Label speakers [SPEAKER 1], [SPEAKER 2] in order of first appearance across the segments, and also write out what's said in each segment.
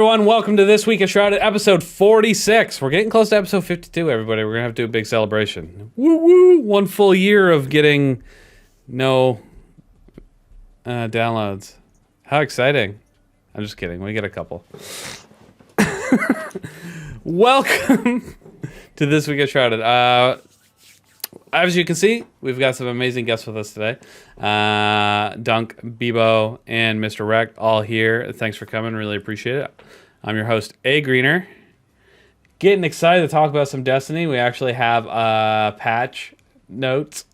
[SPEAKER 1] everyone, welcome to this week of Shrouded, episode 46. We're getting close to episode 52, everybody. We're gonna have to do a big celebration. Woo woo! 1 full year of getting no downloads. How exciting. I'm just kidding, we get a couple. Welcome to this week of Shrouded. As you can see, we've got some amazing guests with us today. Dunk, Bebo, and Mr. Wreck all here. Thanks for coming. Really appreciate it. I'm your host, A Greener. Getting excited to talk about some Destiny. We actually have a patch notes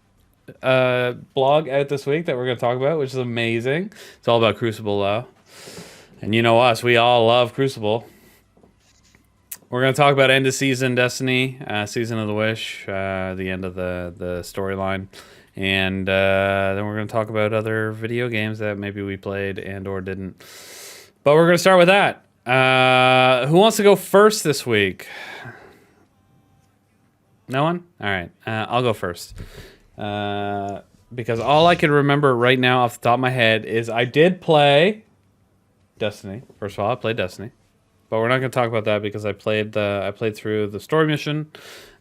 [SPEAKER 1] blog out this week that we're going to talk about, which is amazing. It's all about Crucible, though. And you know us. We all love Crucible. We're going to talk about end of season Destiny, Season of the Wish, the end of the storyline. And then we're going to talk about other video games that maybe we played and or didn't. But we're going to start with that. Who wants to go first this week? No one? All right. I'll go first. Because all I can remember right now off the top of my head is I did play Destiny. First of all, I played Destiny. But we're not going to talk about that because I played through the story mission,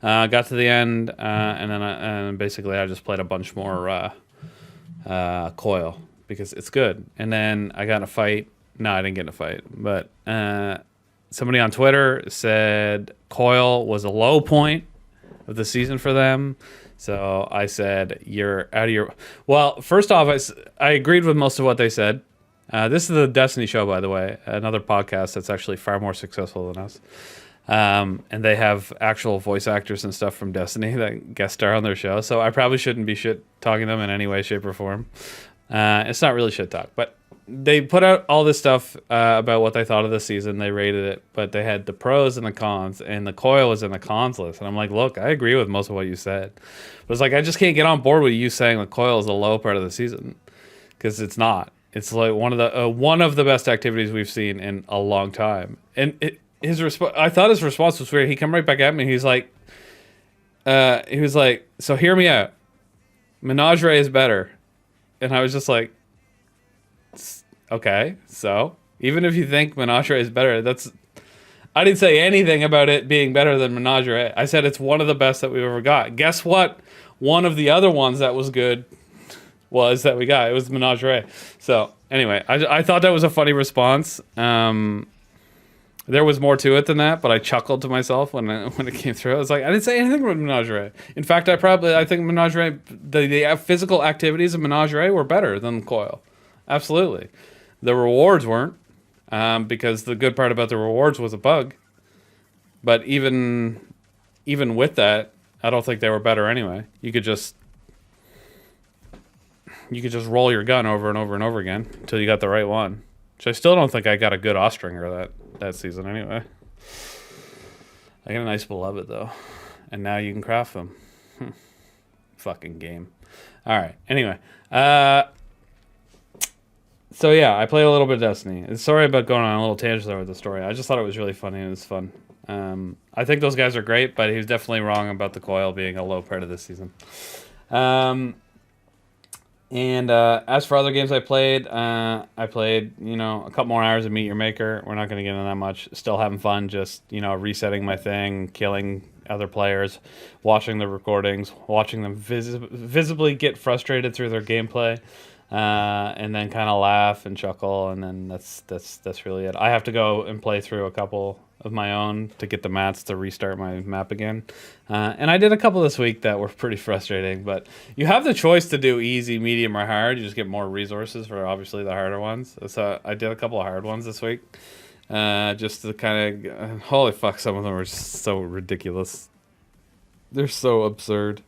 [SPEAKER 1] got to the end, and then basically I just played a bunch more Coil because it's good. And then I got in a fight. No, I didn't get in a fight. But somebody on Twitter said Coil was a low point of the season for them. So I said, you're out of your... Well, first off, I agreed with most of what they said. This is the Destiny Show, by the way, another podcast that's actually far more successful than us. And they have actual voice actors and stuff from Destiny that guest star on their show. So I probably shouldn't be shit-talking them in any way, shape, or form. It's not really shit-talk. But they put out all this stuff about what they thought of the season. They rated it. But they had the pros and the cons. And the Coil was in the cons list. And I'm like, look, I agree with most of what you said. But it's like, I just can't get on board with you saying the Coil is the low part of the season. Because it's not. It's like one of the best activities we've seen in a long time. And I thought his response was weird. He came right back at me. He was like, so hear me out. Menagerie is better. And I was just like, okay, so even if you think Menagerie is better, I didn't say anything about it being better than Menagerie. I said it's one of the best that we've ever got. Guess what? One of the other ones that was good that we got. It was Menagerie. So anyway, I thought that was a funny response. There was more to it than that, but I chuckled to myself when it came through. I was like, I didn't say anything about Menagerie. In fact, I think Menagerie, the physical activities of Menagerie were better than Coil. Absolutely. The rewards weren't, because the good part about the rewards was a bug. But even with that, I don't think they were better anyway. You could just roll your gun over and over and over again until you got the right one. Which I still don't think I got a good Austringer that season anyway. I got a nice Beloved though. And now you can craft them. Fucking game. Alright, anyway. So yeah, I played a little bit of Destiny. And sorry about going on a little tangent there with the story. I just thought it was really funny and it was fun. I think those guys are great, but he was definitely wrong about the Coil being a low part of this season. And as for other games I played, a couple more hours of Meet Your Maker. We're not going to get into that much. Still having fun, just, resetting my thing, killing other players, watching the recordings, watching them visibly get frustrated through their gameplay, and then kind of laugh and chuckle, and then that's really it. I have to go and play through a couple of my own to get the mats to restart my map again. And I did a couple this week that were pretty frustrating, but you have the choice to do easy, medium, or hard. You just get more resources for obviously the harder ones. So I did a couple of hard ones this week. Just to kind of, holy fuck, some of them are just so ridiculous. They're so absurd.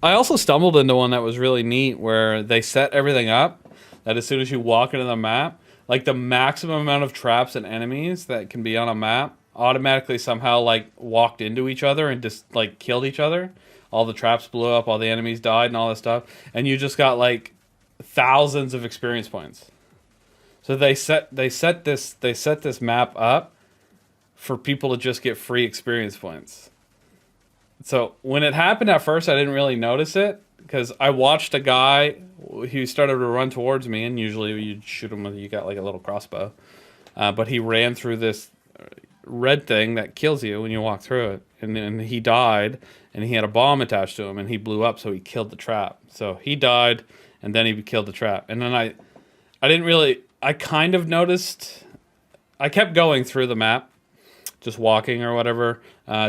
[SPEAKER 1] I also stumbled into one that was really neat where they set everything up that as soon as you walk into the map, like the maximum amount of traps and enemies that can be on a map automatically somehow like walked into each other and just like killed each other. All the traps blew up, all the enemies died and all this stuff. And you just got like thousands of experience points. So they set this map up for people to just get free experience points. So when it happened at first, I didn't really notice it because I watched a guy. He started to run towards me, and usually you'd shoot him with, you got like a little crossbow. but he ran through this red thing that kills you when you walk through it, and then he died, and he had a bomb attached to him, and he blew up, so he killed the trap. So he died, and then he killed the trap, and then I didn't really. I kind of noticed. I kept going through the map, just walking or whatever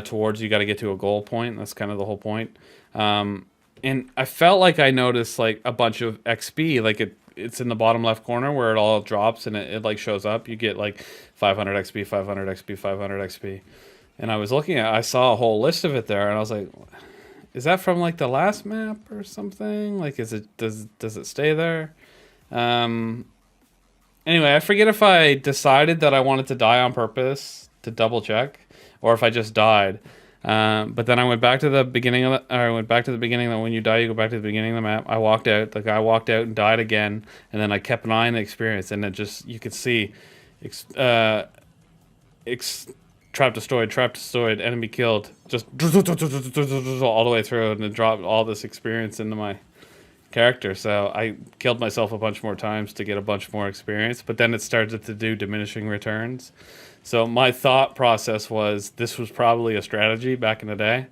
[SPEAKER 1] towards. You got to get to a goal point. That's kind of the whole point. And I felt like I noticed like a bunch of XP. Like it's in the bottom left corner where it all drops and it like shows up. You get like 500 XP, 500 XP, 500 XP. And I was looking at. I saw a whole list of it there, and I was like, "Is that from like the last map or something? Like, does it stay there?" Anyway, I forget if I decided that I wanted to die on purpose to double check, or if I just died. But then I went back to the beginning of I went back to the beginning. That when you die, you go back to the beginning of the map. I walked out. The guy walked out and died again, and then I kept an eye on the experience, and it just you could see, trap destroyed, enemy killed, just all the way through, and it dropped all this experience into my character. So I killed myself a bunch more times to get a bunch more experience, but then it started to do diminishing returns. So my thought process was this was probably a strategy back in the day,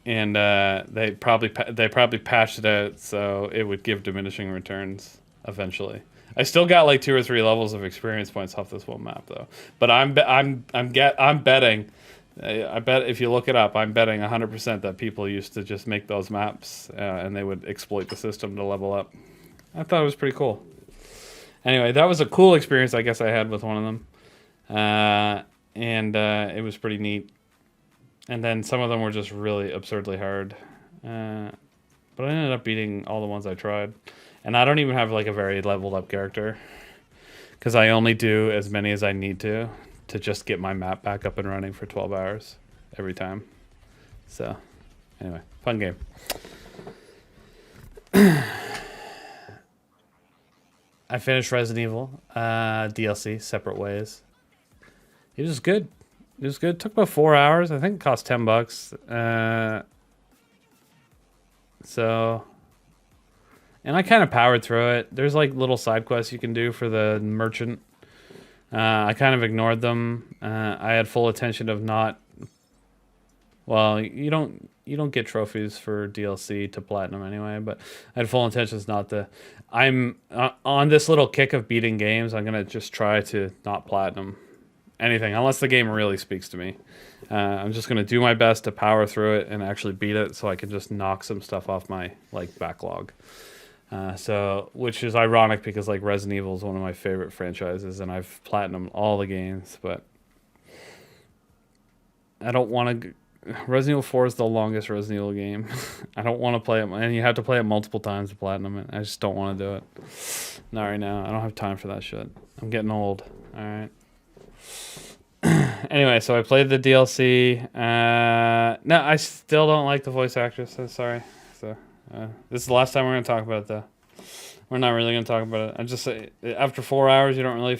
[SPEAKER 1] and they probably patched it out so it would give diminishing returns eventually. I still got like 2 or 3 levels of experience points off this one map though. But I'm betting. I bet if you look it up, I'm betting 100% that people used to just make those maps and they would exploit the system to level up. I thought it was pretty cool. Anyway, that was a cool experience I guess I had with one of them. And it was pretty neat. And then some of them were just really absurdly hard. But I ended up beating all the ones I tried. And I don't even have like a very leveled up character. Because I only do as many as I need to just get my map back up and running for 12 hours every time. So, anyway, fun game. I finished Resident Evil DLC, Separate Ways. It was good. It was good. It took about 4 hours. I think it cost $10. And I kind of powered through it. There's like little side quests you can do for the merchant. I kind of ignored them. I had full attention of not. Well, you don't get trophies for DLC to platinum anyway. But I had full intentions not to. I'm on this little kick of beating games. I'm gonna just try to not platinum anything unless the game really speaks to me. I'm just gonna do my best to power through it and actually beat it, so I can just knock some stuff off my like backlog. Which is ironic because like Resident Evil is one of my favorite franchises, and I've platinumed all the games, but I don't want to. Resident Evil 4 is the longest Resident Evil game. I don't want to play it, and you have to play it multiple times to platinum it. I just don't want to do it. Not right now. I don't have time for that shit. I'm getting old. All right. Anyway, so I played the DLC. No, I still don't like the voice actress. I'm sorry. So this is the last time we're going to talk about it, though. We're not really going to talk about it. I just say after 4 hours, you don't really.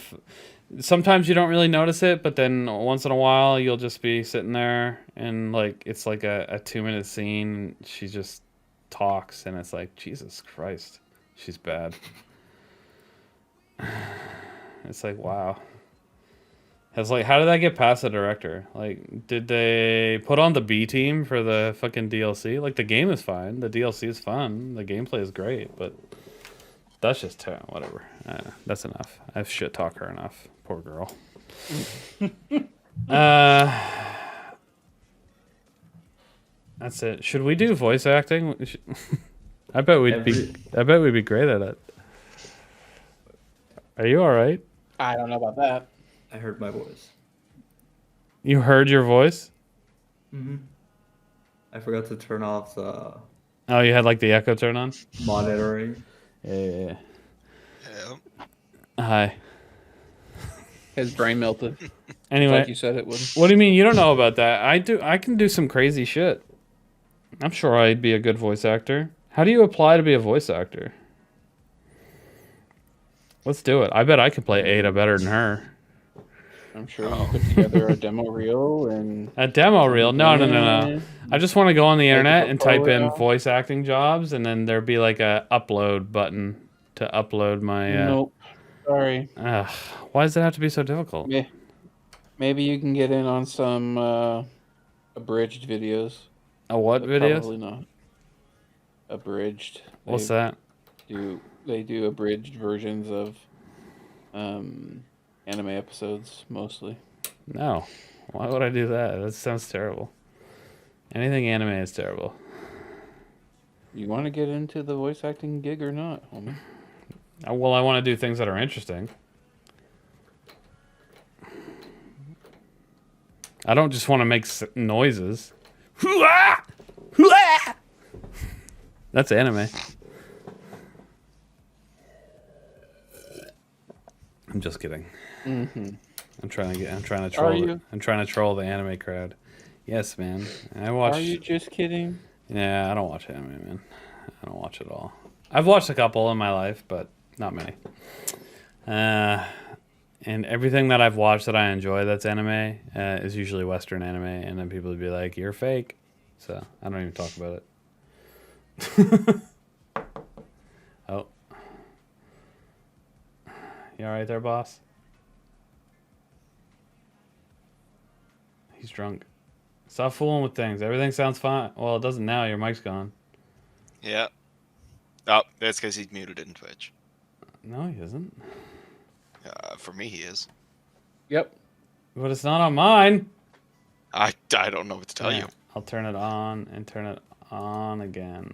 [SPEAKER 1] Sometimes you don't really notice it, but then once in a while, you'll just be sitting there and like it's like a 2-minute scene. And she just talks, and it's like Jesus Christ, she's bad. It's like wow. It's like, how did that get past the director? Like, did they put on the B team for the fucking DLC? Like, the game is fine. The DLC is fun. The gameplay is great, but that's just whatever. That's enough. I've shit talked her enough. Poor girl. That's it. Should we do voice acting? I bet we'd be great at it. Are you all right?
[SPEAKER 2] I don't know about that.
[SPEAKER 3] I heard my voice.
[SPEAKER 1] You heard your voice?
[SPEAKER 3] Mm-hmm. I forgot to turn off the...
[SPEAKER 1] Oh, you had like the echo turn on?
[SPEAKER 3] monitoring.
[SPEAKER 1] Yeah. Hi.
[SPEAKER 2] His brain melted.
[SPEAKER 1] Anyway,
[SPEAKER 2] Like you said it would.
[SPEAKER 1] What do you mean you don't know about that? I can do some crazy shit. I'm sure I'd be a good voice actor. How do you apply to be a voice actor? Let's do it. I bet I could play Ada better than her.
[SPEAKER 2] I'm sure you put together a demo reel and...
[SPEAKER 1] A demo reel? No. I just want to go on the internet and type in voice acting jobs, and then there'd be like a upload button to upload my...
[SPEAKER 2] Nope. Sorry.
[SPEAKER 1] Why does it have to be so difficult?
[SPEAKER 2] Maybe you can get in on some abridged videos.
[SPEAKER 1] What
[SPEAKER 2] But
[SPEAKER 1] videos?
[SPEAKER 2] Probably not. Abridged.
[SPEAKER 1] What's that?
[SPEAKER 2] They do abridged versions of anime episodes mostly.
[SPEAKER 1] No. Why would I do that? That sounds terrible. Anything anime is terrible.
[SPEAKER 2] You want to get into the voice acting gig or not, homie?
[SPEAKER 1] Well, I want to do things that are interesting. I don't just want to make noises. That's anime. I'm just kidding.
[SPEAKER 2] Mm-hmm.
[SPEAKER 1] I'm trying to troll.
[SPEAKER 2] Are you?
[SPEAKER 1] I'm trying to troll the anime crowd. Yes, man. I watch.
[SPEAKER 2] Are you just kidding?
[SPEAKER 1] Yeah, I don't watch anime, man. I don't watch it all. I've watched a couple in my life, but not many. And everything that I've watched that I enjoy that's anime is usually Western anime, and then people would be like, "You're fake," so I don't even talk about it. Oh, you all right there, boss? He's drunk. Stop fooling with things. Everything sounds fine. Well, it doesn't now. Your mic's gone.
[SPEAKER 4] Yeah. Oh, that's because he's muted in Twitch.
[SPEAKER 1] No, he isn't.
[SPEAKER 4] For me, he is.
[SPEAKER 2] Yep.
[SPEAKER 1] But it's not on mine.
[SPEAKER 4] I don't know what to tell you.
[SPEAKER 1] I'll turn it on and turn it on again.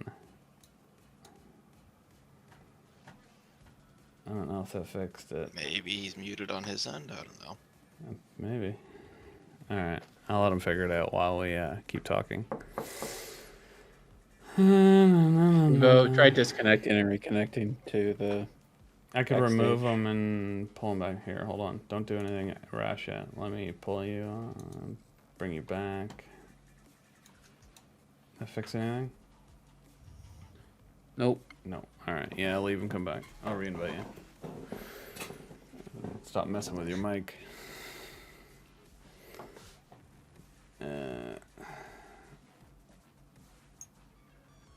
[SPEAKER 1] I don't know if that fixed it.
[SPEAKER 4] Maybe he's muted on his end. I don't know.
[SPEAKER 1] Maybe. All right. I'll let him figure it out while we keep talking.
[SPEAKER 2] Go try disconnecting and reconnecting to the.
[SPEAKER 1] I could
[SPEAKER 2] backstage.
[SPEAKER 1] remove them and pull them back here. Hold on. Don't do anything rash yet. Let me pull you on, bring you back. That fix anything?
[SPEAKER 2] Nope.
[SPEAKER 1] No. All right. Yeah, leave and come back. I'll reinvite you. Stop messing with your mic.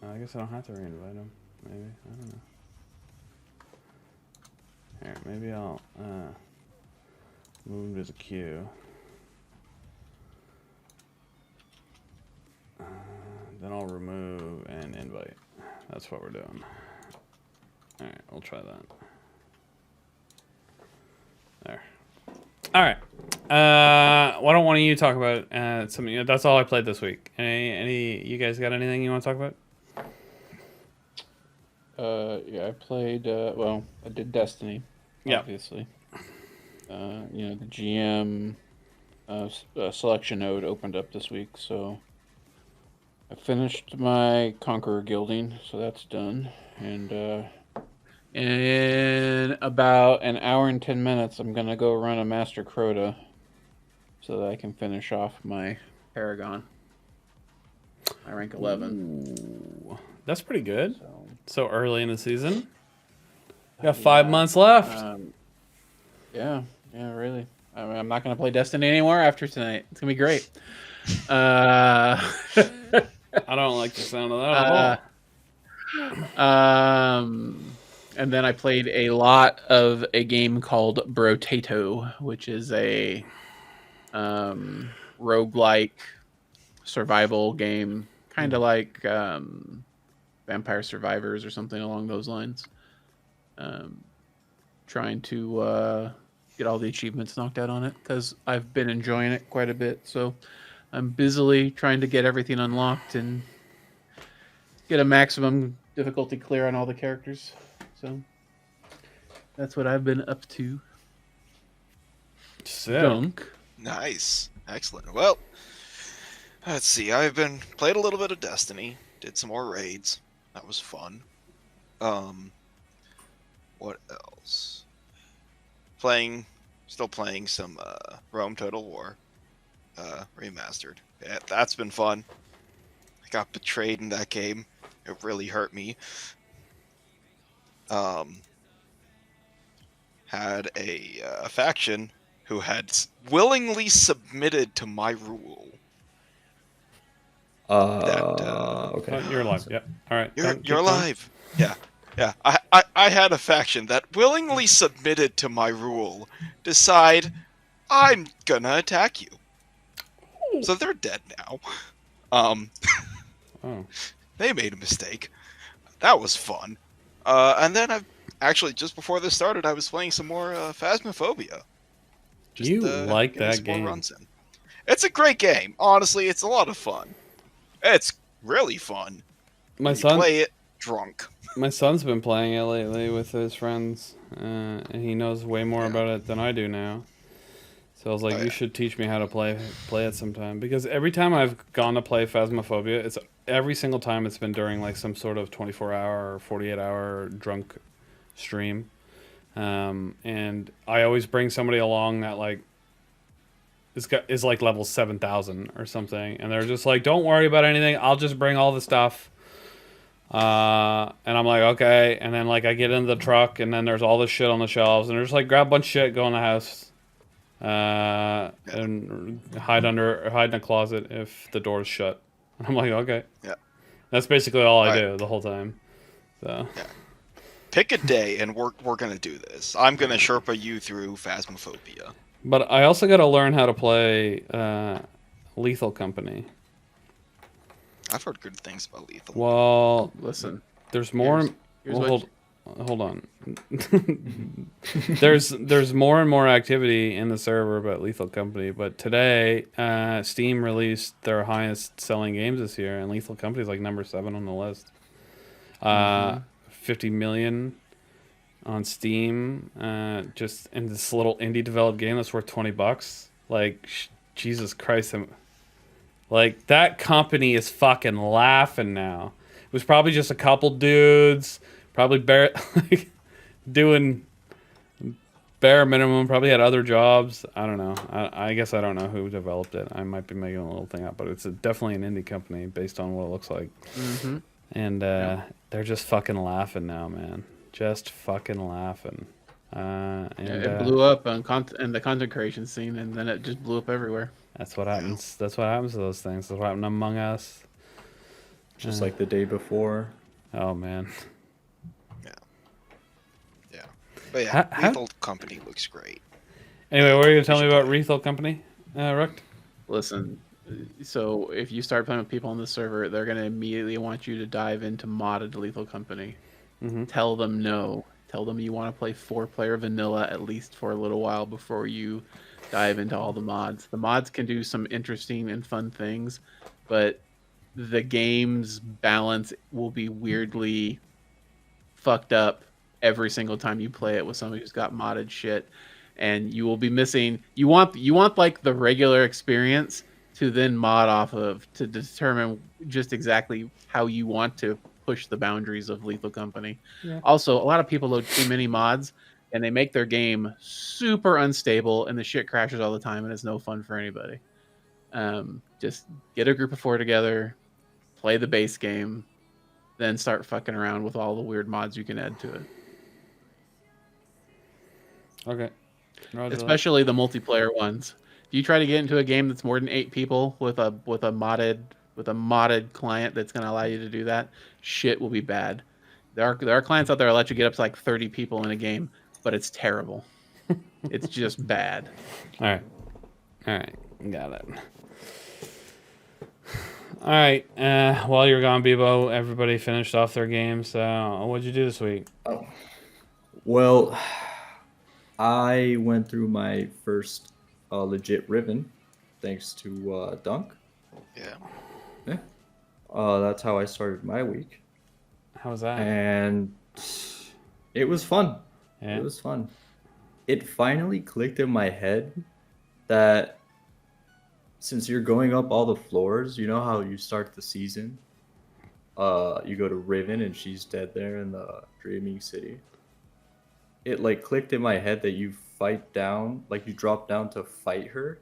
[SPEAKER 1] I guess I don't have to reinvite him. Maybe. I don't know. Here, maybe I'll move him to the queue. Then I'll remove and invite. That's what we're doing. Alright, we'll try that. There. Alright. Why don't one of you talk about something? That's all I played this week. Any you guys got anything you want to talk about?
[SPEAKER 2] Yeah, I played. Well, I did Destiny.
[SPEAKER 1] Yeah.
[SPEAKER 2] Obviously. The GM selection node opened up this week, so I finished my Conqueror guilding, so that's done. And in about an hour and 10 minutes, I'm gonna go run a Master Crota, so that I can finish off my Paragon. I rank 11.
[SPEAKER 1] Ooh, that's pretty good.
[SPEAKER 2] So,
[SPEAKER 1] So early in the season. Got 5 months left.
[SPEAKER 2] Yeah, really. I mean, I'm not going to play Destiny anymore after tonight. It's going to be great. I
[SPEAKER 1] don't like the sound of that at all.
[SPEAKER 2] And then I played a lot of a game called Brotato, which is a roguelike survival game, kind of like Vampire Survivors or something along those lines. Trying to get all the achievements knocked out on it because I've been enjoying it quite a bit. So I'm busily trying to get everything unlocked and get a maximum difficulty clear on all the characters. So that's what I've been up to.
[SPEAKER 1] Sick.
[SPEAKER 2] Dunk.
[SPEAKER 4] Nice. Excellent. Well, let's see. I've been played a little bit of Destiny. Did some more raids. That was fun. What else? Still playing some Rome Total War remastered. Yeah, that's been fun. I got betrayed in that game. It really hurt me. Had a faction who had willingly submitted to my rule.
[SPEAKER 3] Okay.
[SPEAKER 1] Oh, you're alive. Yep. All right.
[SPEAKER 4] You're alive. Yeah. Yeah, I had a faction that willingly submitted to my rule decide I'm gonna attack you. So they're dead now.
[SPEAKER 1] Oh.
[SPEAKER 4] They made a mistake. That was fun. And then actually just before this started, I was playing some more Phasmophobia. Just
[SPEAKER 1] You like
[SPEAKER 4] getting
[SPEAKER 1] that
[SPEAKER 4] some more
[SPEAKER 1] game?
[SPEAKER 4] runs in. It's a great game. Honestly, it's a lot of fun. It's really fun.
[SPEAKER 1] My
[SPEAKER 4] You
[SPEAKER 1] son,
[SPEAKER 4] play it drunk.
[SPEAKER 1] my son's been playing it lately with his friends, and he knows way more
[SPEAKER 4] Yeah.
[SPEAKER 1] about it than I do now. So I was like,
[SPEAKER 4] Oh,
[SPEAKER 1] you
[SPEAKER 4] yeah.
[SPEAKER 1] should teach me how to play it sometime. Because every time I've gone to play Phasmophobia, it's every single time it's been during like some sort of 24-hour or 48-hour drunk stream. And I always bring somebody along that like is like level 7,000 or something, and they're just like, don't worry about anything. I'll just bring all the stuff. And I'm like, okay. And then like I get into the truck, and then there's all this shit on the shelves, and they're just like, grab a bunch of shit, go in the house, and hide in a closet if the door's shut. I'm like, okay.
[SPEAKER 4] Yeah.
[SPEAKER 1] That's basically all I
[SPEAKER 4] Right.
[SPEAKER 1] do the whole time. So
[SPEAKER 4] Pick a day, and we're gonna do this. I'm gonna Sherpa you through Phasmophobia.
[SPEAKER 1] but I also got to learn how to play Lethal Company.
[SPEAKER 4] I've heard good things about Lethal.
[SPEAKER 1] Well,
[SPEAKER 2] Listen,
[SPEAKER 1] there's more.
[SPEAKER 2] here's
[SPEAKER 1] Well,
[SPEAKER 2] what
[SPEAKER 1] hold on. there's more and more activity in the server about Lethal Company, but today Steam released their highest selling games this year, and Lethal Company is like number 7 on the list. 50 million on Steam, just in this little indie developed game that's worth $20. Like, Jesus Christ, like that company is fucking laughing now. It was probably just a couple dudes, probably like, doing bare minimum, probably had other jobs. I don't know. I guess I don't know who developed it. I might be making a little thing up, but it's definitely an indie company based on what it looks like.
[SPEAKER 2] Mm-hmm.
[SPEAKER 1] And they're just fucking laughing now, man. Just fucking laughing.
[SPEAKER 2] It blew up on in the content creation scene, and then it just blew up everywhere.
[SPEAKER 1] That's what happens. That's what happens to those things. That's what happened to Among Us.
[SPEAKER 3] Just like the day before.
[SPEAKER 1] Oh man.
[SPEAKER 4] Yeah. But yeah,
[SPEAKER 1] How-
[SPEAKER 4] Lethal Company looks great.
[SPEAKER 1] Anyway, what are you gonna tell me about Lethal Company, Rook?
[SPEAKER 2] Listen, so if you start playing with people on the server, they're gonna immediately want you to dive into modded Lethal Company.
[SPEAKER 1] Mm-hmm.
[SPEAKER 2] Tell them no. Tell them you want to play 4-player vanilla at least for a little while before you dive into all the mods. The mods can do some interesting and fun things, but the game's balance will be weirdly fucked up every single time you play it with somebody who's got modded shit, and you will be missing. You want like the regular experience to then mod off of to determine just exactly how you want to push the boundaries of Lethal Company.
[SPEAKER 1] Yeah.
[SPEAKER 2] Also, a lot of people load too many mods, and they make their game super unstable, and the shit crashes all the time, and it's no fun for anybody. Just get a group of 4 together, play the base game, then start fucking around with all the weird mods you can add to it.
[SPEAKER 1] Okay. Roger that.
[SPEAKER 2] Especially the multiplayer ones. If you try to get into a game that's more than 8 people with a modded client that's going to allow you to do that, shit will be bad. There are clients out there that let you get up to like 30 people in a game, but it's terrible. It's just bad.
[SPEAKER 1] All right. Got it. All right. While you're gone, Bebo, everybody finished off their games. What'd you do this week?
[SPEAKER 3] Oh. Well, I went through my first legit Riven, thanks to Dunk.
[SPEAKER 4] Yeah.
[SPEAKER 3] Yeah. That's how I started my week.
[SPEAKER 1] How was that?
[SPEAKER 3] And it was fun.
[SPEAKER 1] Yeah.
[SPEAKER 3] It was fun. It finally clicked in my head that since you're going up all the floors, you know how you start the season? You go to Riven and she's dead there in the Dreaming City. It like clicked in my head that you fight down, like you drop down to fight her,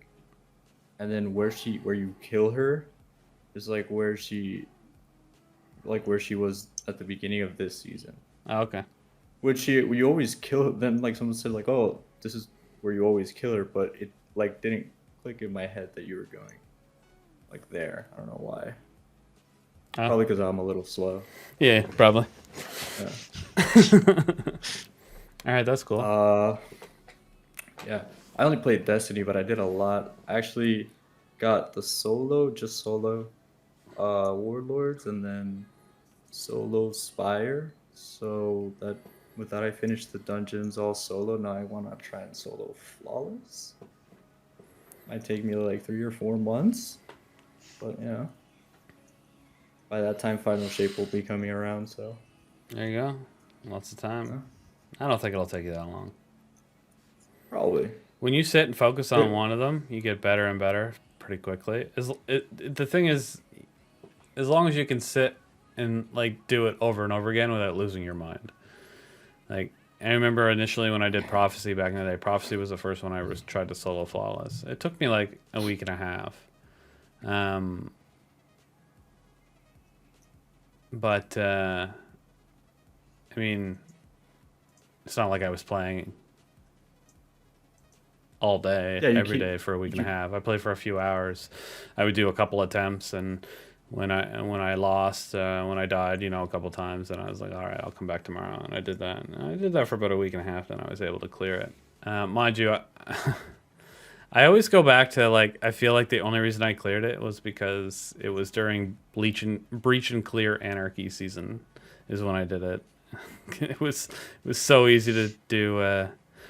[SPEAKER 3] and then where you kill her is like where she was at the beginning of this season.
[SPEAKER 1] Oh, okay.
[SPEAKER 3] Which you always kill. Then like someone said like, oh, this is where you always kill her, but it like didn't click in my head that you were going like there. I don't know why.
[SPEAKER 1] Oh.
[SPEAKER 3] Probably because I'm a little slow.
[SPEAKER 1] Yeah, probably.
[SPEAKER 3] Yeah.
[SPEAKER 1] All right, that's cool.
[SPEAKER 3] Yeah. I only played Destiny, but I did a lot. I actually got the solo Warlords, and then solo Spire. So that with that I finished the dungeons all solo. Now I wanna try and solo Flawless. Might take me like 3 or 4 months. But by that time Final Shape will be coming around, so
[SPEAKER 1] There you go. Lots of time.
[SPEAKER 3] yeah,
[SPEAKER 1] I don't think it'll take you that long.
[SPEAKER 3] probably.
[SPEAKER 1] When you sit and focus on
[SPEAKER 3] But
[SPEAKER 1] one of them, you get better and better pretty quickly. The thing is, as long as you can sit and like do it over and over again without losing your mind. Like I remember initially when I did Prophecy back in the day. Prophecy was the first one I tried to solo Flawless. It took me like a week and a half. But I mean, it's not like I was playing all day,
[SPEAKER 3] Yeah,
[SPEAKER 1] every day for a week and a half. I played for a few hours. I would do a couple attempts, and when I lost, when I died, a couple times, then I was like, all right, I'll come back tomorrow, and I did that. And I did that for about a week and a half, then I was able to clear it. Mind you, I always go back to like I feel like the only reason I cleared it was because it was during breach and clear anarchy season, is when I did it. It was so easy to do.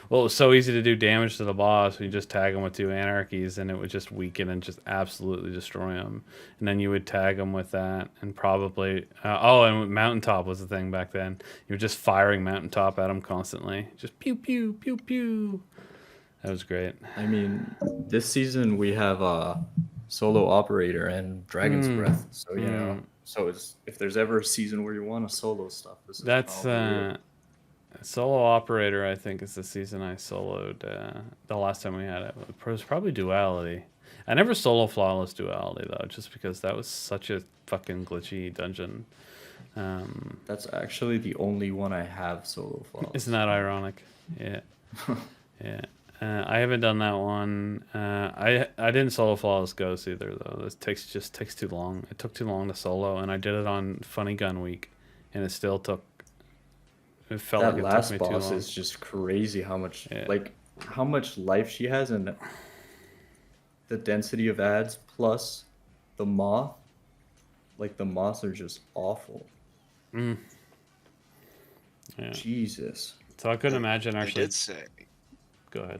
[SPEAKER 1] Well, it was so easy to do damage to the boss. You just tag him with 2 anarchies, and it would just weaken and just absolutely destroy him. And then you would tag him with that, and probably and mountaintop was the thing back then. You were just firing mountaintop at him constantly, just pew pew pew pew. That was great.
[SPEAKER 3] I mean, this season we have solo operator and Dragon's Breath. So so if there's ever a season where you want to solo stuff, this is
[SPEAKER 1] That's
[SPEAKER 3] probably it.
[SPEAKER 1] solo operator. I think is the season I soloed. The last time we had it, it was probably duality. I never solo Flawless duality though, just because that was such a fucking glitchy dungeon.
[SPEAKER 3] That's actually the only one I have solo Flawless.
[SPEAKER 1] Isn't that ironic? Yeah, yeah. I haven't done that one. I didn't solo Flawless Ghost either though. This takes too long. It took too long to solo, and I did it on Funny Gun Week, and it still took. It felt
[SPEAKER 3] That
[SPEAKER 1] like it
[SPEAKER 3] last
[SPEAKER 1] took me too
[SPEAKER 3] boss
[SPEAKER 1] long.
[SPEAKER 3] is just crazy how much
[SPEAKER 1] Yeah.
[SPEAKER 3] how much life she has, and the density of ads plus the moth. Like the moths are just awful.
[SPEAKER 1] Yeah.
[SPEAKER 3] Jesus.
[SPEAKER 1] So I couldn't imagine
[SPEAKER 4] They
[SPEAKER 1] actually.
[SPEAKER 4] did say.
[SPEAKER 1] Go ahead.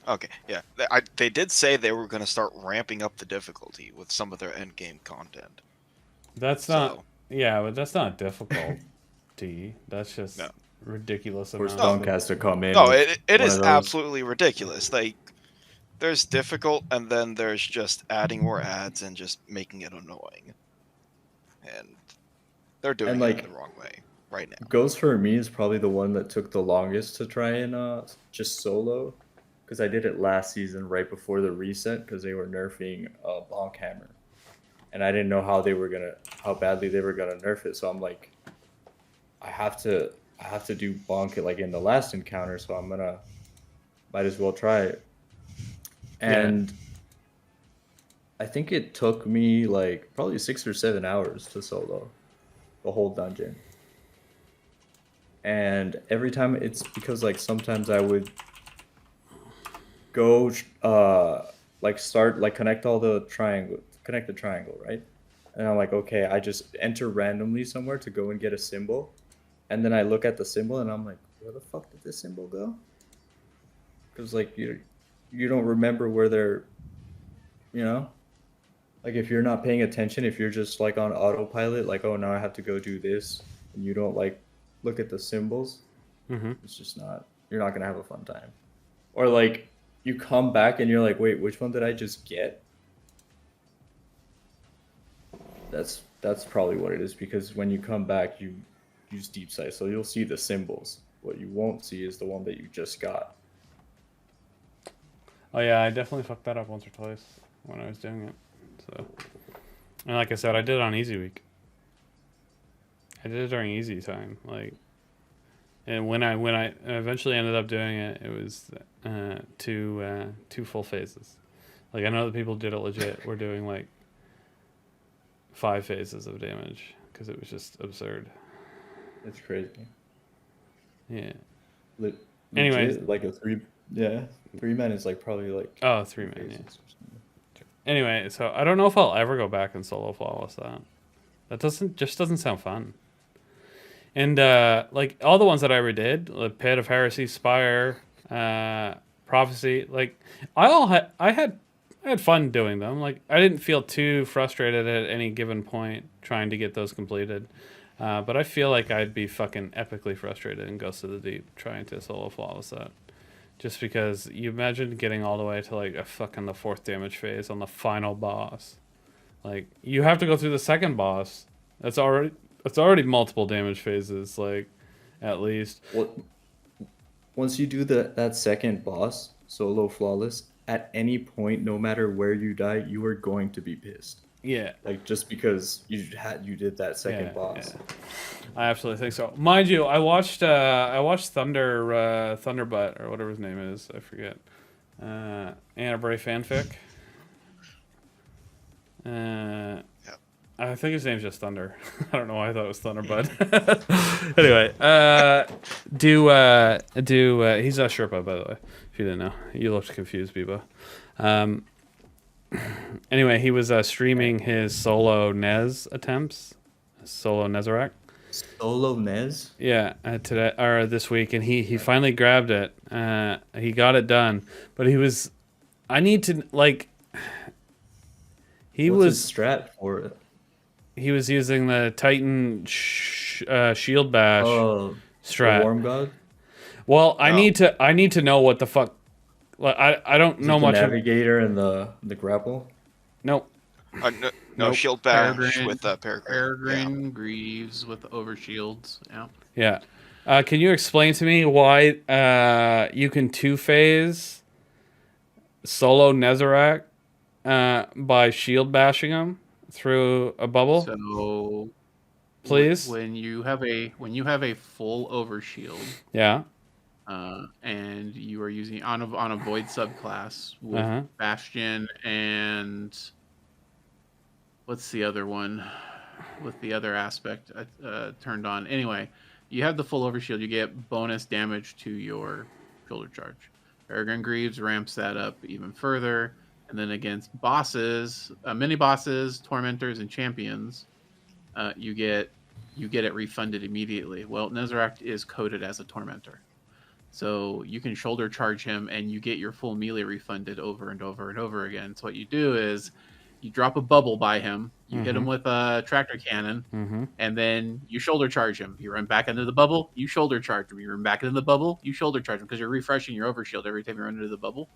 [SPEAKER 4] Okay, yeah. They did say they were going to start ramping up the difficulty with some of their end game content.
[SPEAKER 1] That's
[SPEAKER 4] So-
[SPEAKER 1] not. Yeah, but that's not difficult. That's just
[SPEAKER 4] No.
[SPEAKER 1] ridiculous
[SPEAKER 3] Or
[SPEAKER 1] amount.
[SPEAKER 3] Stunk has to come in.
[SPEAKER 4] No,
[SPEAKER 3] with
[SPEAKER 4] it
[SPEAKER 3] one
[SPEAKER 4] is
[SPEAKER 3] of those.
[SPEAKER 4] absolutely ridiculous. Like, there's difficult, and then there's just adding more ads and just making it annoying. And they're doing
[SPEAKER 3] And,
[SPEAKER 4] it
[SPEAKER 3] like,
[SPEAKER 4] the wrong way right now.
[SPEAKER 3] Ghost for me is probably the one that took the longest to try and just solo, because I did it last season right before the reset because they were nerfing Bonk Hammer, and I didn't know how badly they were gonna nerf it. So I'm like, I have to do Bonk it like in the last encounter, so might as well try it. And I think it took me like probably 6 or 7 hours to solo the whole dungeon. And every time it's because like sometimes I would go start connect the triangle, right? And I'm like, okay, I just enter randomly somewhere to go and get a symbol, and then I look at the symbol and I'm like, where the fuck did this symbol go? Because like you don't remember where they're, like if you're not paying attention, if you're just like on autopilot, like, oh, now I have to go do this, and you don't like look at the symbols, it's just you're not gonna have a fun time. Or like you come back and you're like, wait, which one did I just get? That's probably what it is, because when you come back you use deep sight, so you'll see the symbols. What you won't see is the one that you just got.
[SPEAKER 1] Oh yeah, I definitely fucked that up once or twice when I was doing it. So, and like I said, I did it on easy week. I did it during easy time, like, and when I eventually ended up doing it, it was two full phases. Like I know that people did it legit. We're doing like 5 phases of damage because it was just absurd.
[SPEAKER 3] It's crazy.
[SPEAKER 1] Yeah.
[SPEAKER 3] Le-
[SPEAKER 1] Anyways.
[SPEAKER 3] legit, like a 3-man is like probably like
[SPEAKER 1] Oh, 3-man.
[SPEAKER 3] phases
[SPEAKER 1] Yeah.
[SPEAKER 3] or something.
[SPEAKER 1] Anyway, so I don't know if I'll ever go back and solo flawless that. That doesn't sound fun. And like all the ones that I ever did, like Pit of Heresy, Spire, Prophecy, like I had fun doing them. Like I didn't feel too frustrated at any given point trying to get those completed. But I feel like I'd be fucking epically frustrated in Ghost of the Deep trying to solo flawless that. Just because you imagine getting all the way to like the 4th damage phase on the final boss. Like you have to go through the second boss. That's already multiple damage phases, like at least.
[SPEAKER 3] Once you do that second boss solo flawless, at any point, no matter where you die, you are going to be pissed.
[SPEAKER 1] Yeah.
[SPEAKER 3] Like just because you did that second boss.
[SPEAKER 1] Yeah. I absolutely think so. Mind you, I watched Thunderbutt or whatever his name is. I forget. Anna Bray fanfic. I think his name's just Thunder. I don't know why I thought it was Thunderbud. Anyway, he's a Sherpa, by the way, if you didn't know. You looked confused, Biba. Anyway, he was streaming his solo Nez attempts, solo Nezarec.
[SPEAKER 3] Solo Nez?
[SPEAKER 1] Yeah, today or this week, and he finally grabbed it. He got it done, but I need to like.
[SPEAKER 3] What's his strat for it?
[SPEAKER 1] He was using the Titan shield bash strat.
[SPEAKER 3] The Warm God?
[SPEAKER 1] Well, I need to know what the fuck. Like, I don't know much.
[SPEAKER 3] Navigator and the grapple.
[SPEAKER 1] Nope.
[SPEAKER 4] No,
[SPEAKER 1] Nope.
[SPEAKER 4] shield bash
[SPEAKER 2] Peregrine,
[SPEAKER 4] with Peregrine.
[SPEAKER 2] Peregrine Greaves with overshields. Yeah.
[SPEAKER 1] Yeah. Can you explain to me why you can two-phase solo Nezarec by shield bashing him through a bubble?
[SPEAKER 2] So,
[SPEAKER 1] please.
[SPEAKER 2] When you have a full overshield,
[SPEAKER 1] Yeah.
[SPEAKER 2] and you are using on a void subclass with Bastion and what's the other one with the other aspect turned on. Anyway, you have the full overshield, you get bonus damage to your shoulder charge. Peregrine Greaves ramps that up even further, and then against bosses, mini bosses, tormentors, and champions, you get it refunded immediately. Well, Nezarec is coded as a tormentor. So you can shoulder charge him and you get your full melee refunded over and over and over again. So what you do is you drop a bubble by him, you hit him with a tractor cannon, and then you shoulder charge him. You run back into the bubble, you shoulder charge him. You run back into the bubble, you shoulder charge him because you're refreshing your overshield every time you run into the bubble.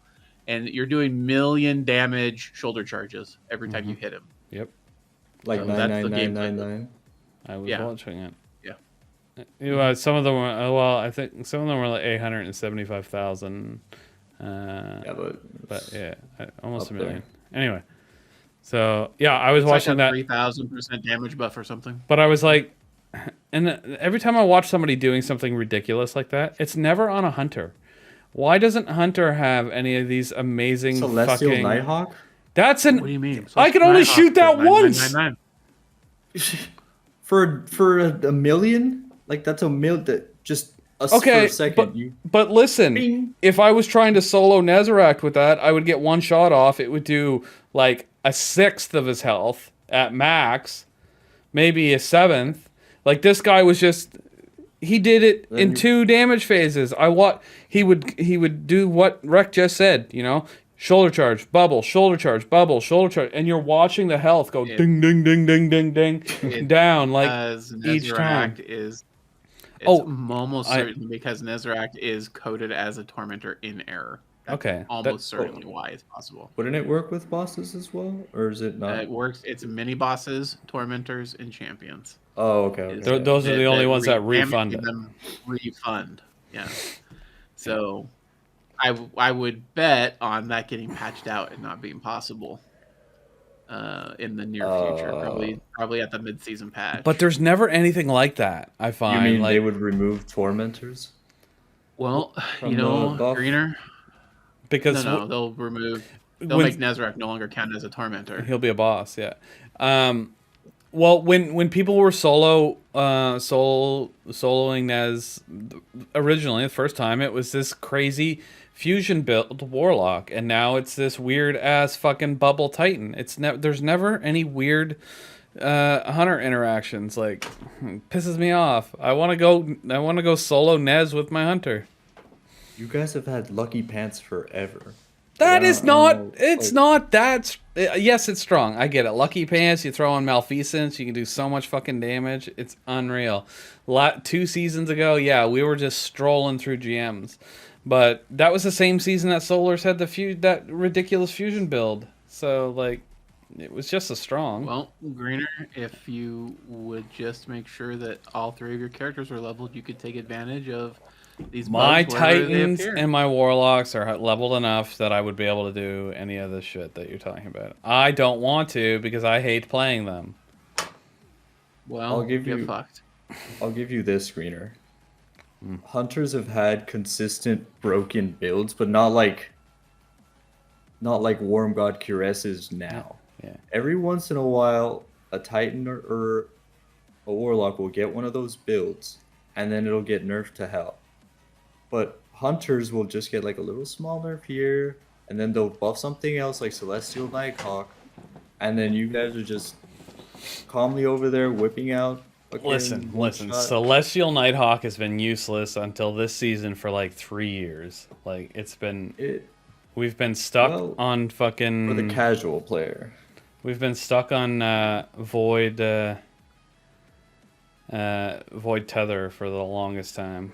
[SPEAKER 2] And you're doing million damage shoulder charges every time you hit him.
[SPEAKER 1] Yep.
[SPEAKER 3] Like
[SPEAKER 2] So
[SPEAKER 3] 99999.
[SPEAKER 1] I was
[SPEAKER 2] Yeah.
[SPEAKER 1] watching it.
[SPEAKER 2] Yeah.
[SPEAKER 1] Some of them were, I think some of them were like 875,000.
[SPEAKER 3] Yeah,
[SPEAKER 1] But yeah, almost
[SPEAKER 3] up
[SPEAKER 1] a million.
[SPEAKER 3] there.
[SPEAKER 1] Anyway, so yeah, I was watching that.
[SPEAKER 2] 3,000% damage buff or something.
[SPEAKER 1] But I was like, and every time I watch somebody doing something ridiculous like that, it's never on a hunter. Why doesn't Hunter have any of these amazing
[SPEAKER 3] Celestial
[SPEAKER 1] fucking...
[SPEAKER 3] Nighthawk?
[SPEAKER 1] That's an...
[SPEAKER 2] What do you mean?
[SPEAKER 1] I can only shoot that once!
[SPEAKER 2] 999.
[SPEAKER 3] For a million? Like that's a mil that just for a second.
[SPEAKER 1] But listen,
[SPEAKER 3] Bing.
[SPEAKER 1] if I was trying to solo Nezarec with that, I would get one shot off. It would do like a 1/6 of his health at max, maybe a 1/7. Like this guy was just... He did it in 2 damage phases. He would do what Rec just said, you know? Shoulder charge, bubble, shoulder charge, bubble, shoulder charge, and you're watching the health go ding, ding, ding, ding, ding, ding, down like each time.
[SPEAKER 2] It's almost certainly because Nezarec is coded as a tormentor in error. That's almost certainly why it's possible.
[SPEAKER 3] Wouldn't it work with bosses as well, or is it not?
[SPEAKER 2] It works. It's mini bosses, tormentors, and champions.
[SPEAKER 3] Oh, okay.
[SPEAKER 1] Those are the only ones that refund it.
[SPEAKER 2] Refund, yeah. So, I would bet on that getting patched out and not being possible in the near future. Probably at the mid-season patch.
[SPEAKER 1] But there's never anything like that. I find.
[SPEAKER 3] You mean
[SPEAKER 1] like,
[SPEAKER 3] they would remove tormentors?
[SPEAKER 2] Well,
[SPEAKER 3] From the buff?
[SPEAKER 2] Greener.
[SPEAKER 1] Because
[SPEAKER 2] No, they'll make Nezarec no longer count as a tormentor.
[SPEAKER 1] He'll be a boss, yeah. Well, when people were solo soloing Nez originally the first time, it was this crazy fusion build warlock, and now it's this weird ass fucking bubble titan. There's never any weird hunter interactions. Like, pisses me off. I want to go solo Nez with my hunter.
[SPEAKER 3] You guys have had lucky pants forever.
[SPEAKER 1] That
[SPEAKER 3] Yeah,
[SPEAKER 1] is
[SPEAKER 3] I
[SPEAKER 1] not.
[SPEAKER 3] don't know,
[SPEAKER 1] It's
[SPEAKER 3] like-
[SPEAKER 1] not that. Yes, it's strong. I get it. Lucky pants. You throw on malfeasance. You can do so much fucking damage. It's unreal. 2 seasons ago, yeah, we were just strolling through GMs, but that was the same season that Solars had that ridiculous fusion build. So like, it was just as strong.
[SPEAKER 2] Well, Greener, if you would just make sure that all 3 of your characters are leveled, you could take advantage of these
[SPEAKER 1] My
[SPEAKER 2] bugs wherever they
[SPEAKER 1] Titans
[SPEAKER 2] appear.
[SPEAKER 1] and my Warlocks are leveled enough that I would be able to do any of the shit that you're talking about. I don't want to because I hate playing them.
[SPEAKER 2] Well,
[SPEAKER 3] I'll give
[SPEAKER 2] get
[SPEAKER 3] you-
[SPEAKER 2] fucked.
[SPEAKER 3] I'll give you this, Screener. Hunters have had consistent broken builds, but not like Warm God Curesses now.
[SPEAKER 1] Yeah.
[SPEAKER 3] Every once in a while, a Titan or a Warlock will get one of those builds, and then it'll get nerfed to hell. But Hunters will just get like a little small nerf here, and then they'll buff something else like Celestial Nighthawk, and then you guys are just calmly over there whipping out. fucking
[SPEAKER 1] Listen.
[SPEAKER 3] one shot.
[SPEAKER 1] Celestial Nighthawk has been useless until this season for like 3 years. Like we've been stuck
[SPEAKER 3] Well,
[SPEAKER 1] on fucking.
[SPEAKER 3] For the casual player.
[SPEAKER 1] We've been stuck on Void Tether for the longest time.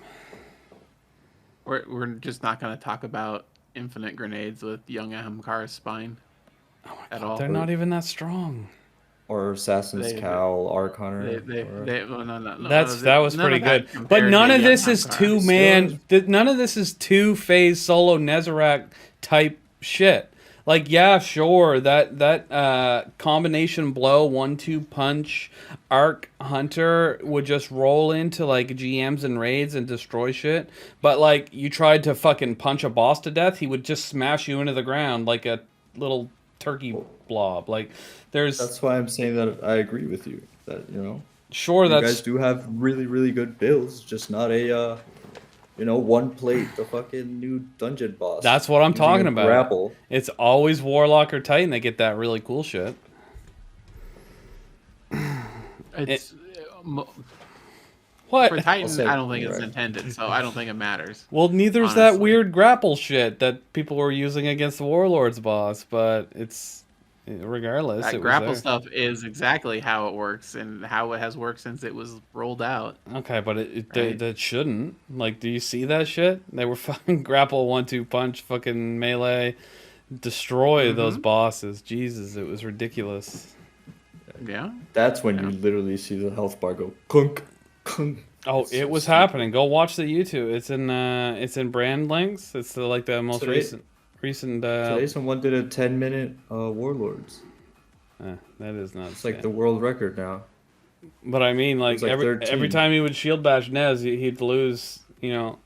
[SPEAKER 2] We're just not going to talk about infinite grenades with young Ahamkar's spine at all.
[SPEAKER 1] They're not even that strong.
[SPEAKER 3] Or Assassin's
[SPEAKER 2] They-
[SPEAKER 3] Cowl, Arc Hunter.
[SPEAKER 2] Well, no,
[SPEAKER 1] That was
[SPEAKER 2] none
[SPEAKER 1] pretty
[SPEAKER 2] of that
[SPEAKER 1] good. But
[SPEAKER 2] compared
[SPEAKER 1] none
[SPEAKER 2] to
[SPEAKER 1] of
[SPEAKER 2] young
[SPEAKER 1] this is
[SPEAKER 2] Ahamkar.
[SPEAKER 1] none of this is 2-phase solo Nezarec type shit. Like, yeah, sure, that combination blow 1-2 punch Arc Hunter would just roll into like GMs and raids and destroy shit. But like, you tried to fucking punch a boss to death, he would just smash you into the ground like a little turkey blob. Like,
[SPEAKER 3] That's why I'm saying that I agree with you. That,
[SPEAKER 1] sure,
[SPEAKER 3] you
[SPEAKER 1] that's
[SPEAKER 3] guys do have really, really good builds, just not a, one plate, the fucking new dungeon boss.
[SPEAKER 1] That's what I'm
[SPEAKER 3] using
[SPEAKER 1] talking
[SPEAKER 3] a
[SPEAKER 1] about.
[SPEAKER 3] Grapple.
[SPEAKER 1] It's always Warlock or Titan that get that really cool shit.
[SPEAKER 2] It's
[SPEAKER 1] What?
[SPEAKER 2] for Titan.
[SPEAKER 3] say
[SPEAKER 2] I don't think it's
[SPEAKER 3] right.
[SPEAKER 2] intended, so I don't think it matters.
[SPEAKER 1] Well, neither's that
[SPEAKER 2] honestly.
[SPEAKER 1] weird grapple shit that people were using against the Warlord's boss, but regardless.
[SPEAKER 2] That
[SPEAKER 1] it was
[SPEAKER 2] grapple
[SPEAKER 1] there.
[SPEAKER 2] stuff is exactly how it works and how it has worked since it was rolled out.
[SPEAKER 1] Okay, but
[SPEAKER 2] Right.
[SPEAKER 1] that shouldn't. Like, do you see that shit? They were fucking grapple 1-2 punch, fucking melee, destroy those bosses. Jesus, it was ridiculous.
[SPEAKER 2] Yeah.
[SPEAKER 3] That's when you literally see the health bar go clunk, clunk.
[SPEAKER 1] Oh,
[SPEAKER 3] It's
[SPEAKER 1] it
[SPEAKER 3] so
[SPEAKER 1] was
[SPEAKER 3] stupid.
[SPEAKER 1] happening. Go watch the YouTube. It's in brand links. It's the most
[SPEAKER 3] Today-
[SPEAKER 1] recent.
[SPEAKER 3] Today someone did a 10-minute Warlords.
[SPEAKER 1] That is not.
[SPEAKER 3] It's like the world record now.
[SPEAKER 1] But I mean, like,
[SPEAKER 3] It's like
[SPEAKER 1] every
[SPEAKER 3] 13.
[SPEAKER 1] time he would shield bash Nez, he'd lose, 10%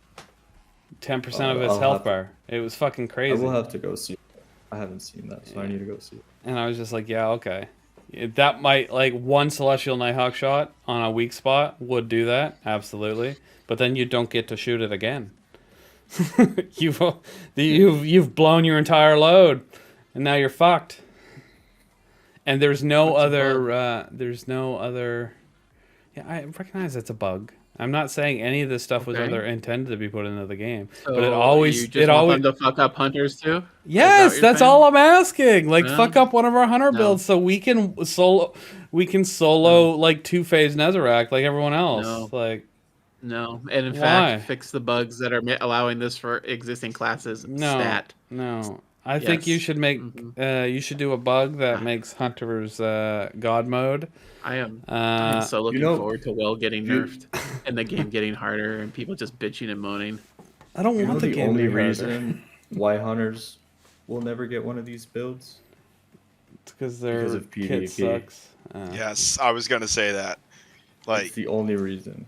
[SPEAKER 1] of his
[SPEAKER 3] I'll
[SPEAKER 1] health
[SPEAKER 3] have to-
[SPEAKER 1] bar. It was fucking
[SPEAKER 3] I
[SPEAKER 1] crazy.
[SPEAKER 3] will have to go see it. I haven't seen that, so I need to go see it.
[SPEAKER 1] And I was just like, yeah, okay. That might, like, one Celestial Nighthawk shot on a weak spot would do that, absolutely. But then you don't get to shoot it again. You've blown your entire load, and now you're fucked. And there's no other. Yeah, I recognize it's a bug. I'm not saying any of this stuff was
[SPEAKER 2] Okay.
[SPEAKER 1] ever intended to be put into the game,
[SPEAKER 2] So
[SPEAKER 1] but it always.
[SPEAKER 2] you just want them to fuck up hunters too.
[SPEAKER 1] Yes,
[SPEAKER 2] what you're
[SPEAKER 1] that's
[SPEAKER 2] saying?
[SPEAKER 1] all I'm asking. Like,
[SPEAKER 2] No.
[SPEAKER 1] fuck up one of our hunter
[SPEAKER 2] No.
[SPEAKER 1] builds so we can solo. Like 2-phase Nezarec like everyone else.
[SPEAKER 2] No.
[SPEAKER 1] Like,
[SPEAKER 2] No, and in
[SPEAKER 1] Why?
[SPEAKER 2] fact, fix the bugs that are allowing this for existing classes.
[SPEAKER 1] no,
[SPEAKER 2] Stat.
[SPEAKER 1] no. I think you
[SPEAKER 2] Yes.
[SPEAKER 1] should make. You should do a bug that makes hunters god mode.
[SPEAKER 2] I'm
[SPEAKER 1] Uh,
[SPEAKER 2] so looking
[SPEAKER 3] know-
[SPEAKER 2] forward to Will getting
[SPEAKER 3] you-
[SPEAKER 2] nerfed and the game getting harder and people just bitching and moaning.
[SPEAKER 1] I don't
[SPEAKER 3] You know
[SPEAKER 1] want the
[SPEAKER 3] the
[SPEAKER 1] game
[SPEAKER 3] only
[SPEAKER 1] to be harder.
[SPEAKER 3] reason why hunters will never get one of these builds?
[SPEAKER 1] It's because their
[SPEAKER 3] Because of
[SPEAKER 1] kit
[SPEAKER 3] PvP.
[SPEAKER 1] sucks.
[SPEAKER 4] Yes, I was gonna say that.
[SPEAKER 3] That's
[SPEAKER 4] Like,
[SPEAKER 3] the only reason.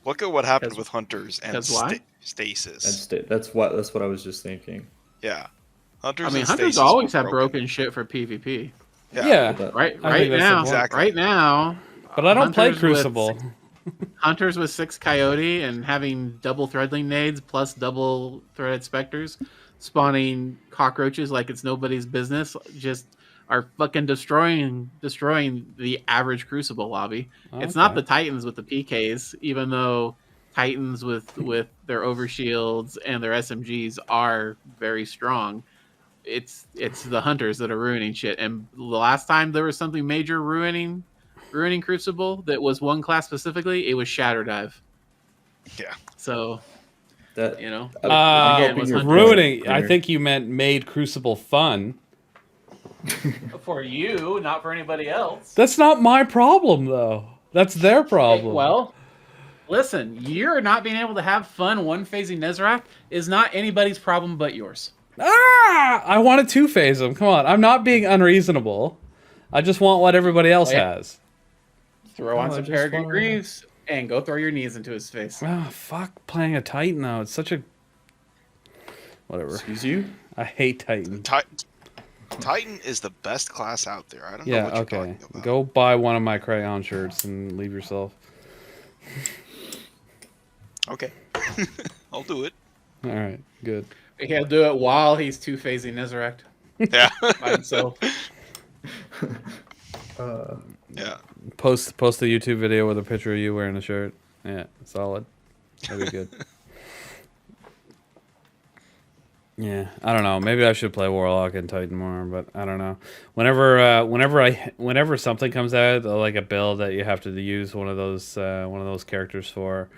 [SPEAKER 4] look at what happened
[SPEAKER 2] 'Cause-
[SPEAKER 4] with hunters and
[SPEAKER 2] 'cause why?
[SPEAKER 4] stasis.
[SPEAKER 3] That's what I was just thinking.
[SPEAKER 4] Yeah, hunters.
[SPEAKER 2] I mean,
[SPEAKER 4] and
[SPEAKER 2] hunters
[SPEAKER 4] stasis
[SPEAKER 2] always
[SPEAKER 4] were
[SPEAKER 2] have broken shit for PvP.
[SPEAKER 1] Yeah.
[SPEAKER 3] But
[SPEAKER 2] Right,
[SPEAKER 3] that-
[SPEAKER 1] I
[SPEAKER 2] right
[SPEAKER 1] think that's the
[SPEAKER 2] now,
[SPEAKER 1] point.
[SPEAKER 4] Exactly.
[SPEAKER 2] right now,
[SPEAKER 1] But I don't play
[SPEAKER 2] Hunters with
[SPEAKER 1] Crucible.
[SPEAKER 2] Hunters with 6 Coyote and having double threadling nades plus double threaded specters spawning cockroaches like it's nobody's business just are fucking destroying the average Crucible lobby. It's not
[SPEAKER 1] Okay.
[SPEAKER 2] the Titans with the PKs, even though Titans with their overshields and their SMGs are very strong. It's the Hunters that are ruining shit. And the last time there was something major ruining Crucible that was one class specifically, it was Shatter Dive.
[SPEAKER 4] Yeah.
[SPEAKER 2] So,
[SPEAKER 3] That
[SPEAKER 2] you know,
[SPEAKER 3] I'm
[SPEAKER 2] again,
[SPEAKER 3] helping
[SPEAKER 2] was
[SPEAKER 3] your
[SPEAKER 2] Hunter-
[SPEAKER 1] Ruining.
[SPEAKER 3] point
[SPEAKER 1] I
[SPEAKER 3] here.
[SPEAKER 1] think you meant made Crucible fun.
[SPEAKER 2] for you, not for anybody else.
[SPEAKER 1] That's not my problem, though. That's their problem.
[SPEAKER 2] Well, listen, you're not being able to have fun one phasing Nezrak is not anybody's problem but yours.
[SPEAKER 1] I want to two-phase them. Come on. I'm not being unreasonable. I just want what everybody else
[SPEAKER 2] Oh, yeah.
[SPEAKER 1] has.
[SPEAKER 2] Throw on
[SPEAKER 3] Oh, I
[SPEAKER 2] some
[SPEAKER 3] just
[SPEAKER 2] Peregrine
[SPEAKER 3] wanna-
[SPEAKER 2] Greaves and go throw your knees into his face.
[SPEAKER 1] Oh, fuck playing a Titan, though. It's such a... Whatever.
[SPEAKER 3] Excuse you?
[SPEAKER 1] I hate Titan.
[SPEAKER 4] Titan is the best class out there. I don't know
[SPEAKER 1] Yeah,
[SPEAKER 4] what you're
[SPEAKER 1] okay.
[SPEAKER 4] talking about.
[SPEAKER 1] Go buy one of my crayon shirts and leave yourself.
[SPEAKER 4] Okay. I'll do it.
[SPEAKER 1] All right, good.
[SPEAKER 2] He'll do it while he's two phasing Nezarect
[SPEAKER 4] Yeah.
[SPEAKER 2] by himself.
[SPEAKER 4] Yeah.
[SPEAKER 1] Post the YouTube video with a picture of you wearing a shirt. Yeah, solid. That'd be good. Yeah, I don't know. Maybe I should play Warlock and Titan more, but I don't know. Whenever something comes out, like a build that you have to use one of those characters for,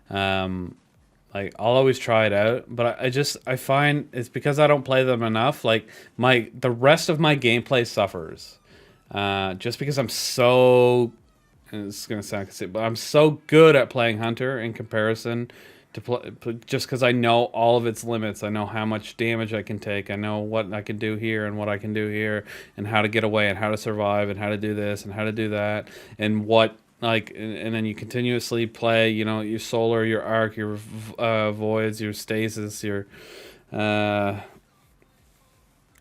[SPEAKER 1] like I'll always try it out. But I find it's because I don't play them enough. Like the rest of my gameplay suffers, just because I'm so. And it's gonna sound conceited, but I'm so good at playing Hunter in comparison to play, just because I know all of its limits. I know how much damage I can take. I know what I can do here and what I can do here, and how to get away and how to survive and how to do this and how to do that, and what and then you continuously play. You know, your solar, your arc, your voids, your stasis, your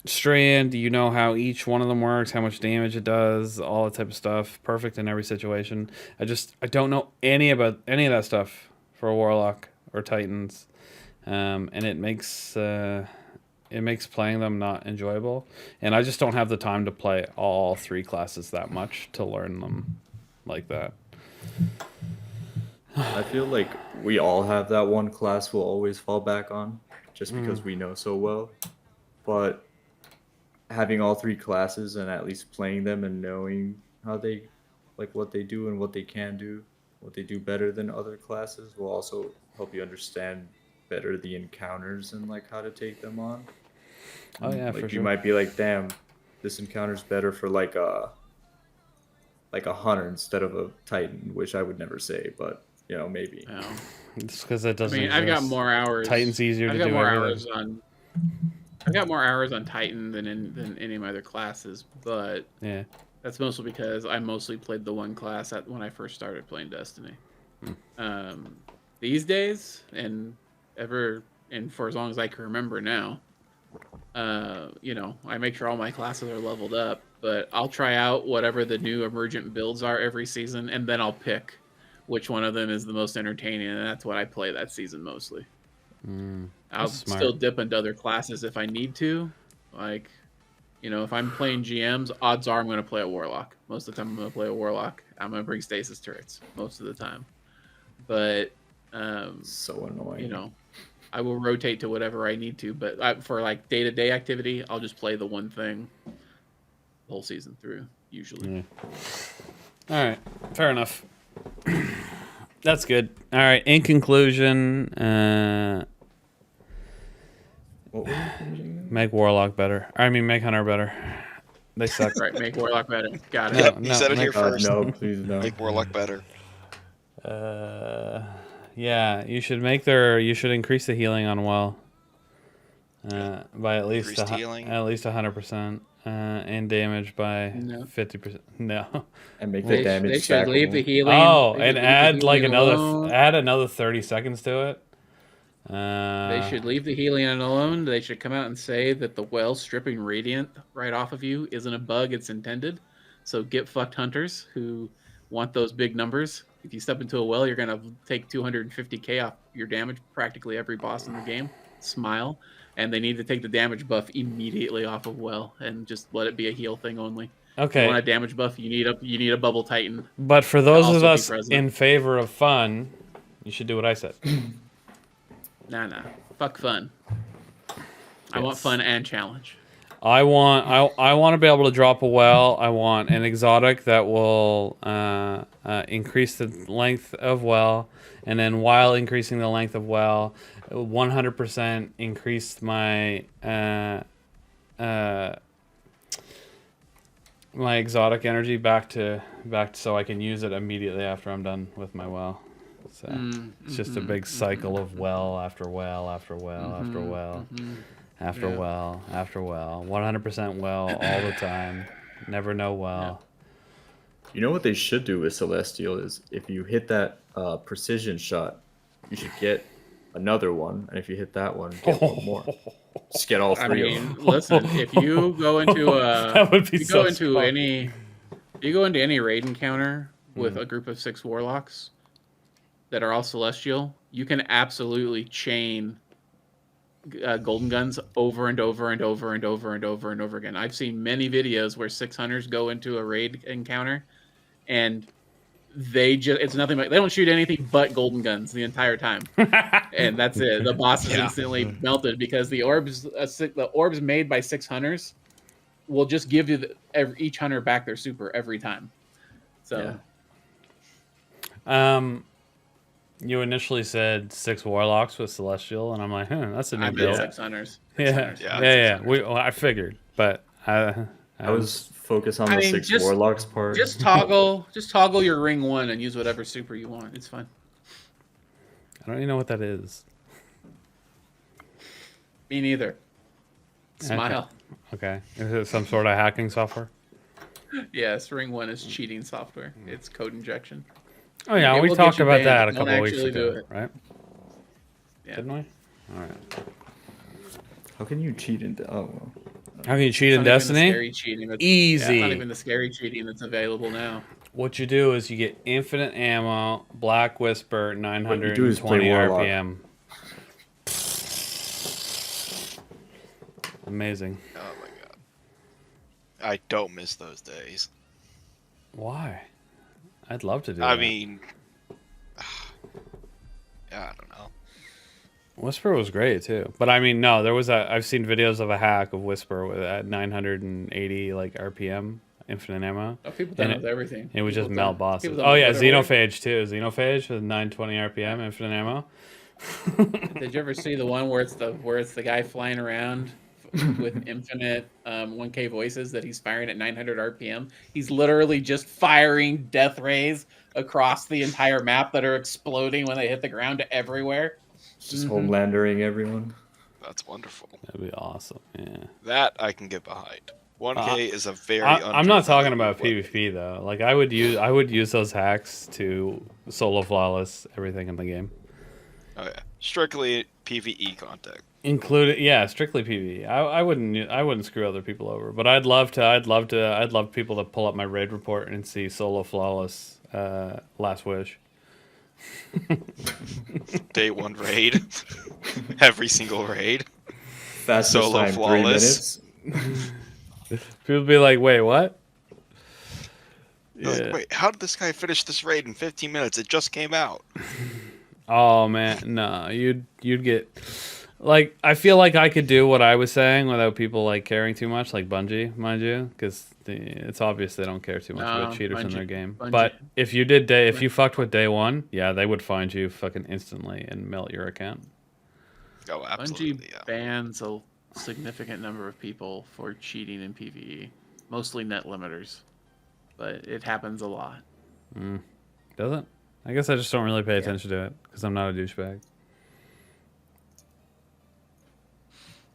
[SPEAKER 1] strand. You know how each one of them works, how much damage it does, all that type of stuff. Perfect in every situation. I don't know any of that stuff for a Warlock or Titans, and it makes playing them not enjoyable. And I just don't have the time to play all 3 classes that much to learn them like that.
[SPEAKER 3] I feel like we all have that one class we'll always fall back on, just because we know so well. But having all 3 classes and at least playing them and knowing how they, like what they do and what they can do, what they do better than other classes, will also help you understand better the encounters and like how to take them on.
[SPEAKER 1] Oh yeah,
[SPEAKER 3] Like
[SPEAKER 1] for
[SPEAKER 3] you
[SPEAKER 1] sure.
[SPEAKER 3] might be like, damn, this encounter's better for like a hunter instead of a titan, which I would never say, but you know, maybe.
[SPEAKER 2] You know.
[SPEAKER 1] It's because it
[SPEAKER 2] I
[SPEAKER 1] doesn't.
[SPEAKER 2] mean, I've got
[SPEAKER 1] exist.
[SPEAKER 2] more hours.
[SPEAKER 1] Titan's easier
[SPEAKER 2] I've
[SPEAKER 1] to
[SPEAKER 2] got
[SPEAKER 1] do
[SPEAKER 2] more
[SPEAKER 1] everything.
[SPEAKER 2] hours on. I've got more hours on Titan than any of my other classes, but
[SPEAKER 1] Yeah.
[SPEAKER 2] that's mostly because I mostly played the one class when I first started playing Destiny. These days, and for as long as I can remember now, you know, I make sure all my classes are leveled up, but I'll try out whatever the new emergent builds are every season, and then I'll pick which one of them is the most entertaining, and that's what I play that season mostly. I'll
[SPEAKER 1] That's smart.
[SPEAKER 2] still dip into other classes if I need to. Like, you know, if I'm playing GMs, odds are I'm going to play a Warlock. Most of the time I'm going to play a Warlock. I'm going to bring Stasis turrets most of the time. But,
[SPEAKER 3] So annoying.
[SPEAKER 2] you know, I will rotate to whatever I need to. But for like day-to-day activity, I'll just play the one thing the whole season through, usually.
[SPEAKER 1] Yeah. All right. Fair enough. That's good. All right. In conclusion,
[SPEAKER 3] What were you finishing then?
[SPEAKER 1] make Warlock better. I mean, make Hunter better. They suck.
[SPEAKER 2] Right, make Warlock better. Got it.
[SPEAKER 1] No,
[SPEAKER 4] Yep, you
[SPEAKER 1] no,
[SPEAKER 4] said it
[SPEAKER 1] make-
[SPEAKER 4] here first.
[SPEAKER 3] No, please no.
[SPEAKER 4] Make Warlock better.
[SPEAKER 1] Yeah, you should increase the healing on well. By at least
[SPEAKER 4] Increased healing?
[SPEAKER 1] at least 100%, and damage by
[SPEAKER 2] No.
[SPEAKER 1] 50%. No.
[SPEAKER 3] And make
[SPEAKER 2] They,
[SPEAKER 3] the damage
[SPEAKER 2] they should leave the
[SPEAKER 3] stackable.
[SPEAKER 2] healing.
[SPEAKER 1] Oh,
[SPEAKER 2] they
[SPEAKER 1] and
[SPEAKER 2] should leave the
[SPEAKER 1] add like
[SPEAKER 2] healing
[SPEAKER 1] another
[SPEAKER 2] alone.
[SPEAKER 1] add another 30 seconds to it.
[SPEAKER 2] They should leave the healing alone. They should come out and say that the well stripping radiant right off of you isn't a bug, it's intended. So get fucked hunters who want those big numbers. If you step into a well, you're gonna take 250k off your damage practically every boss in the game. Smile, and they need to take the damage buff immediately off of well and just let it be a heal thing only. If you want a
[SPEAKER 1] Okay,
[SPEAKER 2] damage buff, you need a bubble titan.
[SPEAKER 1] but for those of
[SPEAKER 2] also be
[SPEAKER 1] us
[SPEAKER 2] present.
[SPEAKER 1] in favor of fun, you should do what I said.
[SPEAKER 2] Nah, fuck fun. I want
[SPEAKER 1] Yes.
[SPEAKER 2] fun and challenge.
[SPEAKER 1] I want to be able to drop a well. I want an exotic that will increase the length of well, and then while increasing the length of well, 100% increase my my exotic energy back to so I can use it immediately after I'm done with my well. So it's just a big cycle of well after well after well after well. After
[SPEAKER 2] Yeah.
[SPEAKER 1] well, after well, 100% well all the time. Never know well.
[SPEAKER 3] You know what they should do with Celestial is if you hit that precision shot, you should get another one, and if you hit that one, get one more. Just get all
[SPEAKER 2] I
[SPEAKER 3] three of
[SPEAKER 2] mean,
[SPEAKER 3] them.
[SPEAKER 2] listen, if you go into
[SPEAKER 1] That would be
[SPEAKER 2] you
[SPEAKER 1] so
[SPEAKER 2] go into
[SPEAKER 1] strong.
[SPEAKER 2] you go into any raid encounter with a group of 6 warlocks that are all celestial, you can absolutely chain golden guns over and over and over and over and over and over again. I've seen many videos where 6 hunters go into a raid encounter and it's nothing but they don't shoot anything but golden guns the entire time. And that's it. The boss is instantly melted because the orbs made by 6 hunters will just give you each hunter back their super every time. So
[SPEAKER 1] You initially said 6 warlocks with celestial, and I'm like, that's a new
[SPEAKER 2] I meant
[SPEAKER 1] build.
[SPEAKER 2] 6 hunters.
[SPEAKER 1] Yeah,
[SPEAKER 4] Yeah,
[SPEAKER 1] yeah. I figured, but I
[SPEAKER 3] was focused on
[SPEAKER 2] I
[SPEAKER 3] the
[SPEAKER 2] mean,
[SPEAKER 3] 6
[SPEAKER 2] just-
[SPEAKER 3] warlocks part.
[SPEAKER 2] Just toggle your ring 1 and use whatever super you want. It's fine.
[SPEAKER 1] I don't even know what that is.
[SPEAKER 2] Me neither. Smile.
[SPEAKER 1] Okay, is it some sort of hacking software?
[SPEAKER 2] Yes, ring 1 is cheating software. It's code injection.
[SPEAKER 1] Oh yeah,
[SPEAKER 2] It
[SPEAKER 1] we
[SPEAKER 2] will
[SPEAKER 1] talked
[SPEAKER 2] get you
[SPEAKER 1] about
[SPEAKER 2] banned,
[SPEAKER 1] that
[SPEAKER 2] but
[SPEAKER 1] a
[SPEAKER 2] don't
[SPEAKER 1] couple weeks
[SPEAKER 2] actually do
[SPEAKER 1] ago,
[SPEAKER 2] it.
[SPEAKER 1] right?
[SPEAKER 2] Yeah.
[SPEAKER 1] Didn't we? All right.
[SPEAKER 3] How can you cheat into? Oh, well.
[SPEAKER 1] How can you cheat
[SPEAKER 2] It's
[SPEAKER 1] in
[SPEAKER 2] not even the
[SPEAKER 1] Destiny?
[SPEAKER 2] scary cheating that's-
[SPEAKER 1] Easy.
[SPEAKER 2] Yeah, it's not even the scary cheating that's available now.
[SPEAKER 1] What you do is you get infinite ammo, Black Whisper,
[SPEAKER 3] do is play
[SPEAKER 1] 920
[SPEAKER 3] Warlock.
[SPEAKER 1] RPM. Amazing.
[SPEAKER 4] Oh my god. I don't miss those days.
[SPEAKER 1] Why? I'd love to do
[SPEAKER 4] I
[SPEAKER 1] that.
[SPEAKER 4] mean, yeah, I don't know.
[SPEAKER 1] Whisper was great too, but I mean, no, there was I've seen videos of a hack of Whisper with at 980 like RPM, infinite ammo.
[SPEAKER 2] Oh, people done
[SPEAKER 1] And
[SPEAKER 2] it with everything.
[SPEAKER 1] It would just
[SPEAKER 2] People
[SPEAKER 1] melt
[SPEAKER 2] done-
[SPEAKER 1] bosses.
[SPEAKER 2] people done
[SPEAKER 1] Oh
[SPEAKER 2] it
[SPEAKER 1] yeah,
[SPEAKER 2] with whatever.
[SPEAKER 1] Xenophage too. Xenophage with 920 RPM, infinite ammo.
[SPEAKER 2] Did you ever see the one where it's the guy flying around with infinite 1K voices that he's firing at 900 RPM? He's literally just firing death rays across the entire map that are exploding when they hit the ground to everywhere.
[SPEAKER 3] Just homelandering everyone.
[SPEAKER 4] That's wonderful.
[SPEAKER 1] That'd be awesome. Yeah.
[SPEAKER 4] That I can get behind. 1K is a very.
[SPEAKER 1] I'm not talking about
[SPEAKER 4] weapon.
[SPEAKER 1] PvP though. Like I would use those hacks to solo flawless everything in the game.
[SPEAKER 4] Oh yeah, strictly PVE contact.
[SPEAKER 1] Strictly PvE. I wouldn't screw other people over, but I'd love people to pull up my raid report and see solo flawless Last Wish.
[SPEAKER 4] Day 1 raid. Every single raid.
[SPEAKER 3] Fastest
[SPEAKER 4] Solo
[SPEAKER 3] time,
[SPEAKER 4] flawless.
[SPEAKER 3] 3 minutes.
[SPEAKER 1] People be like, "Wait, what?"
[SPEAKER 4] I was like, wait, how did this guy finish this raid in 15 minutes? It just came out.
[SPEAKER 1] Oh man, no, you'd get like I feel like I could do what I was saying without people like caring too much, like Bungie, mind you, because it's obvious they don't care too much about
[SPEAKER 2] No,
[SPEAKER 1] cheaters in
[SPEAKER 2] Bungie-
[SPEAKER 1] their game.
[SPEAKER 2] Bungie-
[SPEAKER 1] But if you fucked with day 1, yeah, they would find you fucking instantly and melt your account.
[SPEAKER 4] Oh, absolutely.
[SPEAKER 2] Bungie
[SPEAKER 4] Yeah.
[SPEAKER 2] bans a significant number of people for cheating in PvE, mostly net limiters, but it happens a lot.
[SPEAKER 1] Does it? I guess I just don't really pay attention to it because I'm not a douchebag.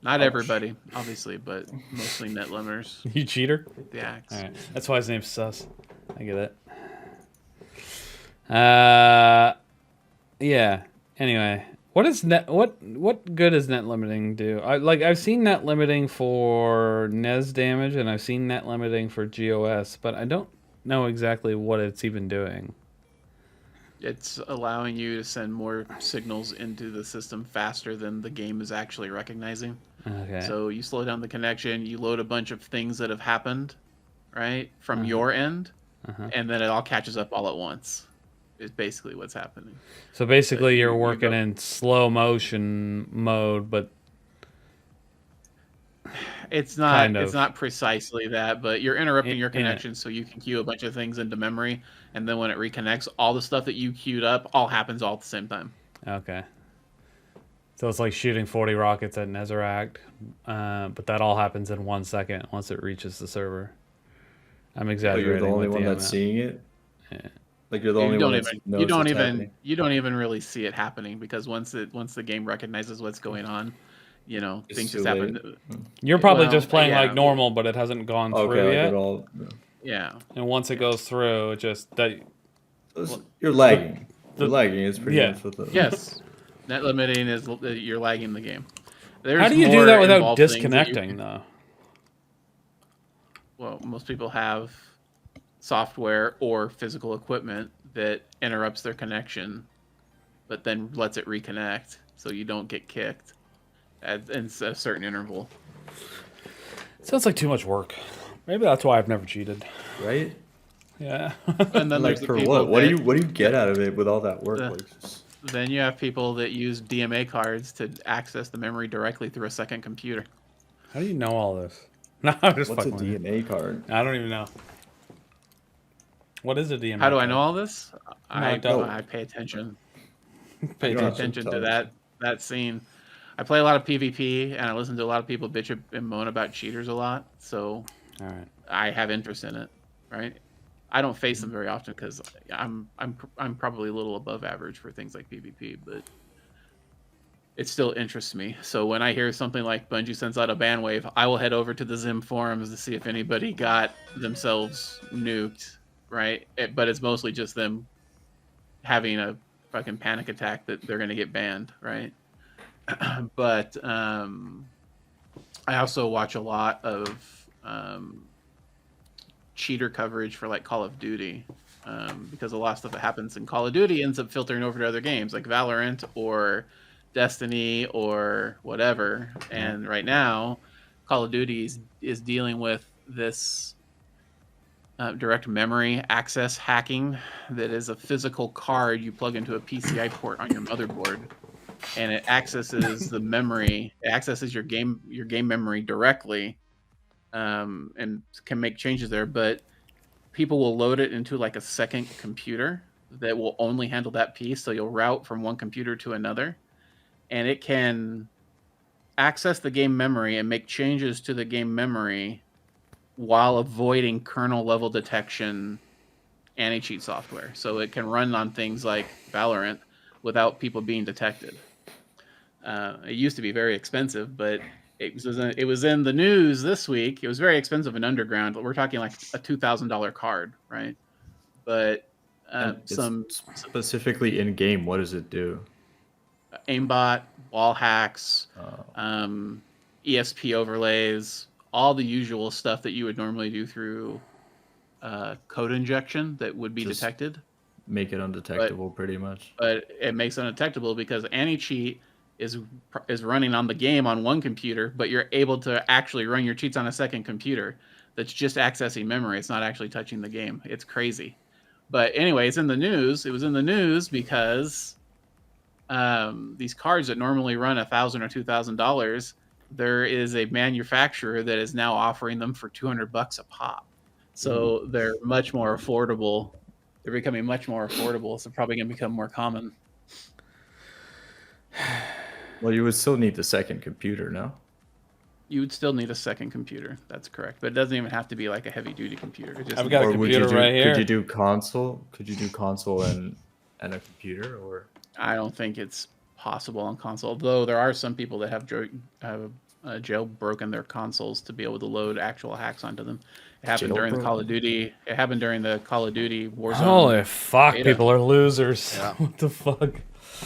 [SPEAKER 2] Not everybody, obviously, but mostly net limiters.
[SPEAKER 1] You cheater?
[SPEAKER 2] The axe.
[SPEAKER 1] All right, that's why his name's Sus. I get it. Yeah. Anyway, what good does net limiting do? I've seen net limiting for NES damage and I've seen net limiting for GOS, but I don't know exactly what it's even doing.
[SPEAKER 2] It's allowing you to send more signals into the system faster than the game is actually recognizing.
[SPEAKER 1] Okay.
[SPEAKER 2] So you slow down the connection, you load a bunch of things that have happened, right, from your end, and then it all catches up all at once. Is basically what's happening.
[SPEAKER 1] So basically,
[SPEAKER 2] you-
[SPEAKER 1] you're
[SPEAKER 2] you
[SPEAKER 1] working
[SPEAKER 2] go-
[SPEAKER 1] in slow motion mode, but
[SPEAKER 2] It's not
[SPEAKER 1] Kind
[SPEAKER 2] it's
[SPEAKER 1] of.
[SPEAKER 2] not precisely that, but you're interrupting your
[SPEAKER 1] In it.
[SPEAKER 2] connection so you can queue a bunch of things into memory, and then when it reconnects, all the stuff that you queued up all happens all at the same time.
[SPEAKER 1] okay. So it's like shooting 40 rockets at Nezeract, but that all happens in 1 second once it reaches the server. I'm
[SPEAKER 3] But
[SPEAKER 1] exaggerating.
[SPEAKER 3] you're the only
[SPEAKER 1] with
[SPEAKER 3] one
[SPEAKER 1] the
[SPEAKER 3] that's
[SPEAKER 1] amount.
[SPEAKER 3] seeing it.
[SPEAKER 1] Yeah.
[SPEAKER 3] Like you're the
[SPEAKER 2] You
[SPEAKER 3] only
[SPEAKER 2] don't
[SPEAKER 3] one that
[SPEAKER 2] even
[SPEAKER 3] knows
[SPEAKER 2] you don't
[SPEAKER 3] what's
[SPEAKER 2] even
[SPEAKER 3] happening.
[SPEAKER 2] you don't even really see it happening because once the game recognizes what's going on,
[SPEAKER 3] It's
[SPEAKER 2] things
[SPEAKER 3] too
[SPEAKER 2] just
[SPEAKER 3] late.
[SPEAKER 2] happen.
[SPEAKER 1] You're probably
[SPEAKER 2] Well,
[SPEAKER 1] just playing
[SPEAKER 2] yeah.
[SPEAKER 1] like normal, but it hasn't gone
[SPEAKER 3] Okay,
[SPEAKER 1] through
[SPEAKER 3] like
[SPEAKER 1] yet.
[SPEAKER 3] it all.
[SPEAKER 2] Yeah.
[SPEAKER 1] And once it goes through, it just that.
[SPEAKER 3] You're lagging.
[SPEAKER 1] the-
[SPEAKER 3] You're lagging. It's pretty
[SPEAKER 1] yeah.
[SPEAKER 3] much what the.
[SPEAKER 2] Yes. Net limiting is you're lagging the game. There's
[SPEAKER 1] How do you do
[SPEAKER 2] more
[SPEAKER 1] that without
[SPEAKER 2] involved things that you
[SPEAKER 1] disconnecting,
[SPEAKER 2] can-
[SPEAKER 1] though?
[SPEAKER 2] Well, most people have software or physical equipment that interrupts their connection, but then lets it reconnect so you don't get kicked in a certain interval.
[SPEAKER 1] Sounds like too much work. Maybe that's why I've never cheated.
[SPEAKER 3] Right?
[SPEAKER 1] Yeah.
[SPEAKER 2] And then
[SPEAKER 3] Like
[SPEAKER 2] there's the
[SPEAKER 3] for
[SPEAKER 2] people
[SPEAKER 3] what? What do
[SPEAKER 2] that-
[SPEAKER 3] you get out of it with all that work?
[SPEAKER 2] The-
[SPEAKER 3] Like, just-
[SPEAKER 2] Then you have people that use DMA cards to access the memory directly through a second computer.
[SPEAKER 1] How do you know all this? No, I'm just
[SPEAKER 3] what's a
[SPEAKER 1] fucking with you.
[SPEAKER 3] DMA card?
[SPEAKER 1] I don't even know. What is a DMA?
[SPEAKER 2] How do I
[SPEAKER 1] card?
[SPEAKER 2] know all this? I
[SPEAKER 1] don't.
[SPEAKER 2] I pay attention.
[SPEAKER 1] Pay
[SPEAKER 3] You
[SPEAKER 2] Pay
[SPEAKER 3] don't have
[SPEAKER 1] attention.
[SPEAKER 2] attention to
[SPEAKER 3] tell
[SPEAKER 2] that scene. I play a lot of PvP, and I listen to a lot of people bitch and moan about cheaters a lot. So
[SPEAKER 1] All right.
[SPEAKER 2] I have interest in it, right? I don't face them very often because I'm probably a little above average for things like PvP, but it still interests me. So when I hear something like Bungie sends out a ban wave, I will head over to the Zim forums to see if anybody got themselves nuked, right? But it's mostly just them having a fucking panic attack that they're going to get banned, right? But I also watch a lot of cheater coverage for like Call of Duty, because a lot of stuff that happens in Call of Duty ends up filtering over to other games like Valorant or Destiny or whatever. And right now, Call of Duty is dealing with this direct memory access hacking that is a physical card you plug into a PCI port on your motherboard, and it accesses the memory. It accesses your game memory directly, and can make changes there. But people will load it into like a second computer that will only handle that piece. So you'll route from one computer to another, and it can access the game memory and make changes to the game memory while avoiding kernel level detection anti-cheat software. So it can run on things like Valorant without people being detected. It used to be very expensive, but it was in the news this week. It was very expensive in Underground. We're talking like a $2,000 card, right? But
[SPEAKER 3] And it's
[SPEAKER 2] some
[SPEAKER 3] specifically in game. What does it do?
[SPEAKER 2] aimbot, wall hacks,
[SPEAKER 3] Oh.
[SPEAKER 2] ESP overlays, all the usual stuff that you would normally do through code injection that would be
[SPEAKER 3] Just-
[SPEAKER 2] detected.
[SPEAKER 3] Make it undetectable, pretty much.
[SPEAKER 2] But it makes it undetectable because anti-cheat is running on the game on one computer, but you're able to actually run your cheats on a second computer that's just accessing memory. It's not actually touching the game. It's crazy. But anyway, it's in the news. It was in the news because these cards that normally run $1,000 or $2,000, there is a manufacturer that is now offering them for $200 a pop. So they're much more affordable. They're becoming much more affordable. So probably going to become more common.
[SPEAKER 3] Well, you would still need the second computer, no?
[SPEAKER 2] You would still need a second computer. That's correct. But it doesn't even have to be like a heavy duty computer. It just
[SPEAKER 1] I've got a
[SPEAKER 3] Or would you
[SPEAKER 1] computer
[SPEAKER 3] do,
[SPEAKER 1] right here.
[SPEAKER 3] Could you do console? Could you do console and a computer, or?
[SPEAKER 2] I don't think it's possible on console. Though there are some people that have jailbroken their consoles to be able to load actual hacks onto them. It happened during the Call of Duty. It happened during the Call of Duty Warzone.
[SPEAKER 1] Holy fuck!
[SPEAKER 2] beta.
[SPEAKER 1] People are losers.
[SPEAKER 4] Yeah.
[SPEAKER 1] What the fuck?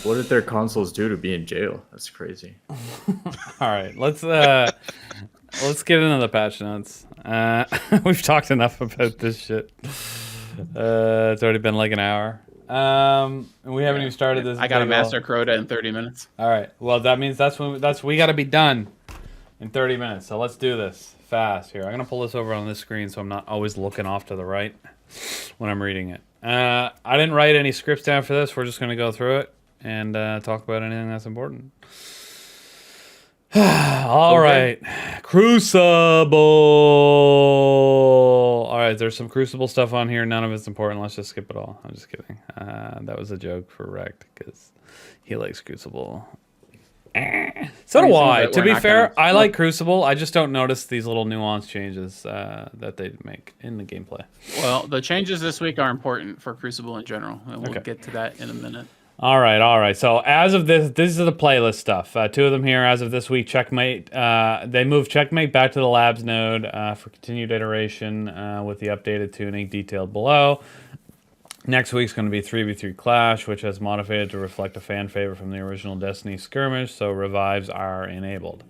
[SPEAKER 3] What did their consoles do to be in jail? That's crazy.
[SPEAKER 1] All right, let's get into the patch notes. We've talked enough about this shit. It's already been like an hour. And we haven't even started this.
[SPEAKER 2] I got to
[SPEAKER 1] big ol'-
[SPEAKER 2] master Crota in 30 minutes.
[SPEAKER 1] All right. Well, that means we got to be done in 30 minutes. So let's do this fast here. I'm gonna pull this over on this screen so I'm not always looking off to the right when I'm reading it. I didn't write any scripts down for this. We're just gonna go through it and talk about anything that's important. All right, Crucible. All right, there's some Crucible stuff on here. None of it's important. Let's just skip it all. I'm just kidding. That was a joke for Rect because he likes Crucible. So do I. To be fair, I like Crucible. I just don't notice these little nuance changes that they make in the gameplay.
[SPEAKER 2] Well, the changes this week are important for Crucible in general, and we'll get to that in a minute.
[SPEAKER 1] All right. So as of this is the playlist stuff. Two of them here as of this week. Checkmate. They moved Checkmate back to the labs node for continued iteration with the updated tuning detailed below. Next week's going to be 3v3 Clash, which has modified to reflect a fan favorite from the original Destiny skirmish, so revives are enabled.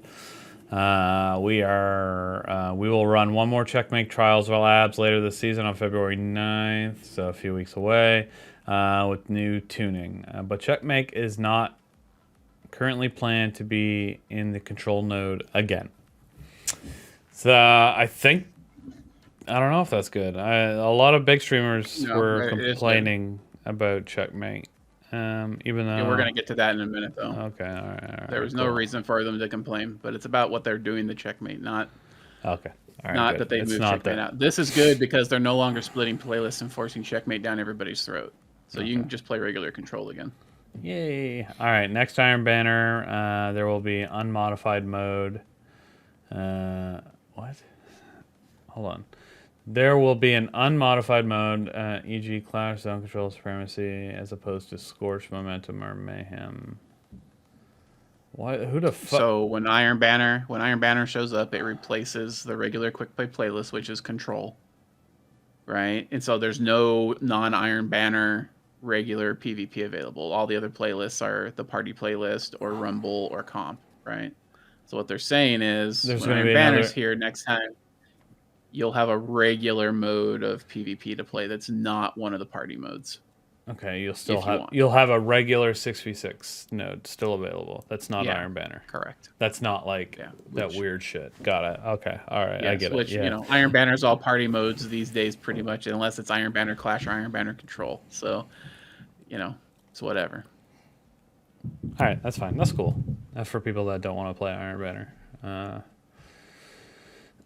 [SPEAKER 1] We will run one more Checkmate Trials Labs later this season on February 9th, so a few weeks away, with new tuning. But Checkmate is not currently planned to be in the control node again. So I don't know if that's good. A lot of big streamers were complaining about Checkmate. Even though
[SPEAKER 2] we're gonna get to that in a minute, though.
[SPEAKER 1] Okay, all right.
[SPEAKER 2] There was no reason for them to complain, but it's about what they're doing to Checkmate, not
[SPEAKER 1] okay. All right,
[SPEAKER 2] not
[SPEAKER 1] good.
[SPEAKER 2] that they moved Checkmate out. This is good because they're no longer splitting playlists and forcing Checkmate down everybody's throat. So you can just play regular control again.
[SPEAKER 1] Yay! All right, next Iron Banner, there will be unmodified mode. What? Hold on. There will be an unmodified mode, e.g. Clash, Zone Control, Supremacy, as opposed to Scorch, Momentum, or Mayhem. What? Who the fuck?
[SPEAKER 2] So when Iron Banner shows up, it replaces the regular quick play playlist, which is Control, right? And so there's no non-Iron Banner regular PvP available. All the other playlists are the party playlist or Rumble or Comp, right? So what they're saying is, when Iron Banner's here next time, you'll have a regular mode of PvP to play that's not one of the party modes.
[SPEAKER 1] Okay, you'll have a regular 6v6 node still available. That's not Iron Banner.
[SPEAKER 2] Correct.
[SPEAKER 1] That's not like that weird shit. Got it. Okay. All right. I get it.
[SPEAKER 2] Which, Iron Banner's all party modes these days pretty much, unless it's Iron Banner Clash or Iron Banner Control. So, it's whatever.
[SPEAKER 1] All right, that's fine. That's cool. That's for people that don't want to play Iron Banner.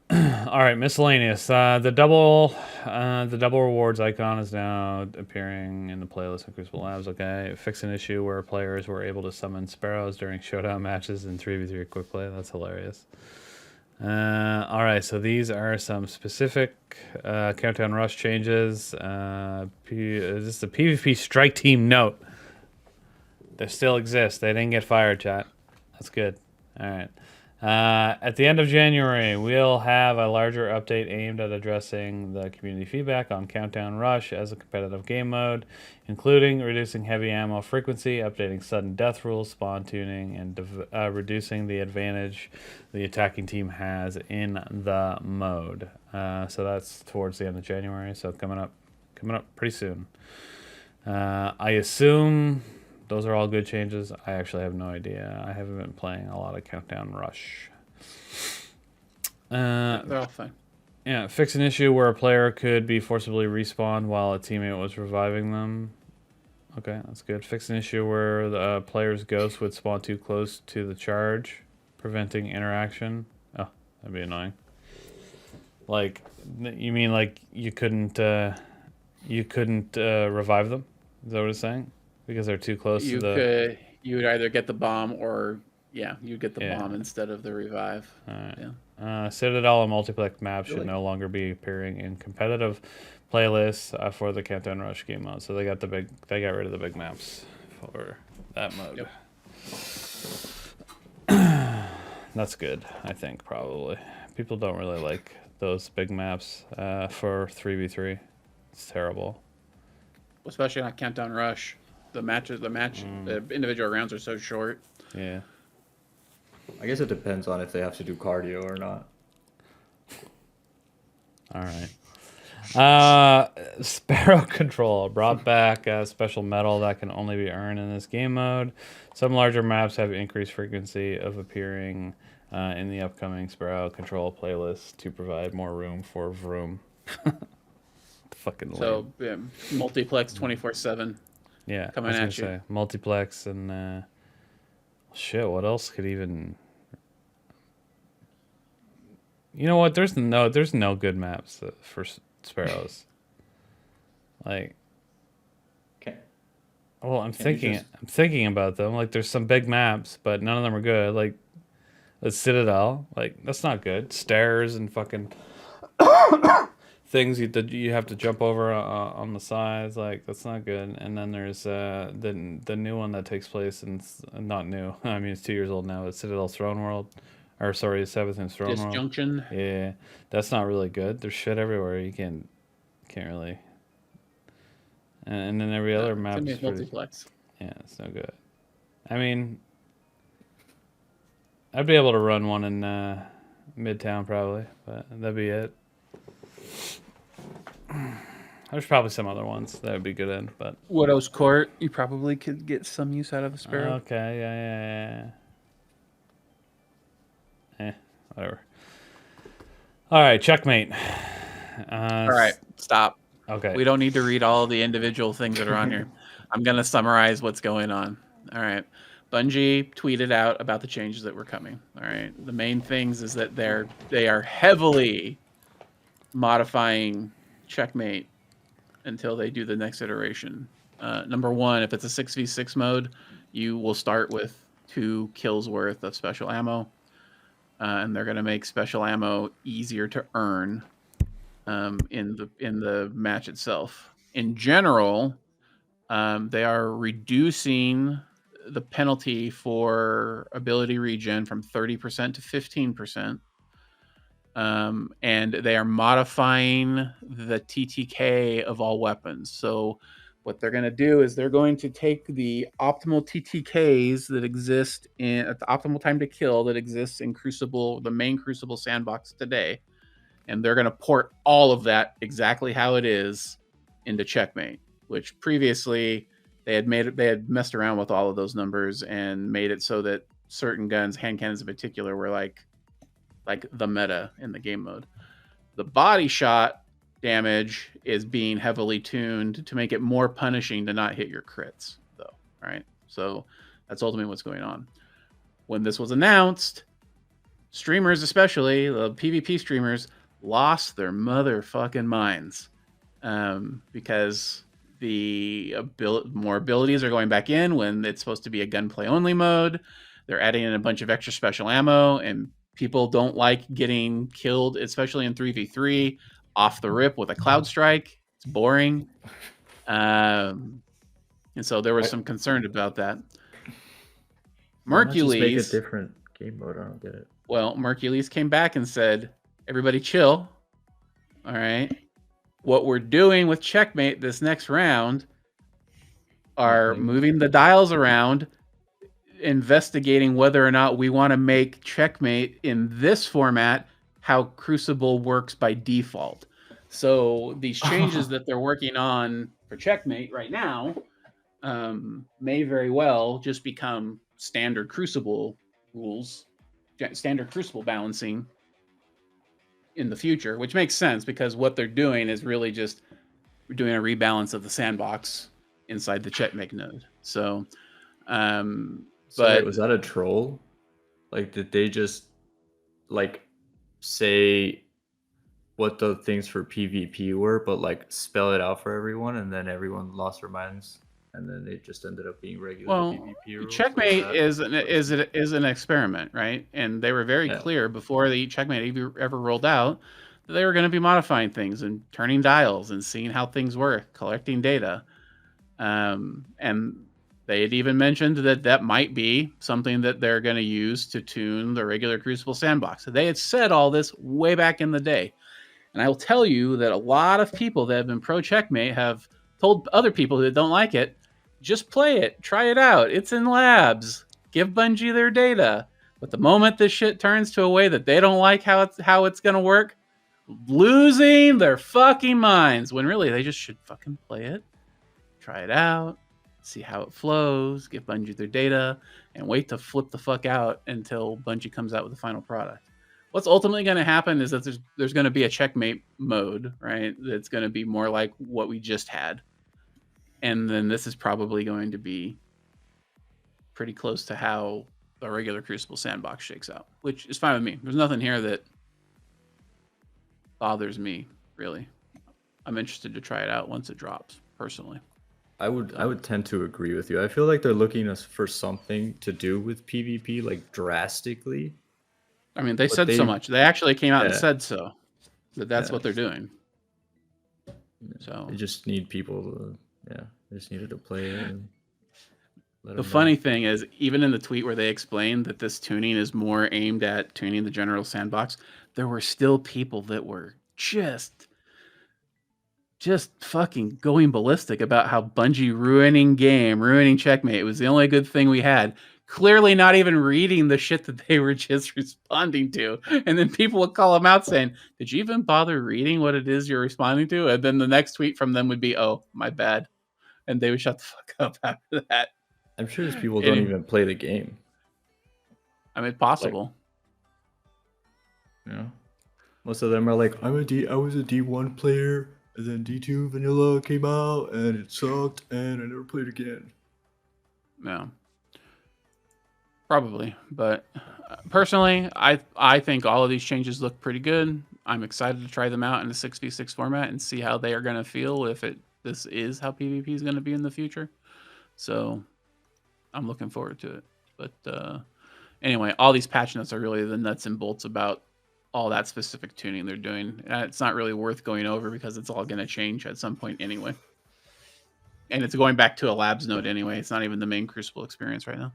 [SPEAKER 1] All right, miscellaneous. The double rewards icon is now appearing in the playlist in Crucible Labs. Okay, fix an issue where players were able to summon sparrows during showdown matches in 3v3 quick play. That's hilarious. All right, so these are some specific Countdown Rush changes. Is this the PvP Strike Team note? They still exist. They didn't get fired, chat. That's good. All right. At the end of January, we'll have a larger update aimed at addressing the community feedback on Countdown Rush as a competitive game mode, including reducing heavy ammo frequency, updating sudden death rules, spawn tuning, and reducing the advantage the attacking team has in the mode. So that's towards the end of January, so coming up pretty soon. I assume those are all good changes. I actually have no idea. I haven't been playing a lot of Countdown Rush.
[SPEAKER 2] They're all fine.
[SPEAKER 1] Yeah, fix an issue where a player could be forcibly respawned while a teammate was reviving them. Okay, that's good. Fix an issue where the player's ghost would spawn too close to the charge, preventing interaction. Oh, that'd be annoying. Like, you mean like you couldn't revive them? Is that what it's saying? Because they're too close to the...
[SPEAKER 2] You would either get the bomb or, you'd get the bomb instead of the revive.
[SPEAKER 1] All right. Citadel and multiplex maps should no longer be appearing in competitive playlists for the Countdown Rush game mode. So they got rid of the big maps for that mode. Yep. That's good, I think, probably. People don't really like those big maps for 3v3. It's terrible.
[SPEAKER 2] Especially on Countdown Rush. The individual rounds are so short.
[SPEAKER 1] Yeah.
[SPEAKER 3] I guess it depends on if they have to do cardio or not.
[SPEAKER 1] All right. Sparrow Control brought back a special medal that can only be earned in this game mode. Some larger maps have increased frequency of appearing in the upcoming Sparrow Control playlist to provide more room for vroom. Fucking lame.
[SPEAKER 2] So multiplex 24/7.
[SPEAKER 1] Yeah,
[SPEAKER 2] coming
[SPEAKER 1] I was
[SPEAKER 2] at you.
[SPEAKER 1] gonna say multiplex and shit. What else could even? You know what? There's no good maps for sparrows. Like,
[SPEAKER 3] Okay.
[SPEAKER 1] well, I'm
[SPEAKER 3] Can you
[SPEAKER 1] thinking
[SPEAKER 3] just-
[SPEAKER 1] I'm thinking about them. Like, there's some big maps, but none of them are good. Like, the Citadel, like that's not good. Stairs and fucking things you have to jump over on the sides. Like that's not good. And then there's the new one that takes place and not new. I mean it's 2 years old now. It's Citadel Throne World, or sorry, Seventh and Throne World.
[SPEAKER 2] Disjunction.
[SPEAKER 1] Yeah, that's not really good. There's shit everywhere. You can't really. And then every other map
[SPEAKER 2] It's
[SPEAKER 1] is pretty,
[SPEAKER 2] multiplex.
[SPEAKER 1] yeah, it's no good. I mean, I'd be able to run one in Midtown probably, but that'd be it. There's probably some other ones that would be good in, but
[SPEAKER 2] Widow's Court. You probably could get some use out of a Sparrow.
[SPEAKER 1] okay, yeah. Whatever. All right, Checkmate.
[SPEAKER 2] All right, stop.
[SPEAKER 1] Okay.
[SPEAKER 2] We don't need to read all the individual things that are on here. I'm going to summarize what's going on. All right. Bungie tweeted out about the changes that were coming. All right. The main things is that they are heavily modifying Checkmate until they do the next iteration. Number one, if it's a 6v6 mode, you will start with 2 kills worth of special ammo. And they're going to make special ammo easier to earn in the match itself. In general, they are reducing the penalty for ability regen from 30% to 15%. And they are modifying the TTK of all weapons. So what they're going to do is they're going to take the optimal TTKs that exist at the optimal time to kill that exists in Crucible, the main Crucible sandbox today, and they're going to port all of that exactly how it is into Checkmate, which previously they had messed around with all of those numbers and made it so that certain guns, hand cannons in particular, were like the meta in the game mode. The body shot damage is being heavily tuned to make it more punishing to not hit your crits, though. All right, so that's ultimately what's going on. When this was announced, streamers, especially the PvP streamers, lost their motherfucking minds because the more abilities are going back in when it's supposed to be a gunplay only mode. They're adding in a bunch of extra special ammo, and people don't like getting killed, especially in 3v3, off the rip with a cloud strike. It's boring. And so there was some concern about that.
[SPEAKER 3] Why not just make
[SPEAKER 2] Mercules,
[SPEAKER 3] a different game mode. I don't get it.
[SPEAKER 2] well, Mercules came back and said, everybody chill. All right. What we're doing with Checkmate this next round are moving the dials around, investigating whether or not we want to make Checkmate in this format how Crucible works by default. So these changes that they're working on for Checkmate right now may very well just become standard Crucible rules, standard Crucible balancing in the future, which makes sense because what they're doing is really just doing a rebalance of the sandbox inside the Checkmate node. So,
[SPEAKER 3] But wait, was that a troll? Like, did they just like say what the things for PvP were, but like spell it out for everyone, and then everyone lost their minds, and then it just ended up being regular PvP rules?
[SPEAKER 2] Checkmate is an experiment, right? And they were very clear before the Checkmate ever rolled out that they were going to be modifying things and turning dials and seeing how things work, collecting data, and they had even mentioned that might be something that they're going to use to tune the regular Crucible sandbox. So they had said all this way back in the day. And I will tell you that a lot of people that have been pro Checkmate have told other people that don't like it, just play it, try it out. It's in labs. Give Bungie their data. But the moment this shit turns to a way that they don't like how it's going to work, losing their fucking minds when really they just should fucking play it, try it out, see how it flows, give Bungie their data, and wait to flip the fuck out until Bungie comes out with the final product. What's ultimately going to happen is that there's going to be a checkmate mode, right? That's going to be more like what we just had. And then this is probably going to be pretty close to how a regular Crucible sandbox shakes out, which is fine with me. There's nothing here that bothers me, really. I'm interested to try it out once it drops, personally.
[SPEAKER 3] I would tend to agree with you. I feel like they're looking for something to do with PvP, like drastically.
[SPEAKER 2] I mean, they
[SPEAKER 3] But
[SPEAKER 2] said so much. They actually came out and
[SPEAKER 3] Yeah.
[SPEAKER 2] said so. That's
[SPEAKER 3] Yeah.
[SPEAKER 2] what they're doing. So
[SPEAKER 3] They just need people to, they just needed to play it. And let
[SPEAKER 2] the
[SPEAKER 3] 'em know.
[SPEAKER 2] funny thing is, even in the tweet where they explained that this tuning is more aimed at tuning the general sandbox, there were still people that were just fucking going ballistic about how Bungie ruining Checkmate. It was the only good thing we had. Clearly not even reading the shit that they were just responding to. And then people would call them out saying, did you even bother reading what it is you're responding to? And then the next tweet from them would be, oh, my bad. And they would shut the fuck up after that.
[SPEAKER 3] I'm sure these people don't even play the game.
[SPEAKER 2] I mean, possible.
[SPEAKER 3] You know, most of them are like, I was a D1 player, and then D2 vanilla came out, and it sucked, and I never played again.
[SPEAKER 2] No. Probably, but personally, I think all of these changes look pretty good. I'm excited to try them out in the 6v6 format and see how they are going to feel if this is how PvP is going to be in the future. So I'm looking forward to it. But anyway, all these patch notes are really the nuts and bolts about all that specific tuning they're doing. It's not really worth going over because it's all going to change at some point anyway. And it's going back to a labs node anyway. It's not even the main Crucible experience right now.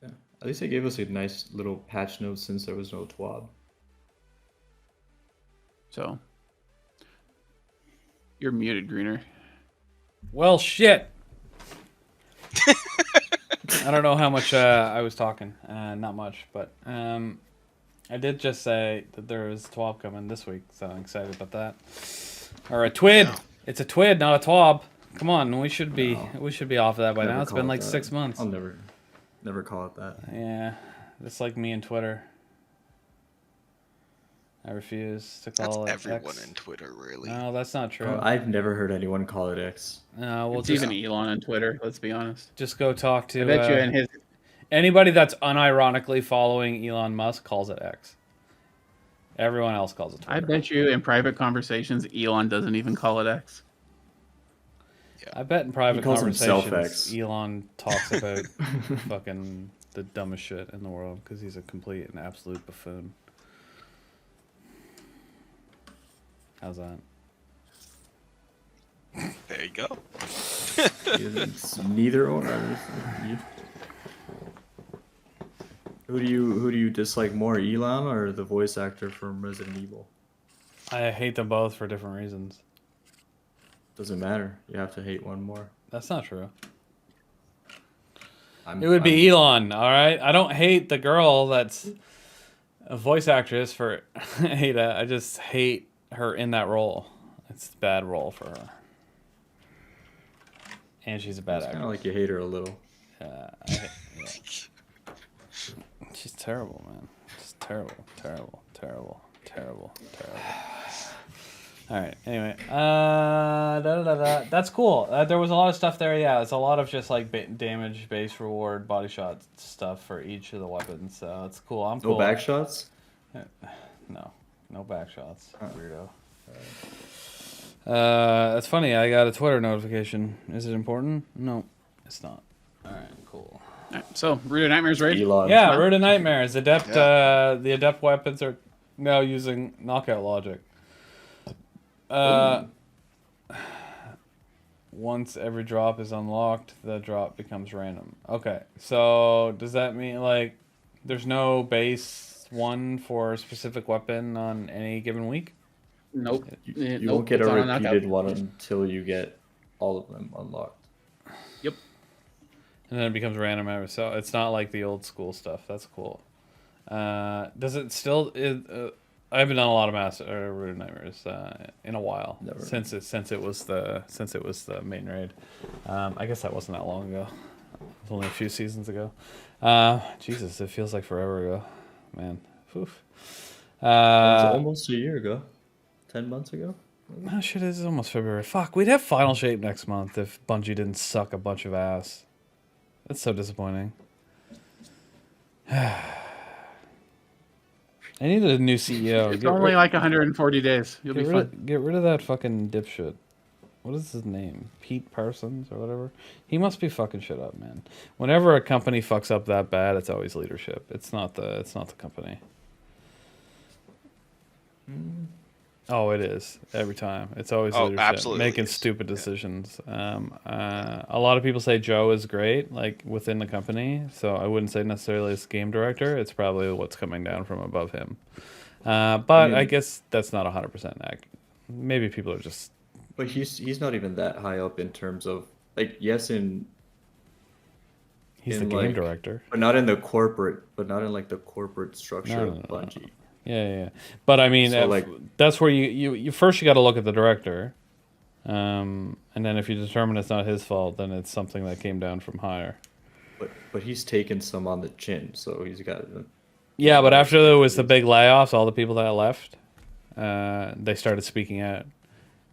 [SPEAKER 3] Yeah. At least they gave us a nice little patch note since there was no TWAB.
[SPEAKER 2] So you're muted, Greener.
[SPEAKER 1] Well, shit. I don't know how much I was talking. Not much, but I did just say that there was TWAB coming this week, so I'm excited about that. Or a TWID.
[SPEAKER 4] Yeah.
[SPEAKER 1] It's a TWID, not a TWAB. Come on, we should be
[SPEAKER 3] No.
[SPEAKER 1] off of that by
[SPEAKER 3] Never
[SPEAKER 1] now. It's
[SPEAKER 3] call
[SPEAKER 1] been
[SPEAKER 3] it
[SPEAKER 1] like
[SPEAKER 3] that.
[SPEAKER 1] 6 months.
[SPEAKER 3] I'll never call it that.
[SPEAKER 1] Yeah, it's like me and Twitter. I refuse to
[SPEAKER 4] That's
[SPEAKER 1] call it
[SPEAKER 4] everyone
[SPEAKER 1] X.
[SPEAKER 4] in Twitter, really.
[SPEAKER 1] No, that's not true.
[SPEAKER 3] Oh, I've never heard anyone call it X.
[SPEAKER 1] No, we'll
[SPEAKER 2] It's
[SPEAKER 1] just
[SPEAKER 2] even Elon on Twitter. Let's be honest.
[SPEAKER 1] go talk to.
[SPEAKER 2] I bet you in his
[SPEAKER 1] Anybody that's unironically following Elon Musk calls it X. Everyone else calls it Twitter.
[SPEAKER 2] I bet you in private conversations, Elon doesn't even call it X.
[SPEAKER 1] I bet in private
[SPEAKER 3] He calls himself
[SPEAKER 1] conversations,
[SPEAKER 3] X.
[SPEAKER 1] Elon talks about fucking the dumbest shit in the world because he's a complete and absolute buffoon. How's that?
[SPEAKER 4] There you go.
[SPEAKER 3] It's neither or. Who do you dislike more, Elon or the voice actor from Resident Evil?
[SPEAKER 1] I hate them both for different reasons.
[SPEAKER 3] Doesn't matter. You have to hate one more.
[SPEAKER 1] That's not true.
[SPEAKER 3] I'm,
[SPEAKER 1] It would be Elon, all right? I don't hate the girl that's a voice actress for Ada. I just hate her in that role. It's a bad role for her. And she's a bad
[SPEAKER 3] It's kind
[SPEAKER 1] actress.
[SPEAKER 3] of like you hate her a little.
[SPEAKER 1] Yeah. She's terrible, man. She's terrible. All right. Anyway, that's cool. There was a lot of stuff there. Yeah, it's a lot of just like damage, base reward, body shot stuff for each of the weapons. So it's cool. I'm
[SPEAKER 3] No
[SPEAKER 1] cool.
[SPEAKER 3] back shots?
[SPEAKER 1] No back shots. Weirdo. That's funny. I got a Twitter notification. Is it important? No, it's not. All right. Cool.
[SPEAKER 2] All right, so, Rooted Nightmares raid?
[SPEAKER 3] Elon.
[SPEAKER 1] Yeah, Root of Nightmares. Adept.
[SPEAKER 4] Yeah.
[SPEAKER 1] The adept weapons are now using knockout logic. Once every drop is unlocked, the drop becomes random. Okay, so does that mean like there's no base one for a specific weapon on any given week?
[SPEAKER 2] Nope.
[SPEAKER 3] You
[SPEAKER 2] Nope,
[SPEAKER 3] won't get a
[SPEAKER 2] it's on knockout.
[SPEAKER 3] repeated one until you get all of them unlocked.
[SPEAKER 2] Yep.
[SPEAKER 1] And then it becomes random. So it's not like the old school stuff. That's cool. Does it still? I haven't done a lot of Root of Nightmares in a while.
[SPEAKER 3] Never.
[SPEAKER 1] Since it was the main raid. I guess that wasn't that long ago. It was only a few seasons ago. Jesus, it feels like forever ago, man. Oof.
[SPEAKER 3] It was almost a year ago. 10 months ago.
[SPEAKER 1] Oh shit! It's almost February. Fuck, we'd have Final Shape next month if Bungie didn't suck a bunch of ass. That's so disappointing. I need a new CEO.
[SPEAKER 2] It's only like 140 days. You'll be fine.
[SPEAKER 1] Get rid of that fucking dipshit. What is his name? Pete Parsons or whatever? He must be fucking shit up, man. Whenever a company fucks up that bad, it's always leadership. It's not the company. Oh, it is every time. It's always leadership
[SPEAKER 4] absolutely
[SPEAKER 1] making
[SPEAKER 4] is.
[SPEAKER 1] stupid decisions. A lot of people say Joe is great, like within the company. So I wouldn't say necessarily as game director. It's probably what's coming down from above him. But I guess that's not 100% accurate. Maybe people are just.
[SPEAKER 3] But he's not even that high up in terms of like yes
[SPEAKER 1] He's the
[SPEAKER 3] in
[SPEAKER 1] game
[SPEAKER 3] like,
[SPEAKER 1] director.
[SPEAKER 3] but not in the corporate, but not in like the corporate structure
[SPEAKER 1] No,
[SPEAKER 3] of
[SPEAKER 1] no.
[SPEAKER 3] Bungie.
[SPEAKER 1] Yeah. But I mean,
[SPEAKER 3] So, like-
[SPEAKER 1] that's where you first you got to look at the director, and then if you determine it's not his fault, then it's something that came down from higher.
[SPEAKER 3] But he's taken some on the chin, so he's got.
[SPEAKER 1] Yeah, but after there was the big layoffs, all the people that left, they started speaking out,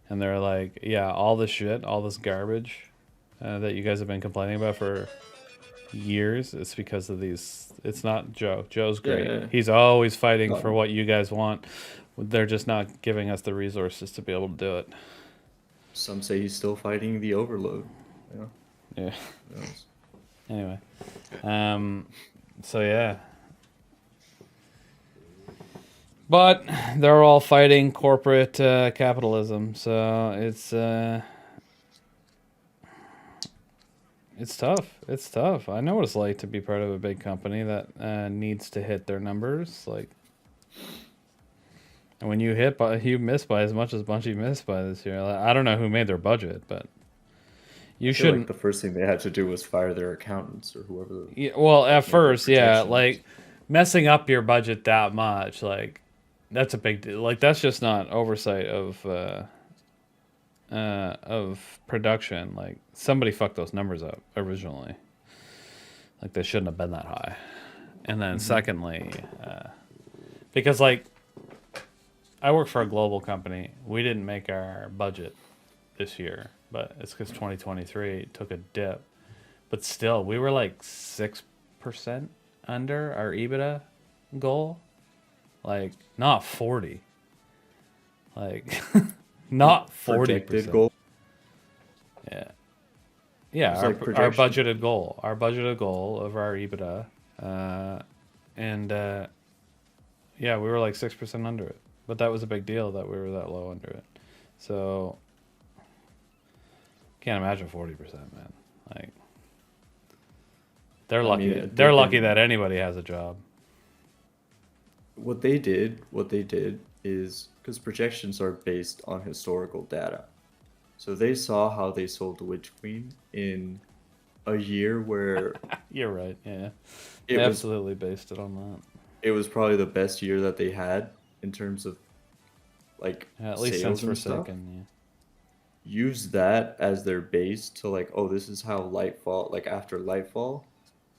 [SPEAKER 1] and they're like, "Yeah, all this shit, all this garbage that you guys have been complaining about for years, it's because of these." It's not Joe. Joe's great.
[SPEAKER 3] Yeah.
[SPEAKER 1] He's always fighting
[SPEAKER 3] No.
[SPEAKER 1] for what you guys want. They're just not giving us the resources to be able to do it.
[SPEAKER 3] Some say he's still fighting the overload. You know?
[SPEAKER 1] Yeah.
[SPEAKER 3] Who knows?
[SPEAKER 1] Anyway, so yeah. But they're all fighting corporate capitalism, so it's tough. It's tough. I know what it's like to be part of a big company that needs to hit their numbers. Like, and when you miss by as much as Bungie missed by this year. Like, I don't know who made their budget, but you
[SPEAKER 3] I feel
[SPEAKER 1] shouldn't.
[SPEAKER 3] like the first thing they had to do was fire their accountants or whoever.
[SPEAKER 1] Yeah, well, at first, yeah,
[SPEAKER 3] projections.
[SPEAKER 1] like messing up your budget that much, like that's a big deal. Like that's just not oversight of production. Like somebody fucked those numbers up originally. Like they shouldn't have been that high. And then secondly, because like I work for a global company, we didn't make our budget this year, but it's because 2023 took a dip. But still, we were like 6% under our EBITDA goal. Like, not 40. Like, not 40%.
[SPEAKER 3] Projected goal.
[SPEAKER 1] Yeah. Yeah,
[SPEAKER 3] It's
[SPEAKER 1] our,
[SPEAKER 3] like
[SPEAKER 1] our
[SPEAKER 3] projection.
[SPEAKER 1] budgeted goal. Our budgeted goal of our EBITDA. Yeah, we were like 6% under it. But that was a big deal that we were that low under it. So, can't imagine 40%, man. Like, they're lucky.
[SPEAKER 3] mean,
[SPEAKER 1] They're lucky that anybody has a job.
[SPEAKER 3] What they did is because projections are based on historical data. So they saw how they sold the Witch Queen in a year where
[SPEAKER 1] You're right. Yeah,
[SPEAKER 3] it
[SPEAKER 1] they
[SPEAKER 3] was
[SPEAKER 1] absolutely based it on that.
[SPEAKER 3] it was probably the best year that they had in terms of like
[SPEAKER 1] Yeah, at least
[SPEAKER 3] sales
[SPEAKER 1] since
[SPEAKER 3] and stuff.
[SPEAKER 1] Forsaken.
[SPEAKER 3] Use that as their base to like, oh, this is how Lightfall, like after Lightfall,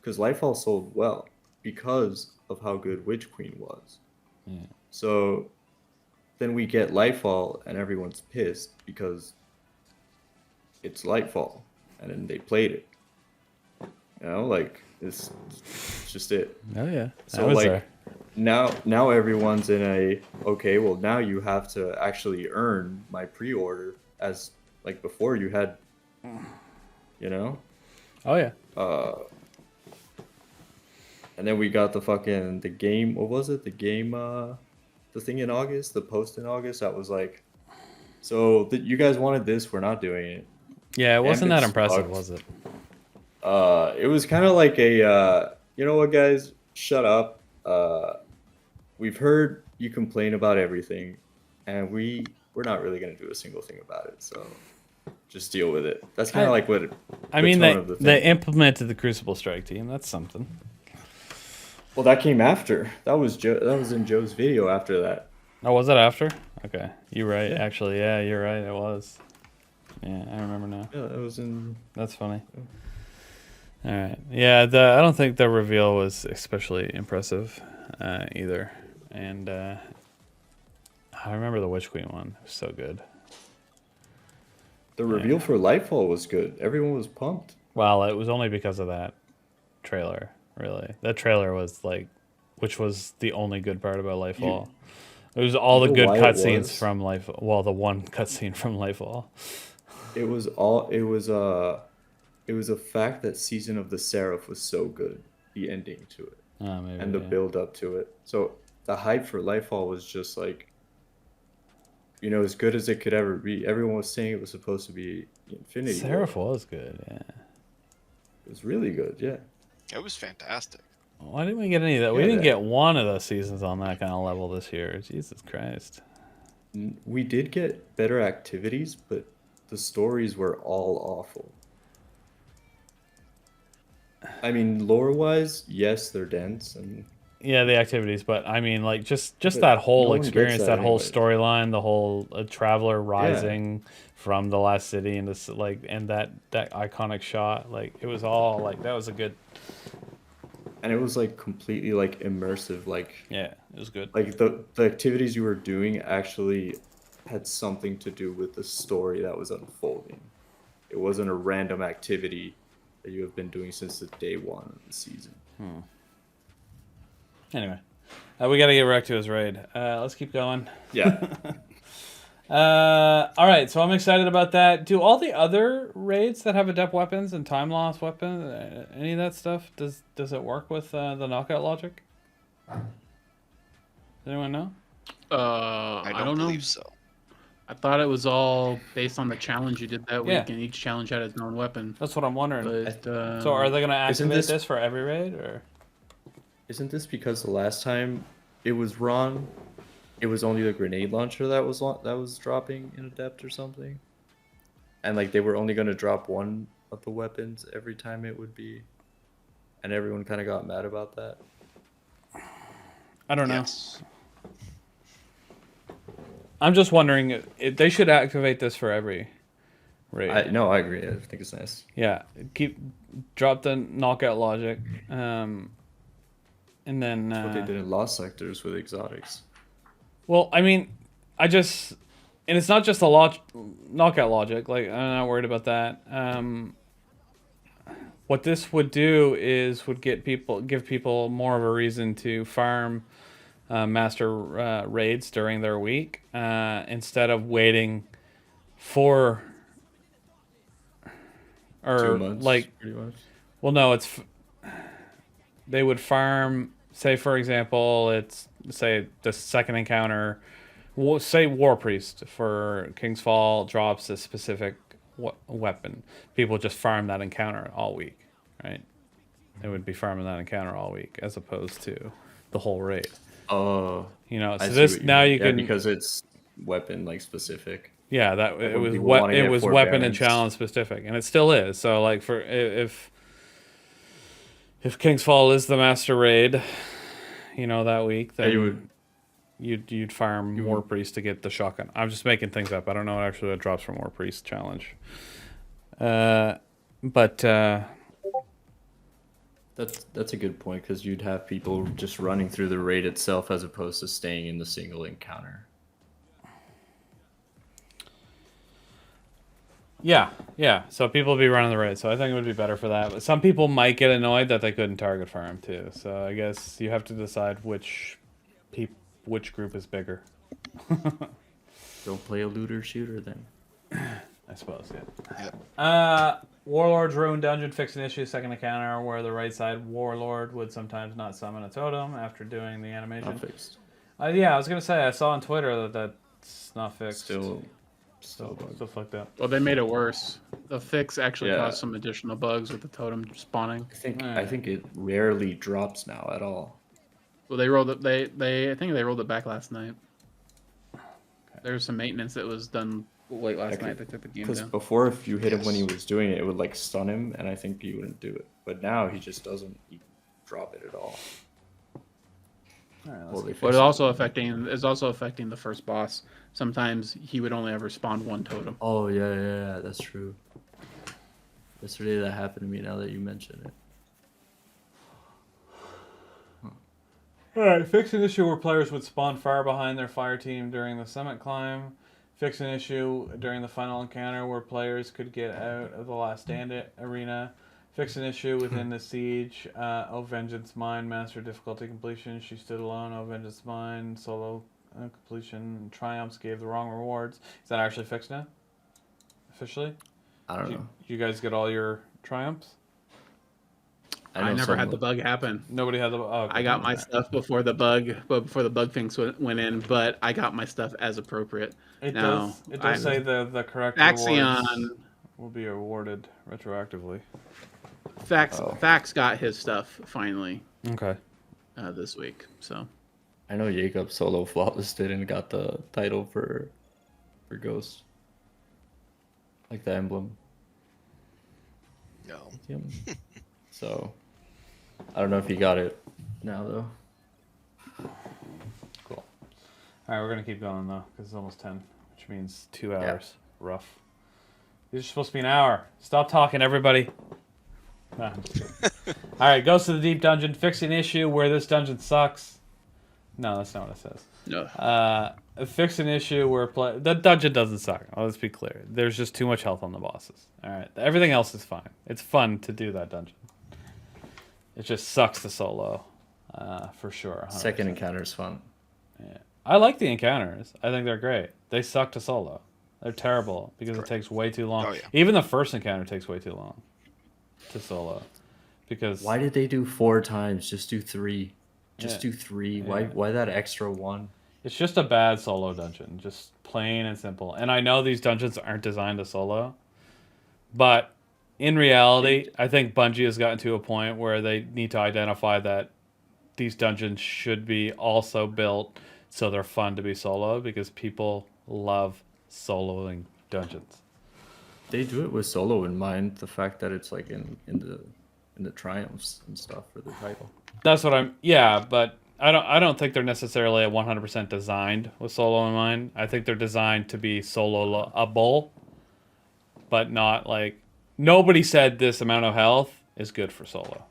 [SPEAKER 3] because Lightfall sold well because of how good Witch Queen was.
[SPEAKER 1] Yeah.
[SPEAKER 3] So then we get Lightfall and everyone's pissed because it's Lightfall and then they played it. You know, like it's just it.
[SPEAKER 1] Oh yeah.
[SPEAKER 3] So like now everyone's in a okay, well now you have to actually earn my pre-order as like before you had, you know.
[SPEAKER 1] Oh yeah.
[SPEAKER 3] And then we got the game. What was it? The game. The thing in August. The post in August. That was like, so you guys wanted this. We're not doing it.
[SPEAKER 1] Yeah, it wasn't that
[SPEAKER 3] Gambit
[SPEAKER 1] impressive,
[SPEAKER 3] sucked.
[SPEAKER 1] was it?
[SPEAKER 3] It was kind of like a. You know what, guys? Shut up. We've heard you complain about everything, and we're not really gonna do a single thing about it. So just deal with it. That's kind of like what.
[SPEAKER 1] I mean,
[SPEAKER 3] tone of the
[SPEAKER 1] they
[SPEAKER 3] thing.
[SPEAKER 1] implemented the Crucible Strike team. That's something.
[SPEAKER 3] Well, that came after. That was That was in Joe's video after that.
[SPEAKER 1] Oh, was it after? Okay, you're right.
[SPEAKER 3] Yeah.
[SPEAKER 1] Actually, yeah, you're right. It was. Yeah, I remember now.
[SPEAKER 3] Yeah, that was in.
[SPEAKER 1] That's funny. All right. Yeah, I don't think the reveal was especially impressive either. And I remember the Witch Queen one. It was so good.
[SPEAKER 3] The reveal for Lightfall was good. Everyone was pumped.
[SPEAKER 1] Well, it was only because of that trailer, really. That trailer was like, which was the only good part about Lightfall. It was all the
[SPEAKER 3] know
[SPEAKER 1] good
[SPEAKER 3] why it
[SPEAKER 1] cutscenes
[SPEAKER 3] was?
[SPEAKER 1] from Lightfall. Well, the one cutscene from Lightfall.
[SPEAKER 3] It was a fact that Season of the Seraph was so good. The ending to it
[SPEAKER 1] Maybe,
[SPEAKER 3] and the
[SPEAKER 1] yeah.
[SPEAKER 3] build up to it. So the hype for Lightfall was just like, as good as it could ever be. Everyone was saying it was supposed to be Infinity War.
[SPEAKER 1] Seraph was good, yeah.
[SPEAKER 3] It was really good, yeah.
[SPEAKER 4] It was fantastic.
[SPEAKER 1] Why didn't we get any of that? We
[SPEAKER 3] Yeah,
[SPEAKER 1] didn't
[SPEAKER 3] that-
[SPEAKER 1] get one of the seasons on that kind of level this year. Jesus Christ.
[SPEAKER 3] We did get better activities, but the stories were all awful. I mean, lore-wise, yes, they're dense, and
[SPEAKER 1] Yeah, the activities, but I mean, like just
[SPEAKER 3] But
[SPEAKER 1] that whole
[SPEAKER 3] no one gets
[SPEAKER 1] experience,
[SPEAKER 3] that
[SPEAKER 1] that whole
[SPEAKER 3] anyways.
[SPEAKER 1] storyline, the whole traveler rising from the last city into like, and that iconic shot, like it was all like that was a good.
[SPEAKER 3] it was like completely like immersive, like
[SPEAKER 1] Yeah, it was good.
[SPEAKER 3] the activities you were doing actually had something to do with the story that was unfolding. It wasn't a random activity that you have been doing since the day one of the season.
[SPEAKER 1] Anyway, we gotta get back to his raid. Let's keep going.
[SPEAKER 3] Yeah.
[SPEAKER 1] All right, so I'm excited about that. Do all the other raids that have adept weapons and time loss weapon, any of that stuff, does it work with the knockout logic? Does anyone know?
[SPEAKER 4] I don't
[SPEAKER 2] know.
[SPEAKER 4] believe so.
[SPEAKER 2] I thought it was all based on the challenge you did that week,
[SPEAKER 1] Yeah.
[SPEAKER 2] and each challenge had its own weapon.
[SPEAKER 1] That's what I'm wondering.
[SPEAKER 2] But
[SPEAKER 1] So are they gonna
[SPEAKER 3] Isn't
[SPEAKER 1] activate
[SPEAKER 3] this-
[SPEAKER 1] this for every raid, or?
[SPEAKER 3] Isn't this because the last time it was Ron, it was only the grenade launcher that was dropping in adept or something? And like they were only going to drop one of the weapons every time it would be, and everyone kind of got mad about that.
[SPEAKER 1] I don't know.
[SPEAKER 4] Yes.
[SPEAKER 1] I'm just wondering if they should activate this for every raid.
[SPEAKER 3] I agree. I think it's nice.
[SPEAKER 1] Yeah, drop the knockout logic, and then.
[SPEAKER 3] What they did in Lost Sectors with exotics.
[SPEAKER 1] Well, I mean, and it's not just the knockout logic. Like, I'm not worried about that. What this would do is give people more of a reason to farm master raids during their week instead of waiting for
[SPEAKER 3] 2 months,
[SPEAKER 1] like.
[SPEAKER 3] pretty much.
[SPEAKER 1] Well, no, they would farm. Say, for example, it's say the second encounter. Say War Priest for King's Fall drops a specific weapon. People just farm that encounter all week, right? They would be farming that encounter all week as opposed to the whole raid.
[SPEAKER 3] Oh,
[SPEAKER 1] You know,
[SPEAKER 3] I
[SPEAKER 1] so
[SPEAKER 3] see
[SPEAKER 1] this
[SPEAKER 3] what
[SPEAKER 1] now
[SPEAKER 3] mean.
[SPEAKER 1] you
[SPEAKER 3] Yeah,
[SPEAKER 1] can
[SPEAKER 3] because it's weapon like specific.
[SPEAKER 1] yeah that it
[SPEAKER 3] when
[SPEAKER 1] was
[SPEAKER 3] people wanna
[SPEAKER 1] it
[SPEAKER 3] get
[SPEAKER 1] was weapon and
[SPEAKER 3] forbearance.
[SPEAKER 1] challenge specific, and it still is. So like for if King's Fall is the master raid, that week, then
[SPEAKER 3] Yeah,
[SPEAKER 1] you'd farm War Priest to get the shotgun. I'm just making things up. I don't know actually what drops from War Priest challenge. But
[SPEAKER 3] That's a good point because you'd have people just running through the raid itself as opposed to staying in the single encounter.
[SPEAKER 1] yeah. So people would be running the raid. So I think it would be better for that. But some people might get annoyed that they couldn't target farm too. So I guess you have to decide which group is bigger.
[SPEAKER 3] Don't play a looter shooter then.
[SPEAKER 1] I suppose, yeah.
[SPEAKER 4] Yep.
[SPEAKER 1] Warlord's Ruined Dungeon fixed an issue second encounter where the right side Warlord would sometimes not summon a totem after doing the animation.
[SPEAKER 3] Not fixed.
[SPEAKER 1] Yeah, I was gonna say I saw on Twitter that's not fixed.
[SPEAKER 3] Still
[SPEAKER 1] Still fucked up.
[SPEAKER 2] well, they made it worse. The fix actually
[SPEAKER 3] Yeah.
[SPEAKER 2] caused some additional bugs with the totem spawning.
[SPEAKER 3] I think it rarely drops now at all.
[SPEAKER 2] Well, they rolled it. I think they rolled it back last night. There was some maintenance that was done late last night. They took the game
[SPEAKER 3] Because
[SPEAKER 2] down.
[SPEAKER 3] before, if you hit him when he
[SPEAKER 4] Yes.
[SPEAKER 3] was doing it, it would like stun him, and I think he wouldn't do it. But now he just doesn't even drop it at all.
[SPEAKER 1] All right, let's
[SPEAKER 3] Well, they
[SPEAKER 2] But
[SPEAKER 3] fixed
[SPEAKER 2] it's also affecting the first boss. Sometimes he would only ever spawn one totem.
[SPEAKER 3] Oh yeah, that's true. Yesterday that happened to me. Now that you mention it.
[SPEAKER 1] All right, fix an issue where players would spawn far behind their fire team during the summit climb. Fix an issue during the final encounter where players could get out of the last stand arena. Fix an issue within the siege. Oh, Vengeance Mine, master difficulty completion. She stood alone. Oh, Vengeance Mine, solo completion. Triumphs gave the wrong rewards. Is that actually fixed now? Officially?
[SPEAKER 3] I don't know.
[SPEAKER 1] You guys get all your triumphs?
[SPEAKER 2] I never had the bug happen.
[SPEAKER 1] Nobody had the. Oh, okay.
[SPEAKER 2] I got my stuff before the bug things went in, but I got my stuff as appropriate.
[SPEAKER 1] It
[SPEAKER 2] Now,
[SPEAKER 1] does say the correct
[SPEAKER 2] Axion
[SPEAKER 1] rewards will be awarded retroactively.
[SPEAKER 2] Fax got his stuff finally
[SPEAKER 1] Okay.
[SPEAKER 2] this week. So
[SPEAKER 3] I know Jacob solo flawless did and got the title for Ghost. Like the emblem.
[SPEAKER 4] No.
[SPEAKER 3] So I don't know if he got it now though.
[SPEAKER 1] Cool. All right, we're gonna keep going though because it's almost 10, which means 2 hours. Rough. These are supposed to be an hour. Stop talking, everybody. Nah. All right, goes to the deep dungeon. Fix an issue where this dungeon sucks. No, that's not what it says.
[SPEAKER 2] no.
[SPEAKER 1] Fix an issue where the dungeon doesn't suck. Let's be clear. There's just too much health on the bosses. All right, everything else is fine. It's fun to do that dungeon. It just sucks to solo, for sure. 100%.
[SPEAKER 3] Second encounter is fun.
[SPEAKER 1] Yeah. I like the encounters. I think they're great. They suck to solo. They're terrible because it takes way too long.
[SPEAKER 4] Oh, yeah.
[SPEAKER 1] Even the first encounter takes way too long to solo. Because
[SPEAKER 3] Why did they do 4 times? Just do 3. Just
[SPEAKER 1] Yeah.
[SPEAKER 3] do 3.
[SPEAKER 1] Yeah.
[SPEAKER 3] Why that extra 1?
[SPEAKER 1] it's just a bad solo dungeon. Just plain and simple. And I know these dungeons aren't designed to solo. But in reality, I think Bungie has gotten to a point where they need to identify that these dungeons should be also built so they're fun to be solo because people love soloing dungeons.
[SPEAKER 3] They do it with solo in mind. The fact that it's like in the triumphs and stuff for the title.
[SPEAKER 1] That's what but I don't think they're necessarily 100% designed with solo in mind. I think they're designed to be soloable, but not like nobody said this amount of health is good for solo.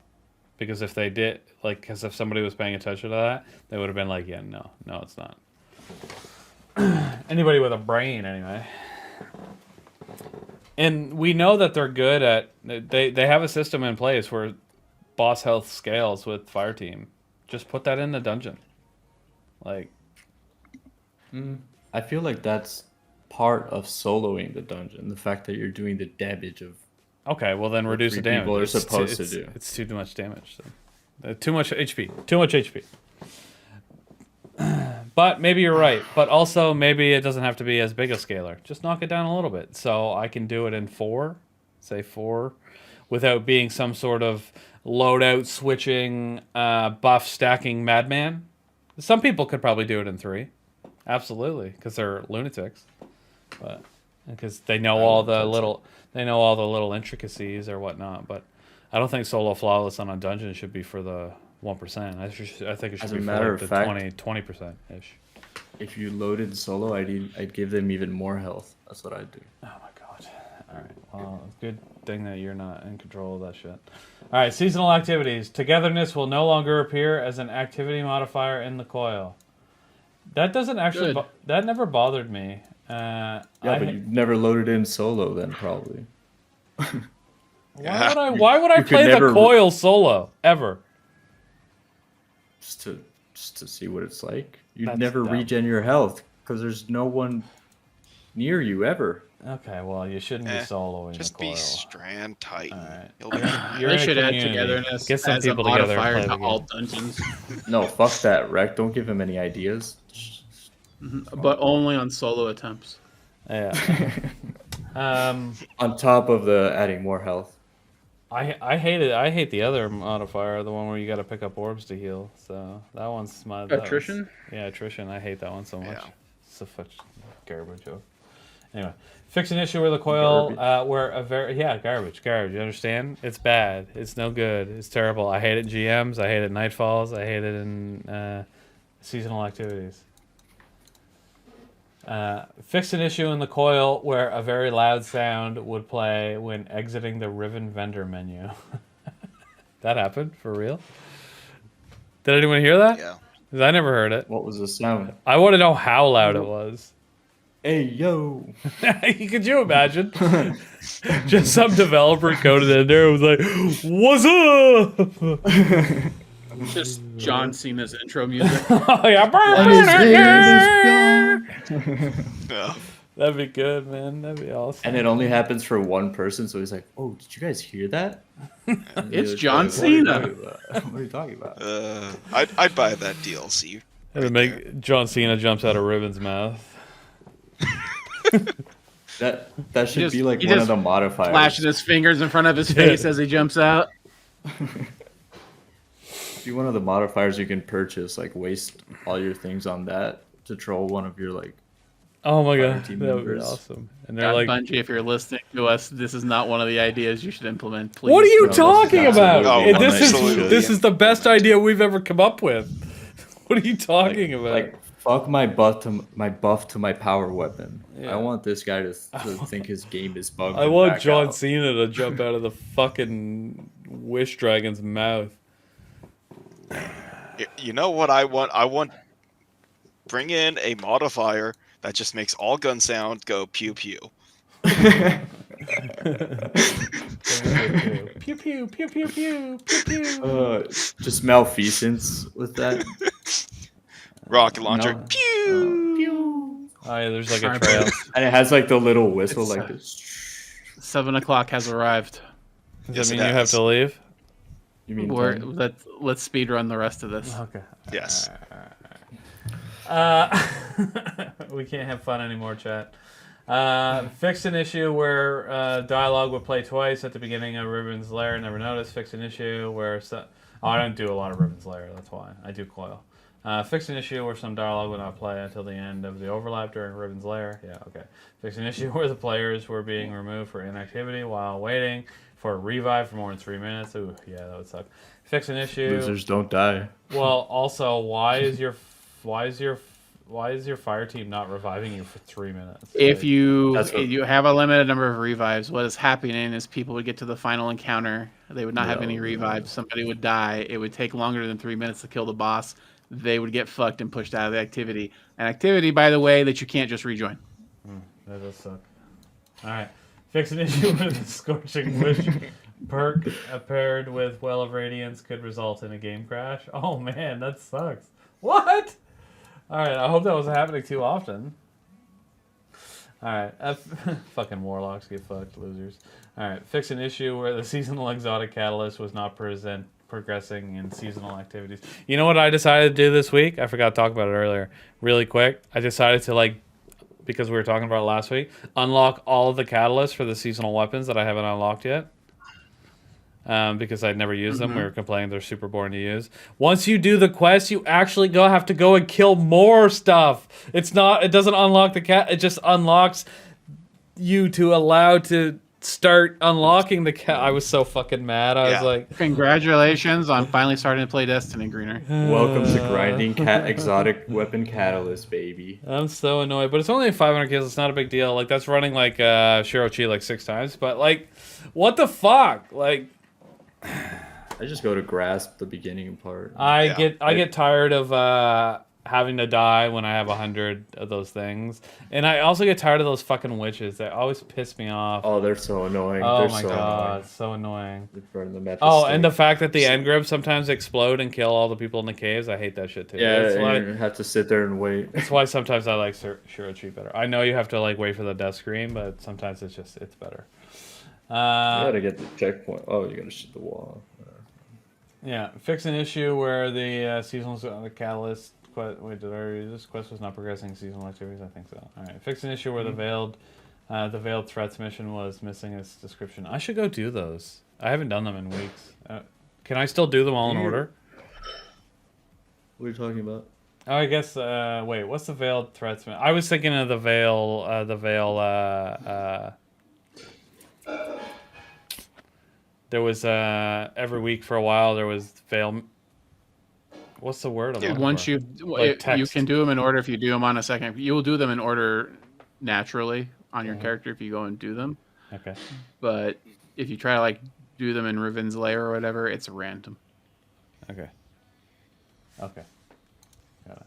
[SPEAKER 1] Because if they did, like, because if somebody was paying attention to that, they would have been like, yeah, no, it's not. Anybody with a brain, anyway. And we know that they're good at, they have a system in place where boss health scales with fire team. Just put that in the dungeon. Like,
[SPEAKER 3] I feel like that's part of soloing the dungeon. The fact that you're doing the damage of.
[SPEAKER 1] okay, well then reduce the
[SPEAKER 3] 3
[SPEAKER 1] damage.
[SPEAKER 3] people are
[SPEAKER 1] It's
[SPEAKER 3] supposed to do.
[SPEAKER 1] It's too much damage. So. Too much HP. Too much HP. But maybe you're right. But also maybe it doesn't have to be as big a scaler. Just knock it down a little bit. So I can do it in 4, say 4, without being some sort of loadout switching, buff stacking madman. Some people could probably do it in 3. Absolutely, because they're lunatics. But because they know all the little intricacies or whatnot. But I don't think solo flawless on a dungeon should be for the 1%. I think it should
[SPEAKER 3] As
[SPEAKER 1] be
[SPEAKER 3] a
[SPEAKER 1] for
[SPEAKER 3] matter
[SPEAKER 1] like
[SPEAKER 3] of
[SPEAKER 1] the
[SPEAKER 3] fact,
[SPEAKER 1] 20% ish.
[SPEAKER 3] If you loaded solo, I'd give them even more health. That's what I'd do.
[SPEAKER 1] Oh my god. Alright. Well, it's a good thing that you're not in control of that shit. Alright, seasonal activities. Togetherness will no longer appear as an activity modifier in the coil. That doesn't actually that never bothered me.
[SPEAKER 3] Yeah, but you've never loaded in solo then probably.
[SPEAKER 1] Why would I play the
[SPEAKER 3] never-
[SPEAKER 1] coil solo ever?
[SPEAKER 3] Just to see what it's like. You'd
[SPEAKER 1] That's
[SPEAKER 3] never
[SPEAKER 1] dumb.
[SPEAKER 3] regen your health because there's no one near you ever.
[SPEAKER 1] Okay, well you shouldn't be soloing
[SPEAKER 4] Just
[SPEAKER 1] the coil.
[SPEAKER 4] be Strand Titan.
[SPEAKER 1] Alright.
[SPEAKER 4] You'll be
[SPEAKER 1] You're
[SPEAKER 2] They
[SPEAKER 1] in a
[SPEAKER 2] should add
[SPEAKER 1] community.
[SPEAKER 2] togetherness
[SPEAKER 1] Get some
[SPEAKER 2] as a
[SPEAKER 1] people together and
[SPEAKER 2] modifier
[SPEAKER 1] play
[SPEAKER 2] to
[SPEAKER 1] the game.
[SPEAKER 2] all dungeons,
[SPEAKER 3] No, fuck that, Rec. Don't give him any ideas.
[SPEAKER 2] but only on solo attempts.
[SPEAKER 1] Yeah.
[SPEAKER 3] On top of the adding more health.
[SPEAKER 1] I hate it. I hate the other modifier, the one where you got to pick up orbs to heal. So that one's my
[SPEAKER 2] Attrition?
[SPEAKER 1] Yeah, attrition. I hate that one so much.
[SPEAKER 4] Yeah.
[SPEAKER 1] It's such garbage joke. Anyway, fix an issue where the coil, garbage. You understand? It's bad. It's no good. It's terrible. I hate it in GMs. I hate it in Nightfalls. I hate it in Seasonal activities. Fix an issue in the coil where a very loud sound would play when exiting the Riven vendor menu. That happened? For real? Did anyone hear that?
[SPEAKER 4] Yeah.
[SPEAKER 1] 'Cause I never heard it.
[SPEAKER 3] What was the sound?
[SPEAKER 1] I want to know how loud it was.
[SPEAKER 3] Hey, yo.
[SPEAKER 1] Could you imagine? Just some developer coded in there and was like, "What's up?"
[SPEAKER 2] Just John Cena's intro music.
[SPEAKER 1] Oh, yeah.
[SPEAKER 4] Yeah.
[SPEAKER 1] That'd be good, man. That'd be awesome.
[SPEAKER 3] And it only happens for one person, so he's like, "Oh, did you guys hear that?" And
[SPEAKER 2] It's
[SPEAKER 3] they're
[SPEAKER 2] John
[SPEAKER 3] like, "What are you
[SPEAKER 2] Cena."
[SPEAKER 3] talking about? What are you talking about?
[SPEAKER 4] I'd buy that DLC.
[SPEAKER 1] It'd make John Cena jumps out of Riven's mouth.
[SPEAKER 3] That should
[SPEAKER 2] just-
[SPEAKER 3] be like
[SPEAKER 2] he
[SPEAKER 3] one
[SPEAKER 2] just
[SPEAKER 3] of the modifiers.
[SPEAKER 2] Flashing his fingers in front of his face as he jumps out.
[SPEAKER 3] Be one of the modifiers you can purchase. Like waste all your things on that to troll one of your like.
[SPEAKER 1] Oh my
[SPEAKER 3] Fire
[SPEAKER 1] god,
[SPEAKER 3] team
[SPEAKER 1] that would be
[SPEAKER 3] members.
[SPEAKER 1] awesome. And they're
[SPEAKER 2] God,
[SPEAKER 1] like,
[SPEAKER 2] Bungie, if you're listening to us, this is not one of the ideas you should implement. Please.
[SPEAKER 1] "What are you
[SPEAKER 3] No, this is
[SPEAKER 1] talking about?
[SPEAKER 3] absolutely
[SPEAKER 1] And this is
[SPEAKER 4] absolutely
[SPEAKER 1] this is the best idea we've ever come up with." What are you talking about?
[SPEAKER 3] Like fuck my buff to my power weapon.
[SPEAKER 1] Yeah.
[SPEAKER 3] I want this guy to think his game is bugged.
[SPEAKER 1] I
[SPEAKER 3] and
[SPEAKER 1] want
[SPEAKER 3] back
[SPEAKER 1] John
[SPEAKER 3] out.
[SPEAKER 1] Cena to jump out of the fucking Wish Dragon's mouth.
[SPEAKER 4] You know what I want? I want bring in a modifier that just makes all gun sound go pew pew.
[SPEAKER 1] Pew pew pew pew pew pew pew.
[SPEAKER 3] Just malfeasance with that.
[SPEAKER 4] Rocket launcher.
[SPEAKER 3] No.
[SPEAKER 4] Pew.
[SPEAKER 1] Oh yeah, there's like a
[SPEAKER 2] Sorry,
[SPEAKER 1] trail.
[SPEAKER 3] And it has like the little whistle
[SPEAKER 2] It's,
[SPEAKER 3] like this.
[SPEAKER 2] 7 o'clock has arrived.
[SPEAKER 1] Does
[SPEAKER 4] Yes,
[SPEAKER 1] that
[SPEAKER 4] it
[SPEAKER 1] mean you have
[SPEAKER 4] has.
[SPEAKER 1] to leave?
[SPEAKER 3] You mean
[SPEAKER 2] We're,
[SPEAKER 3] 10?
[SPEAKER 2] let's speed run the rest of this.
[SPEAKER 1] Okay.
[SPEAKER 4] Yes.
[SPEAKER 1] We can't have fun anymore, chat. Fix an issue where dialogue would play twice at the beginning of Ribbon's Lair. Never noticed. Fix an issue where... I don't do a lot of Ribbon's Lair. That's why. I do Coil. Fix an issue where some dialogue would not play until the end of the overlap during Ribbon's Lair. Yeah, okay. Fix an issue where the players were being removed for inactivity while waiting for a revive for more than 3 minutes. Ooh, yeah, that would suck. Fix an issue...
[SPEAKER 3] Losers don't die.
[SPEAKER 1] Well, also, why is your fire team not reviving you for 3 minutes?
[SPEAKER 2] If
[SPEAKER 1] Like,
[SPEAKER 2] you
[SPEAKER 3] That's what-
[SPEAKER 2] you have a limited number of revives, what is happening is people would get to the final encounter. They would not have any
[SPEAKER 3] No.
[SPEAKER 2] revives. Somebody would die. It would take longer than 3 minutes to kill the boss. They would get fucked and pushed out of the activity. An activity, by the way, that you can't just rejoin.
[SPEAKER 1] that does suck. All right, fix an issue with the Scorching Wish perk paired with Well of Radiance could result in a game crash. Oh man, that sucks. What? All right, I hope that wasn't happening too often. All right, fucking warlocks get fucked, losers. All right, fix an issue where the seasonal exotic catalyst was not progressing in seasonal activities. You know what I decided to do this week? I forgot to talk about it earlier. Really quick, I decided to because we were talking about it last week, unlock all of the catalysts for the seasonal weapons that I haven't unlocked yet. Because I'd never used them. We were complaining they're super boring to use. Once you do the quest, you actually have to go and kill more stuff. It doesn't unlock the cat. It just unlocks you to allow to start unlocking the cat. I was so fucking mad. I was
[SPEAKER 4] Yeah.
[SPEAKER 1] like,
[SPEAKER 2] Congratulations on finally starting to play Destiny, Greener.
[SPEAKER 3] Welcome to grinding exotic weapon catalyst, baby.
[SPEAKER 1] I'm so annoyed, but it's only 500 kills. It's not a big deal. Like that's running like Shirochi like 6 times. But like, what the fuck? Like,
[SPEAKER 3] I just go to grasp the beginning part.
[SPEAKER 1] I
[SPEAKER 4] Yeah.
[SPEAKER 1] get tired of having to die when I have 100 of those things, and I also get tired of those fucking witches. They always piss me off.
[SPEAKER 3] Oh, they're so annoying.
[SPEAKER 1] Oh
[SPEAKER 3] They're
[SPEAKER 1] my
[SPEAKER 3] so
[SPEAKER 1] god,
[SPEAKER 3] annoying.
[SPEAKER 1] so annoying.
[SPEAKER 3] They burn them at the
[SPEAKER 1] Oh,
[SPEAKER 3] stake.
[SPEAKER 1] and the fact that the engrims sometimes explode and kill all the people in the caves, I hate that shit too.
[SPEAKER 3] Yeah,
[SPEAKER 1] That's why,
[SPEAKER 3] and you have to sit there and wait.
[SPEAKER 1] that's why sometimes I like Shirochi better. I know you have to like wait for the death screen, but sometimes it's better.
[SPEAKER 3] You gotta get the checkpoint. Oh, you gotta shoot the wall.
[SPEAKER 1] Yeah, fix an issue where the seasonal catalyst. Wait, did I read this? Quest was not progressing seasonal activities. I think so. All right, fix an issue where the veiled threats mission was missing its description. I should go do those. I haven't done them in weeks. Can I still do them all in order?
[SPEAKER 3] What are you talking about?
[SPEAKER 1] Oh, I guess. Wait, what's the veiled threats? I was thinking of the veil. There was every week for a while there was veil. What's the word? I'm looking
[SPEAKER 2] Once
[SPEAKER 1] for?
[SPEAKER 2] you
[SPEAKER 1] Like
[SPEAKER 2] you
[SPEAKER 1] text.
[SPEAKER 2] can do them in order if you do them on a second. You will do them in order naturally on your character if you go and do them.
[SPEAKER 1] Okay.
[SPEAKER 2] But if you try to like do them in Riven's Lair or whatever, it's random.
[SPEAKER 1] Okay. Okay. Got it.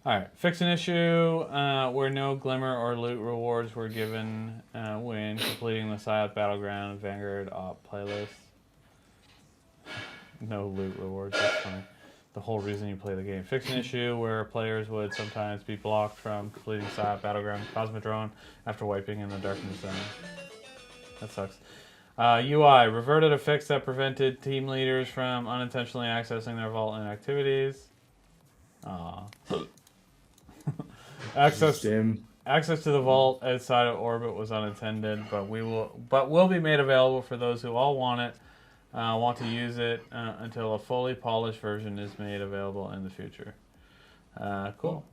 [SPEAKER 1] All right. Fix an issue where no glimmer or loot rewards were given when completing the Psyop Battleground Vanguard Op playlist. No loot rewards. That's funny. The whole reason you play the game. Fix an issue where players would sometimes be blocked from completing Psyop Battleground Cosmodrome after wiping in the Darkness Zone. That sucks. UI reverted a fix that prevented team leaders from unintentionally accessing their vault and activities. Access to the vault outside of orbit was unintended, but will be made available for those who all want to use it until a fully polished version is made available in the future. Cool.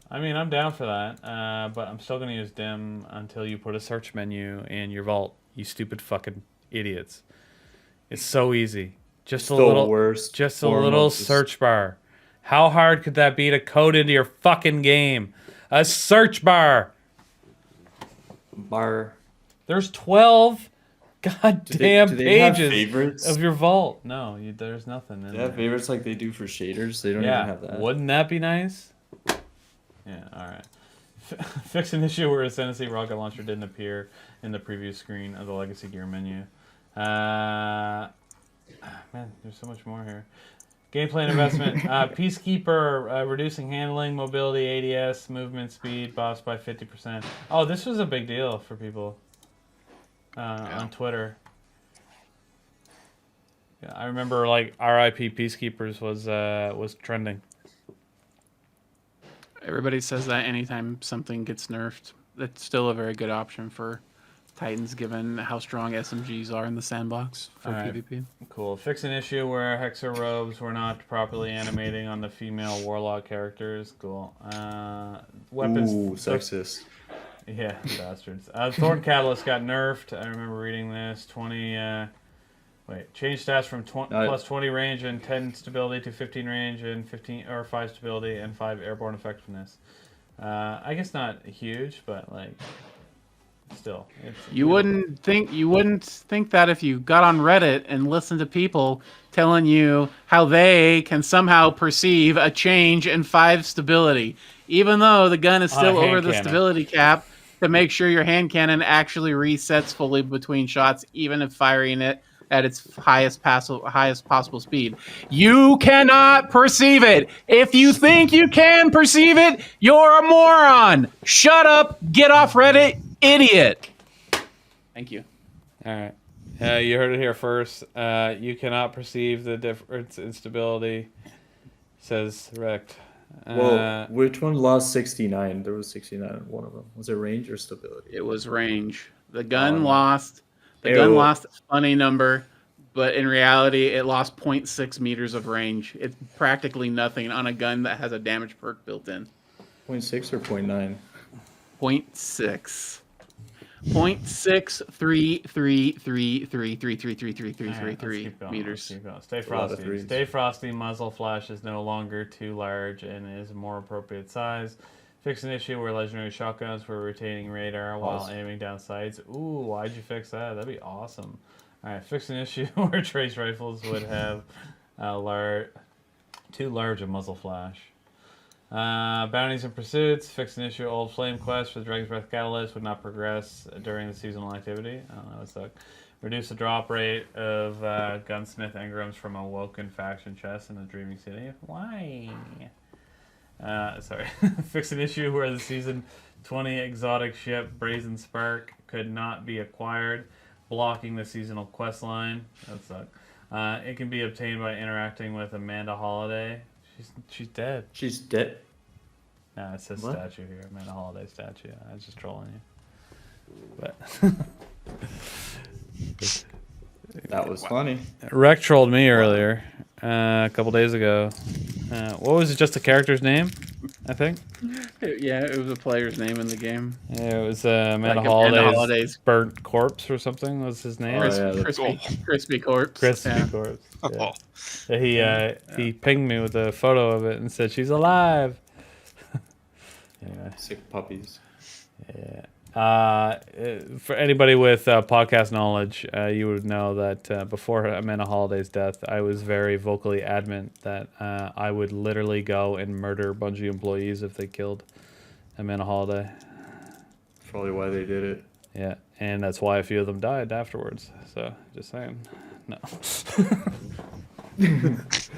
[SPEAKER 1] I mean, I'm down for that, but I'm still going to use dim until you put a search menu in your vault. You stupid fucking idiots! It's so easy. Just a little search bar. How hard could that be to code into your fucking game? A search bar. There's 12 goddamn pages of your vault. No, there's nothing in
[SPEAKER 3] They have
[SPEAKER 1] there.
[SPEAKER 3] favorites like they do for shaders. They don't even have that.
[SPEAKER 1] Wouldn't that be nice? Yeah, alright. Fix an issue where a Ascendancy rocket launcher didn't appear in the preview screen of the Legacy Gear menu. Man, there's so much more here. Gameplay and investment. Peacekeeper, reducing handling, mobility, ADS, movement speed, buffs by 50%. Oh, this was a big deal for people on Twitter. Yeah, I remember like RIP Peacekeepers was trending.
[SPEAKER 2] Everybody says that anytime something gets nerfed, that's still a very good option for Titans, given how strong SMGs are in the sandbox for PvP.
[SPEAKER 1] Cool. Fix an issue where Hexer robes were not properly animating on the female warlock characters. Cool. Weapons.
[SPEAKER 3] Ooh, sexist.
[SPEAKER 1] Yeah, bastards. Thorn Catalyst got nerfed. I remember reading this. Change stats from plus 20 range and 10 stability to 15 range and 5 stability and 5 airborne effectiveness. I guess not huge, but like still.
[SPEAKER 2] You wouldn't think that if you got on Reddit and listened to people telling you how they can somehow perceive a change in 5 stability, even though the gun is still over the stability cap, to make sure your hand cannon actually resets fully between shots, even if firing it at its highest possible speed. You cannot perceive it. If you think you can perceive it, you're a moron. Shut up. Get off Reddit, idiot. Thank you.
[SPEAKER 1] All right. You heard it here first. You cannot perceive the difference in stability, says Rect.
[SPEAKER 3] Well, which one lost 69? There was 69 in one of them. Was it range or stability?
[SPEAKER 2] It was range. The gun lost. The gun lost a funny number, but in reality, it lost 0.6 meters of range. It's practically nothing on a gun that has a damage perk built in.
[SPEAKER 3] 0.6 or 0.9?
[SPEAKER 2] 0.6. 0.63333333333 meters.
[SPEAKER 1] Stay frosty. Stay frosty. Muzzle flash is no longer too large and is a more appropriate size. Fix an issue where legendary shotguns were retaining radar while aiming down sights. Ooh, why'd you fix that? That'd be awesome. All right, fix an issue where trace rifles would have too large a muzzle flash. Bounties and pursuits. Fix an issue. Old flame quest for Dragon's Breath Catalyst would not progress during the seasonal activity. I don't know, that would suck. Reduce the drop rate of gunsmith engrams from a Woken faction chest in the Dreaming City. Why? Sorry. Fix an issue where the season 20 exotic ship Brazen Spark could not be acquired, blocking the seasonal quest line. That sucked. It can be obtained by interacting with Amanda Holiday. She's dead.
[SPEAKER 3] She's dead?
[SPEAKER 1] Nah, it says statue here. Amanda Holiday statue. I was just trolling you. But
[SPEAKER 3] that was funny.
[SPEAKER 1] Rec trolled me earlier, a couple days ago. What was it? Just the character's name, I think.
[SPEAKER 2] Yeah, it was a player's name in the game.
[SPEAKER 1] Yeah, it was Amanda
[SPEAKER 2] Like Amanda
[SPEAKER 1] Holiday's
[SPEAKER 2] Holiday's-
[SPEAKER 1] burnt corpse or something was his name.
[SPEAKER 3] Oh, yeah, that's-
[SPEAKER 2] Crispy corpse.
[SPEAKER 1] Crispy
[SPEAKER 2] Yeah.
[SPEAKER 1] corpse. Yeah.
[SPEAKER 4] Oh,
[SPEAKER 1] He pinged me with a photo of it and said she's alive. Anyway,
[SPEAKER 3] Sick puppies.
[SPEAKER 1] yeah. For anybody with podcast knowledge, you would know that before Amanda Holiday's death, I was very vocally adamant that I would literally go and murder Bungie employees if they killed Amanda Holiday.
[SPEAKER 3] Probably why they did it.
[SPEAKER 1] Yeah, and that's why a few of them died afterwards. So, just saying. No.
[SPEAKER 3] That's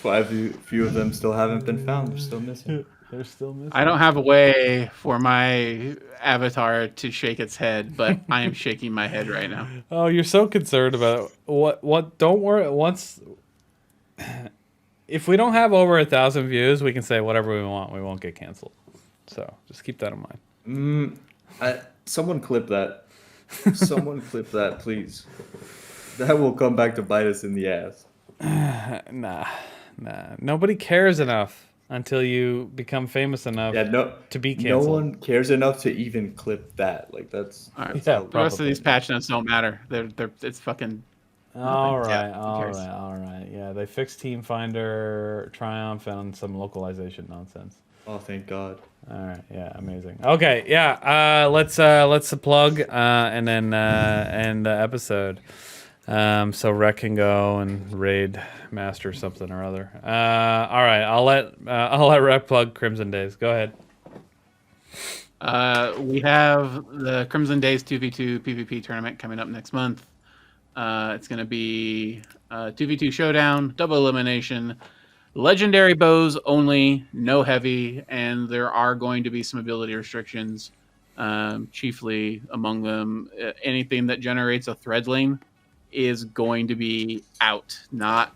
[SPEAKER 3] why a few of them still haven't been found. They're still missing.
[SPEAKER 1] They're still missing.
[SPEAKER 2] I don't have a way for my avatar to shake its head, but I am shaking my head right now.
[SPEAKER 1] Oh, you're so concerned about what? Don't worry. Once, if we don't have over 1,000 views, we can say whatever we want. We won't get canceled. So just keep that in mind.
[SPEAKER 3] Someone clip that. Someone clip that, please. That will come back to bite us in the ass.
[SPEAKER 1] Nah. Nobody cares enough until you become famous enough to be
[SPEAKER 3] No
[SPEAKER 1] canceled.
[SPEAKER 3] one cares enough to even clip that. Like that's.
[SPEAKER 2] All right,
[SPEAKER 1] Yeah,
[SPEAKER 2] so the rest of
[SPEAKER 1] probably.
[SPEAKER 2] these patch notes don't matter. They're it's fucking.
[SPEAKER 1] All right,
[SPEAKER 2] Yeah, who
[SPEAKER 1] all
[SPEAKER 2] cares?
[SPEAKER 1] right, all right. Yeah, they fixed Team Finder, Triumph, and some localization nonsense.
[SPEAKER 3] Oh, thank God.
[SPEAKER 1] All right, yeah, amazing. Okay, yeah, let's plug and then end the episode. So Rec can go and raid master something or other. All right, I'll let Rec plug Crimson Days. Go ahead.
[SPEAKER 2] We have the Crimson Days 2v2 PvP tournament coming up next month. It's going to be 2v2 showdown, double elimination, legendary bows only, no heavy, and there are going to be some ability restrictions. Chiefly among them, anything that generates a threadling is going to be out, not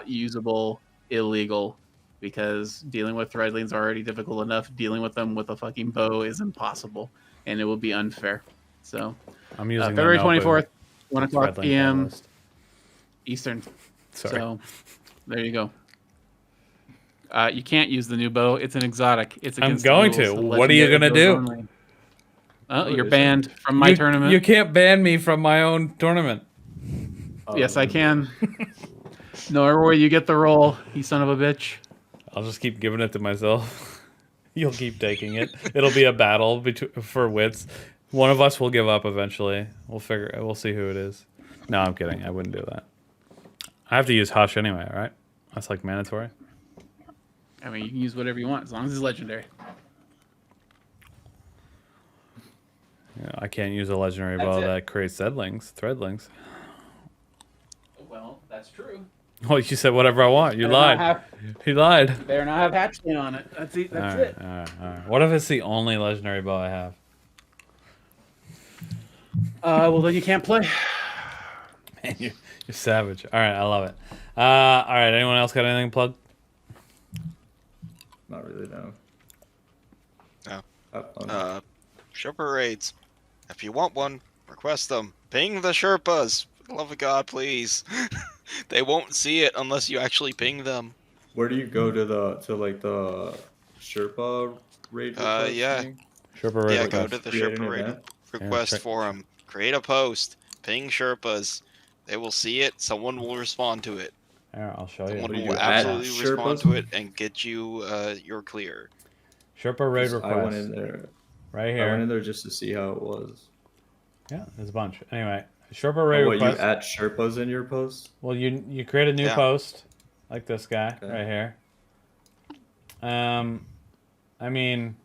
[SPEAKER 2] usable, illegal, because dealing with threadlings is already difficult enough. Dealing with them with a fucking bow is impossible, and it will be unfair. So,
[SPEAKER 1] I'm using
[SPEAKER 2] February
[SPEAKER 1] the notebook
[SPEAKER 2] 24th, 1 o'clock
[SPEAKER 1] Threadling
[SPEAKER 2] p.m.
[SPEAKER 1] playlist.
[SPEAKER 2] Eastern.
[SPEAKER 1] Sorry.
[SPEAKER 2] So, there you go. You can't use the new bow. It's an exotic. It's
[SPEAKER 1] I'm
[SPEAKER 2] against the
[SPEAKER 1] going
[SPEAKER 2] rules.
[SPEAKER 1] to.
[SPEAKER 2] The
[SPEAKER 1] What are you
[SPEAKER 2] legendary
[SPEAKER 1] gonna
[SPEAKER 2] bows
[SPEAKER 1] do?
[SPEAKER 2] only. Oh,
[SPEAKER 3] Oh,
[SPEAKER 2] you're
[SPEAKER 3] is
[SPEAKER 2] banned from my tournament.
[SPEAKER 1] You can't ban me from my own tournament.
[SPEAKER 2] Yes, I can. No, Roy, you get the roll, you son of a bitch.
[SPEAKER 1] I'll just keep giving it to myself. You'll keep taking it. It'll be a battle for wits. One of us will give up eventually. We'll see who it is. No, I'm kidding. I wouldn't do that. I have to use Hush anyway, right? That's like mandatory.
[SPEAKER 2] I mean, you can use whatever you want as long as it's legendary.
[SPEAKER 1] Yeah, I can't use a legendary
[SPEAKER 2] That's
[SPEAKER 1] bow
[SPEAKER 2] it.
[SPEAKER 1] that creates threadlings.
[SPEAKER 2] Well, that's true.
[SPEAKER 1] Oh, you said whatever I want. You lied. You lied.
[SPEAKER 2] Better not have hatchling on it. That's it. That's
[SPEAKER 1] All right. What if it's the only legendary bow I have?
[SPEAKER 2] Well, then you can't play.
[SPEAKER 1] Man, you're savage. All right, I love it. All right, anyone else got anything to plug?
[SPEAKER 3] Not really, no.
[SPEAKER 4] No.
[SPEAKER 3] Oh, no.
[SPEAKER 4] Sherpa raids. If you want one, request them. Ping the Sherpas. For the love of God, please. They won't see it unless you actually ping them.
[SPEAKER 3] Where do you go to the Sherpa raid? request
[SPEAKER 4] Yeah.
[SPEAKER 3] thing?
[SPEAKER 1] Sherpa raid
[SPEAKER 4] Yeah,
[SPEAKER 1] request.
[SPEAKER 4] go to the
[SPEAKER 3] Create an
[SPEAKER 4] Sherpa raid
[SPEAKER 3] event?
[SPEAKER 4] request
[SPEAKER 1] check.
[SPEAKER 4] forum. Create a post. Ping Sherpas. They will see it. Someone will respond to it.
[SPEAKER 1] Here, I'll show you.
[SPEAKER 4] Someone
[SPEAKER 3] do you
[SPEAKER 4] will
[SPEAKER 3] do? Add
[SPEAKER 4] absolutely respond
[SPEAKER 3] Sherpas?
[SPEAKER 4] to it and get you your clear.
[SPEAKER 1] Sherpa raid
[SPEAKER 3] I went
[SPEAKER 1] request.
[SPEAKER 3] in there.
[SPEAKER 1] Right
[SPEAKER 3] I went
[SPEAKER 1] here.
[SPEAKER 3] in there just to see how it was.
[SPEAKER 1] Yeah, there's a bunch. Anyway, Sherpa raid
[SPEAKER 3] Oh, what, you
[SPEAKER 1] request.
[SPEAKER 3] add Sherpas in your post?
[SPEAKER 1] Well, you create a new
[SPEAKER 4] Yeah.
[SPEAKER 1] post, like this guy
[SPEAKER 3] Okay.
[SPEAKER 1] right here. I mean,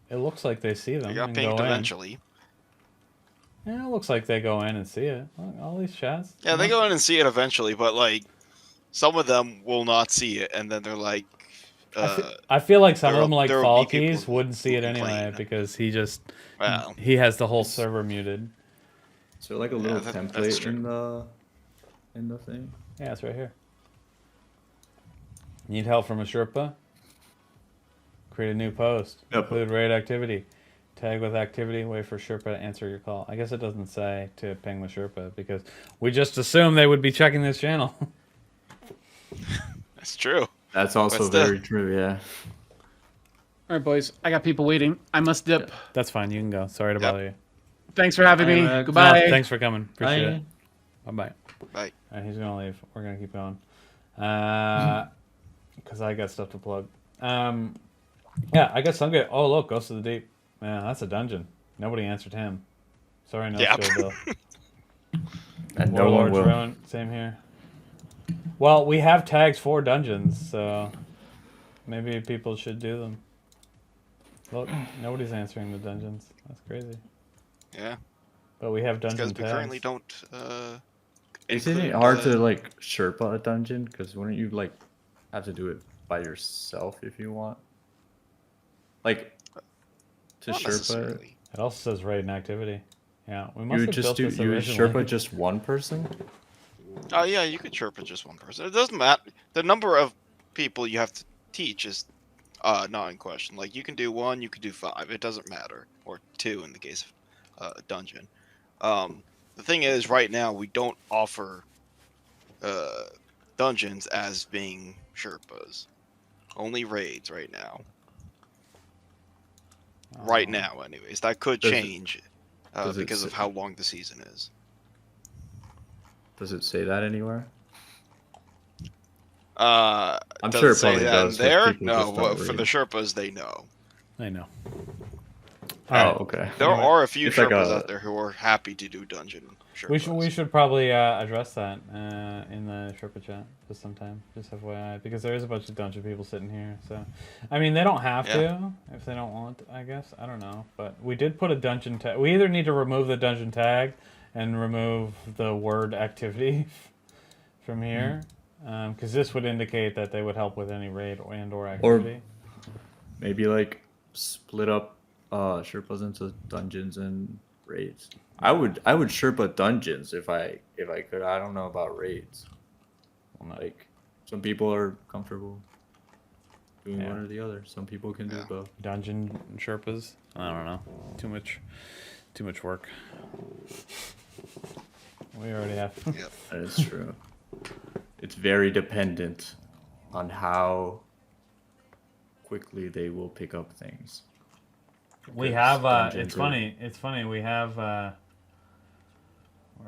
[SPEAKER 1] it looks like they see them
[SPEAKER 4] They got
[SPEAKER 1] and
[SPEAKER 4] pinged
[SPEAKER 1] go in.
[SPEAKER 4] eventually.
[SPEAKER 1] Yeah, it looks like they go in and see it. Look, all these chats.
[SPEAKER 4] Yeah, they go in and see it eventually, but like some of them will not see it, and then they're like,
[SPEAKER 1] I feel like some of
[SPEAKER 4] There'll-
[SPEAKER 1] them, like
[SPEAKER 4] there will be
[SPEAKER 1] Falkies,
[SPEAKER 4] people
[SPEAKER 1] wouldn't see it
[SPEAKER 4] who
[SPEAKER 1] anyway
[SPEAKER 4] complain.
[SPEAKER 1] because he just
[SPEAKER 4] well,
[SPEAKER 1] he has the whole server muted.
[SPEAKER 3] Is there like a little
[SPEAKER 4] that's
[SPEAKER 3] template
[SPEAKER 4] true.
[SPEAKER 3] in the thing?
[SPEAKER 1] Yeah, it's right here. Need help from a Sherpa? Create a new post.
[SPEAKER 3] Yep.
[SPEAKER 1] Include raid activity. Tag with activity. Wait for Sherpa to answer your call. I guess it doesn't say to ping the Sherpa because we just assumed they would be checking this channel.
[SPEAKER 4] that's true.
[SPEAKER 3] That's also
[SPEAKER 4] What's the-
[SPEAKER 3] very true, yeah.
[SPEAKER 2] All right, boys. I got people waiting. I must dip.
[SPEAKER 1] That's fine. You can go. Sorry to
[SPEAKER 4] Yep.
[SPEAKER 1] bother you.
[SPEAKER 2] Thanks for having me.
[SPEAKER 3] Max.
[SPEAKER 2] Goodbye.
[SPEAKER 1] No, thanks for coming. Appreciate
[SPEAKER 3] Bye.
[SPEAKER 1] it. Bye-bye.
[SPEAKER 4] Bye.
[SPEAKER 1] All right, he's gonna leave. We're gonna keep going. Because I got stuff to plug. Yeah, I got some good. Oh, look, Ghost of the Deep. Man, that's a dungeon. Nobody answered him. Sorry, no
[SPEAKER 4] Yep.
[SPEAKER 1] skill, Bill.
[SPEAKER 3] And no one
[SPEAKER 1] Warlord's
[SPEAKER 3] will.
[SPEAKER 1] Ruin, same here. Well, we have tags for dungeons, so maybe people should do them. Look, nobody's answering the dungeons. That's crazy.
[SPEAKER 4] Yeah.
[SPEAKER 1] But we have
[SPEAKER 4] It's
[SPEAKER 1] dungeon
[SPEAKER 4] because we
[SPEAKER 1] tags.
[SPEAKER 4] currently don't.
[SPEAKER 3] Isn't it
[SPEAKER 4] include,
[SPEAKER 3] hard to like Sherpa a dungeon? Because wouldn't you like have to do it by yourself if you want? Like to
[SPEAKER 4] Not
[SPEAKER 3] Sherpa,
[SPEAKER 4] necessarily.
[SPEAKER 1] It also says raid and activity. Yeah, we
[SPEAKER 3] you
[SPEAKER 1] must
[SPEAKER 3] would
[SPEAKER 1] have
[SPEAKER 3] just
[SPEAKER 1] built
[SPEAKER 3] do
[SPEAKER 1] this
[SPEAKER 3] you would
[SPEAKER 1] originally.
[SPEAKER 3] Sherpa just one person?
[SPEAKER 4] Oh yeah, you could chirp with just one person. It doesn't matter. The number of people you have to teach is not in question. Like you can do 1, you could do 5. It doesn't matter, or 2 in the case of dungeon. The thing is, right now we don't offer dungeons as being Sherpas. Only raids right now. Right
[SPEAKER 1] Oh.
[SPEAKER 4] now, anyways. That could
[SPEAKER 3] Does it-
[SPEAKER 4] change
[SPEAKER 3] does it
[SPEAKER 4] because of
[SPEAKER 3] say-
[SPEAKER 4] how long the season is.
[SPEAKER 3] Does it say that anywhere?
[SPEAKER 4] I'm
[SPEAKER 3] I'm sure it
[SPEAKER 4] say
[SPEAKER 3] probably
[SPEAKER 4] that
[SPEAKER 3] does,
[SPEAKER 4] in
[SPEAKER 3] 'cause
[SPEAKER 4] there.
[SPEAKER 3] people
[SPEAKER 4] No,
[SPEAKER 3] just don't
[SPEAKER 4] well, for
[SPEAKER 3] read.
[SPEAKER 4] the Sherpas, they know.
[SPEAKER 1] I know.
[SPEAKER 3] Oh,
[SPEAKER 1] Alright.
[SPEAKER 3] okay.
[SPEAKER 4] There
[SPEAKER 1] Anyway,
[SPEAKER 4] are a few
[SPEAKER 3] it's like
[SPEAKER 4] Sherpas
[SPEAKER 3] a-
[SPEAKER 4] out there who are happy to do dungeon Sherpas.
[SPEAKER 1] We should probably address that in the Sherpa chat just sometime, just FYI, because there is a bunch of dungeon people sitting here. So, I mean, they don't have to if they don't want. I guess I don't know, but we did put a dungeon tag. We either need to remove the dungeon tag and remove the word activity from here, because this would indicate that they would help with any raid and/or activity.
[SPEAKER 3] Maybe like split up Sherpas into dungeons and raids. I would Sherpa dungeons if I could. I don't know about raids. Like some people are comfortable doing
[SPEAKER 1] Yeah.
[SPEAKER 3] one or the other. Some people can do
[SPEAKER 4] Yeah.
[SPEAKER 3] both.
[SPEAKER 1] Dungeon Sherpas. I don't know. Too much work. We already have.
[SPEAKER 4] Yep.
[SPEAKER 3] That is true. It's very dependent on how quickly they will pick up things.
[SPEAKER 1] We
[SPEAKER 3] Because
[SPEAKER 1] have.
[SPEAKER 3] dungeons
[SPEAKER 1] It's
[SPEAKER 3] are-
[SPEAKER 1] funny. It's funny. We have. Where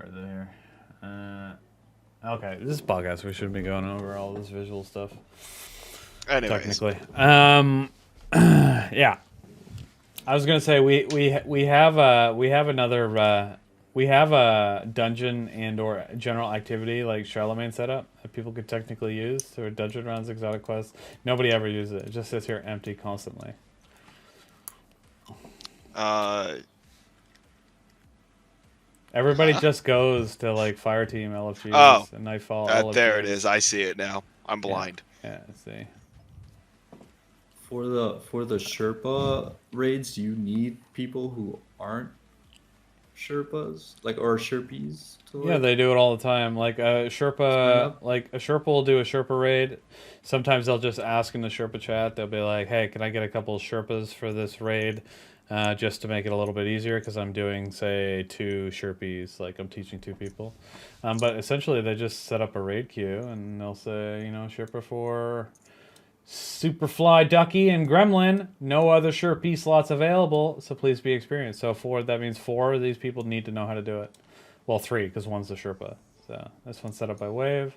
[SPEAKER 1] is it here? Okay, this is podcast. We shouldn't be going over all this visual stuff.
[SPEAKER 4] Anyways,
[SPEAKER 1] Technically, yeah. I was gonna say we have another we have a dungeon and or general activity like Charlemagne setup that people could technically use for dungeon runs, exotic quests. Nobody ever uses it. It just sits here empty constantly. Everybody just goes to like Fire Team, LFGs,
[SPEAKER 4] Oh,
[SPEAKER 1] and Nightfall.
[SPEAKER 4] there it
[SPEAKER 1] LFGs.
[SPEAKER 4] is. I see it now. I'm blind.
[SPEAKER 1] Yeah, see.
[SPEAKER 3] For the Sherpa raids, do you need people who aren't Sherpas, like or Sherpies? To
[SPEAKER 1] Yeah,
[SPEAKER 3] like?
[SPEAKER 1] they do it all the time. Like a
[SPEAKER 3] Sign
[SPEAKER 1] Sherpa,
[SPEAKER 3] up?
[SPEAKER 1] like a Sherpa will do a Sherpa raid. Sometimes they'll just ask in the Sherpa chat. They'll be like, "Hey, can I get a couple of Sherpas for this raid, just to make it a little bit easier? Because I'm doing, say, 2 Sherpies. Like I'm teaching 2 people." But essentially, they just set up a raid queue and they'll say, Sherpa for Superfly, Ducky, and Gremlin. No other Sherpie slots available, so please be experienced. So that means 4 of these people need to know how to do it. Well, 3, because one's the Sherpa. So this one's set up by Wave.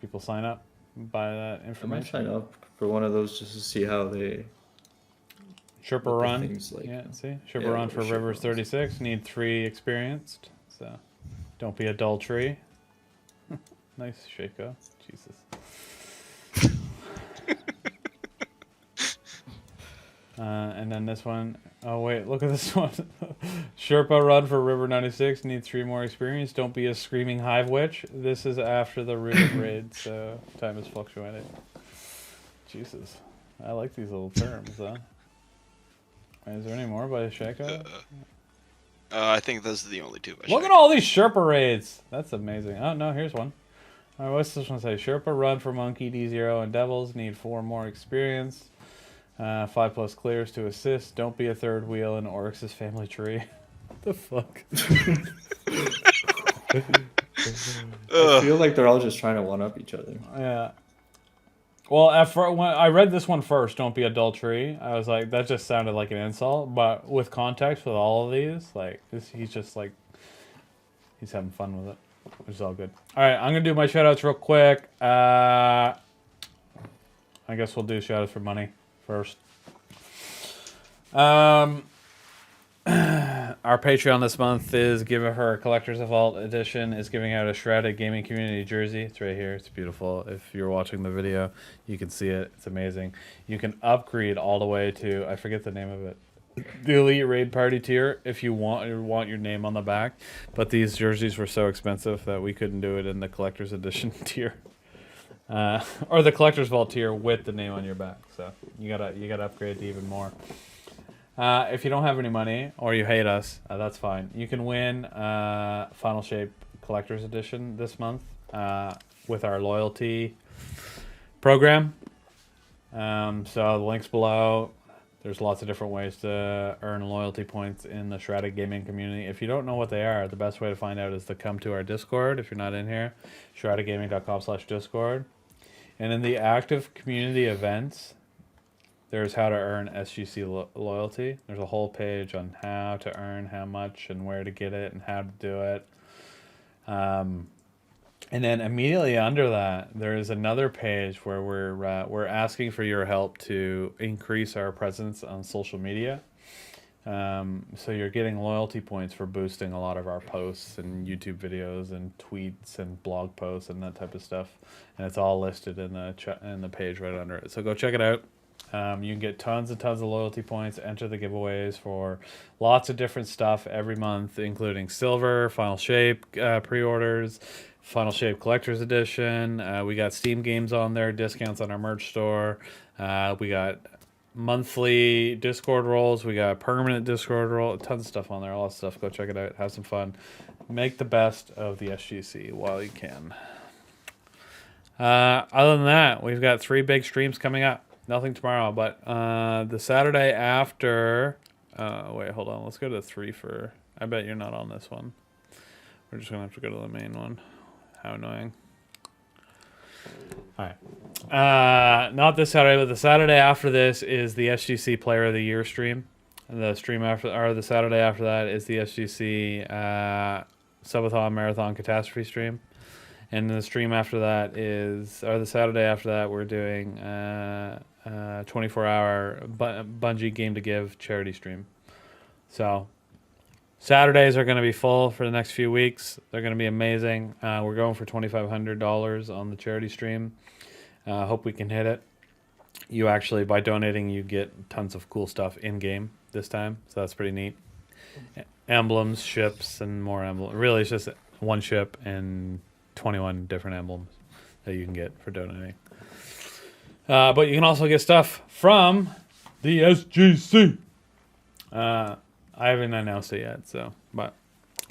[SPEAKER 1] People sign up, buy that
[SPEAKER 3] I might
[SPEAKER 1] information.
[SPEAKER 3] sign up for one of those just to see how they.
[SPEAKER 1] Sherpa
[SPEAKER 3] what the
[SPEAKER 1] Run.
[SPEAKER 3] things like.
[SPEAKER 1] Yeah, see? Sherpa
[SPEAKER 3] Yeah,
[SPEAKER 1] Run
[SPEAKER 3] what
[SPEAKER 1] for
[SPEAKER 3] Sherpa
[SPEAKER 1] Rivers
[SPEAKER 3] runs.
[SPEAKER 1] 36. Need 3 experienced. So don't be a dull tree. Nice, Shaco. Jesus. And then this one, oh wait, look at this one. Sherpa Run for River 96, need 3 more experience. Don't be a screaming hive witch. This is after the River raid, so time is fluctuating. Jesus. I like these little terms, huh? Is there any more by Shaco?
[SPEAKER 4] I think those are the only 2.
[SPEAKER 1] Look at all these Sherpa raids! That's amazing. Oh no, here's one. Alright, what's this one say? Sherpa Run for Monkey, D0, and Devils, need 4 more experience. 5+ clears to assist. Don't be a third wheel in Oryx's family tree. What the fuck?
[SPEAKER 3] I feel like they're all just trying to one up each other.
[SPEAKER 1] Yeah. Well, when I read this one first, "Don't be adultery," I was like, that just sounded like an insult. But with context, with all of these, like, he's just like, he's having fun with it, which is all good. All right, I'm gonna do my shoutouts real quick. I guess we'll do shoutouts for money first. Our Patreon this month is giving her a Collector's Vault edition. Is giving out a Shrouded Gaming Community jersey. It's right here. It's beautiful. If you're watching the video, you can see it. It's amazing. You can upgrade all the way to, I forget the name of it, the Elite Raid Party tier if you want your name on the back. But these jerseys were so expensive that we couldn't do it in the Collector's Edition tier. Or the Collector's Vault tier with the name on your back. So you gotta upgrade to even more. If you don't have any money or you hate us, that's fine. You can win Final Shape Collector's Edition this month with our loyalty program. So the link's below. There's lots of different ways to earn loyalty points in the Shrouded Gaming community. If you don't know what they are, the best way to find out is to come to our Discord. If you're not in here, shroudedgaming.com/Discord. And in the active community events, there's how to earn SGC loyalty. There's a whole page on how to earn how much and where to get it and how to do it. And then immediately under that, there is another page where we're asking for your help to increase our presence on social media. So you're getting loyalty points for boosting a lot of our posts and YouTube videos and tweets and blog posts and that type of stuff. And it's all listed in the page right under it. So go check it out. You can get tons and tons of loyalty points, enter the giveaways for lots of different stuff every month, including silver, Final Shape pre-orders, Final Shape Collector's Edition. We got Steam games on there, discounts on our merch store. We got monthly Discord roles. We got permanent Discord role. Tons of stuff on there, all that stuff. Go check it out. Have some fun. Make the best of the SGC while you can. Other than that, we've got 3 big streams coming up. Nothing tomorrow, but the Saturday after... wait, hold on. Let's go to 3 for... I bet you're not on this one. We're just going to have to go to the main one. How annoying. Alright. Not this Saturday, but the Saturday after this is the SGC Player of the Year stream. And the stream after, or the Saturday after that is the SGC Subathon Marathon Catastrophe stream. And the stream after that is, or the Saturday after that, we're doing 24-hour Bungie Game to Give charity stream. So Saturdays are going to be full for the next few weeks. They're going to be amazing. We're going for $2,500 on the charity stream. Hope we can hit it. You actually, by donating, you get tons of cool stuff in-game this time. So that's pretty neat. Emblems, ships, and more emblems. Really, it's just one ship and 21 different emblems that you can get for donating. But you can also get stuff from the SGC. I haven't announced it yet, but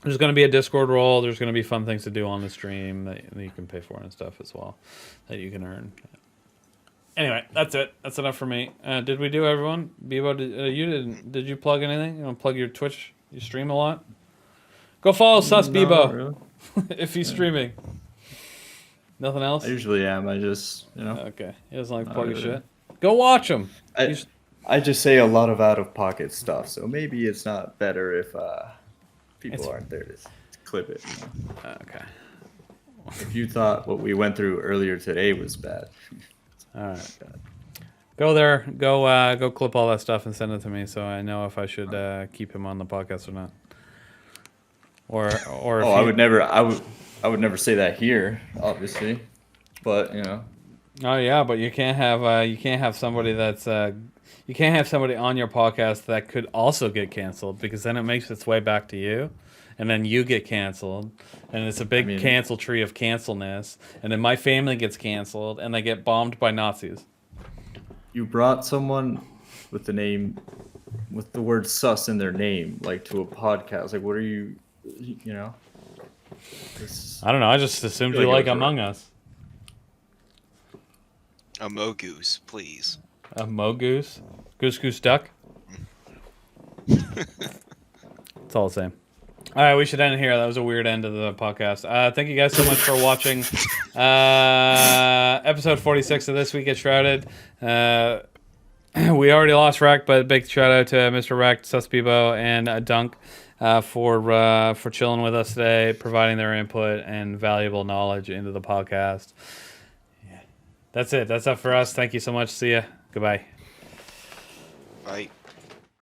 [SPEAKER 1] there's going to be a Discord role. There's going to be fun things to do on the stream that you can pay for and stuff as well that you can earn. Anyway, that's it. That's enough for me. Did we do everyone? Bebo, did you plug anything? You want to plug your Twitch? You stream a lot? Go follow Sus Bebo
[SPEAKER 3] really.
[SPEAKER 1] if he's streaming. Nothing else?
[SPEAKER 3] I usually am. I just,
[SPEAKER 1] Okay. He doesn't like to plug his
[SPEAKER 3] really.
[SPEAKER 1] shit. Go watch him.
[SPEAKER 3] I just say a lot of out-of-pocket stuff, so maybe it's not better if people aren't there to clip it.
[SPEAKER 1] Okay.
[SPEAKER 3] If you thought what we went through earlier today was bad.
[SPEAKER 1] All right. Go there. Go clip all that stuff and send it to me so I know if I should keep him on the podcast or not. Or if
[SPEAKER 3] I would never say that here, obviously. But
[SPEAKER 1] Oh yeah, but you can't have somebody that's you can't have somebody on your podcast that could also get canceled, because then it makes its way back to you, and then you get canceled, and it's a big cancel tree of cancelness, and then my family gets canceled, and they get bombed by Nazis.
[SPEAKER 3] You brought someone with the word sus in their name, like, to a podcast. Like, what are you?
[SPEAKER 1] I don't know. I just assumed you like Among Us.
[SPEAKER 4] A Mogoose, please.
[SPEAKER 1] A Mogoose? Goose Duck? It's all the same. All right, we should end here. That was a weird end of the podcast. Thank you guys so much for watching episode 46 of This Week at Shrouded. We already lost Rec, but big shout out to Mr. Rec, Suspibo, and Dunk for chilling with us today, providing their input and valuable knowledge into the podcast. Yeah. That's it. That's up for us. Thank you so much. See ya. Goodbye.
[SPEAKER 4] Bye.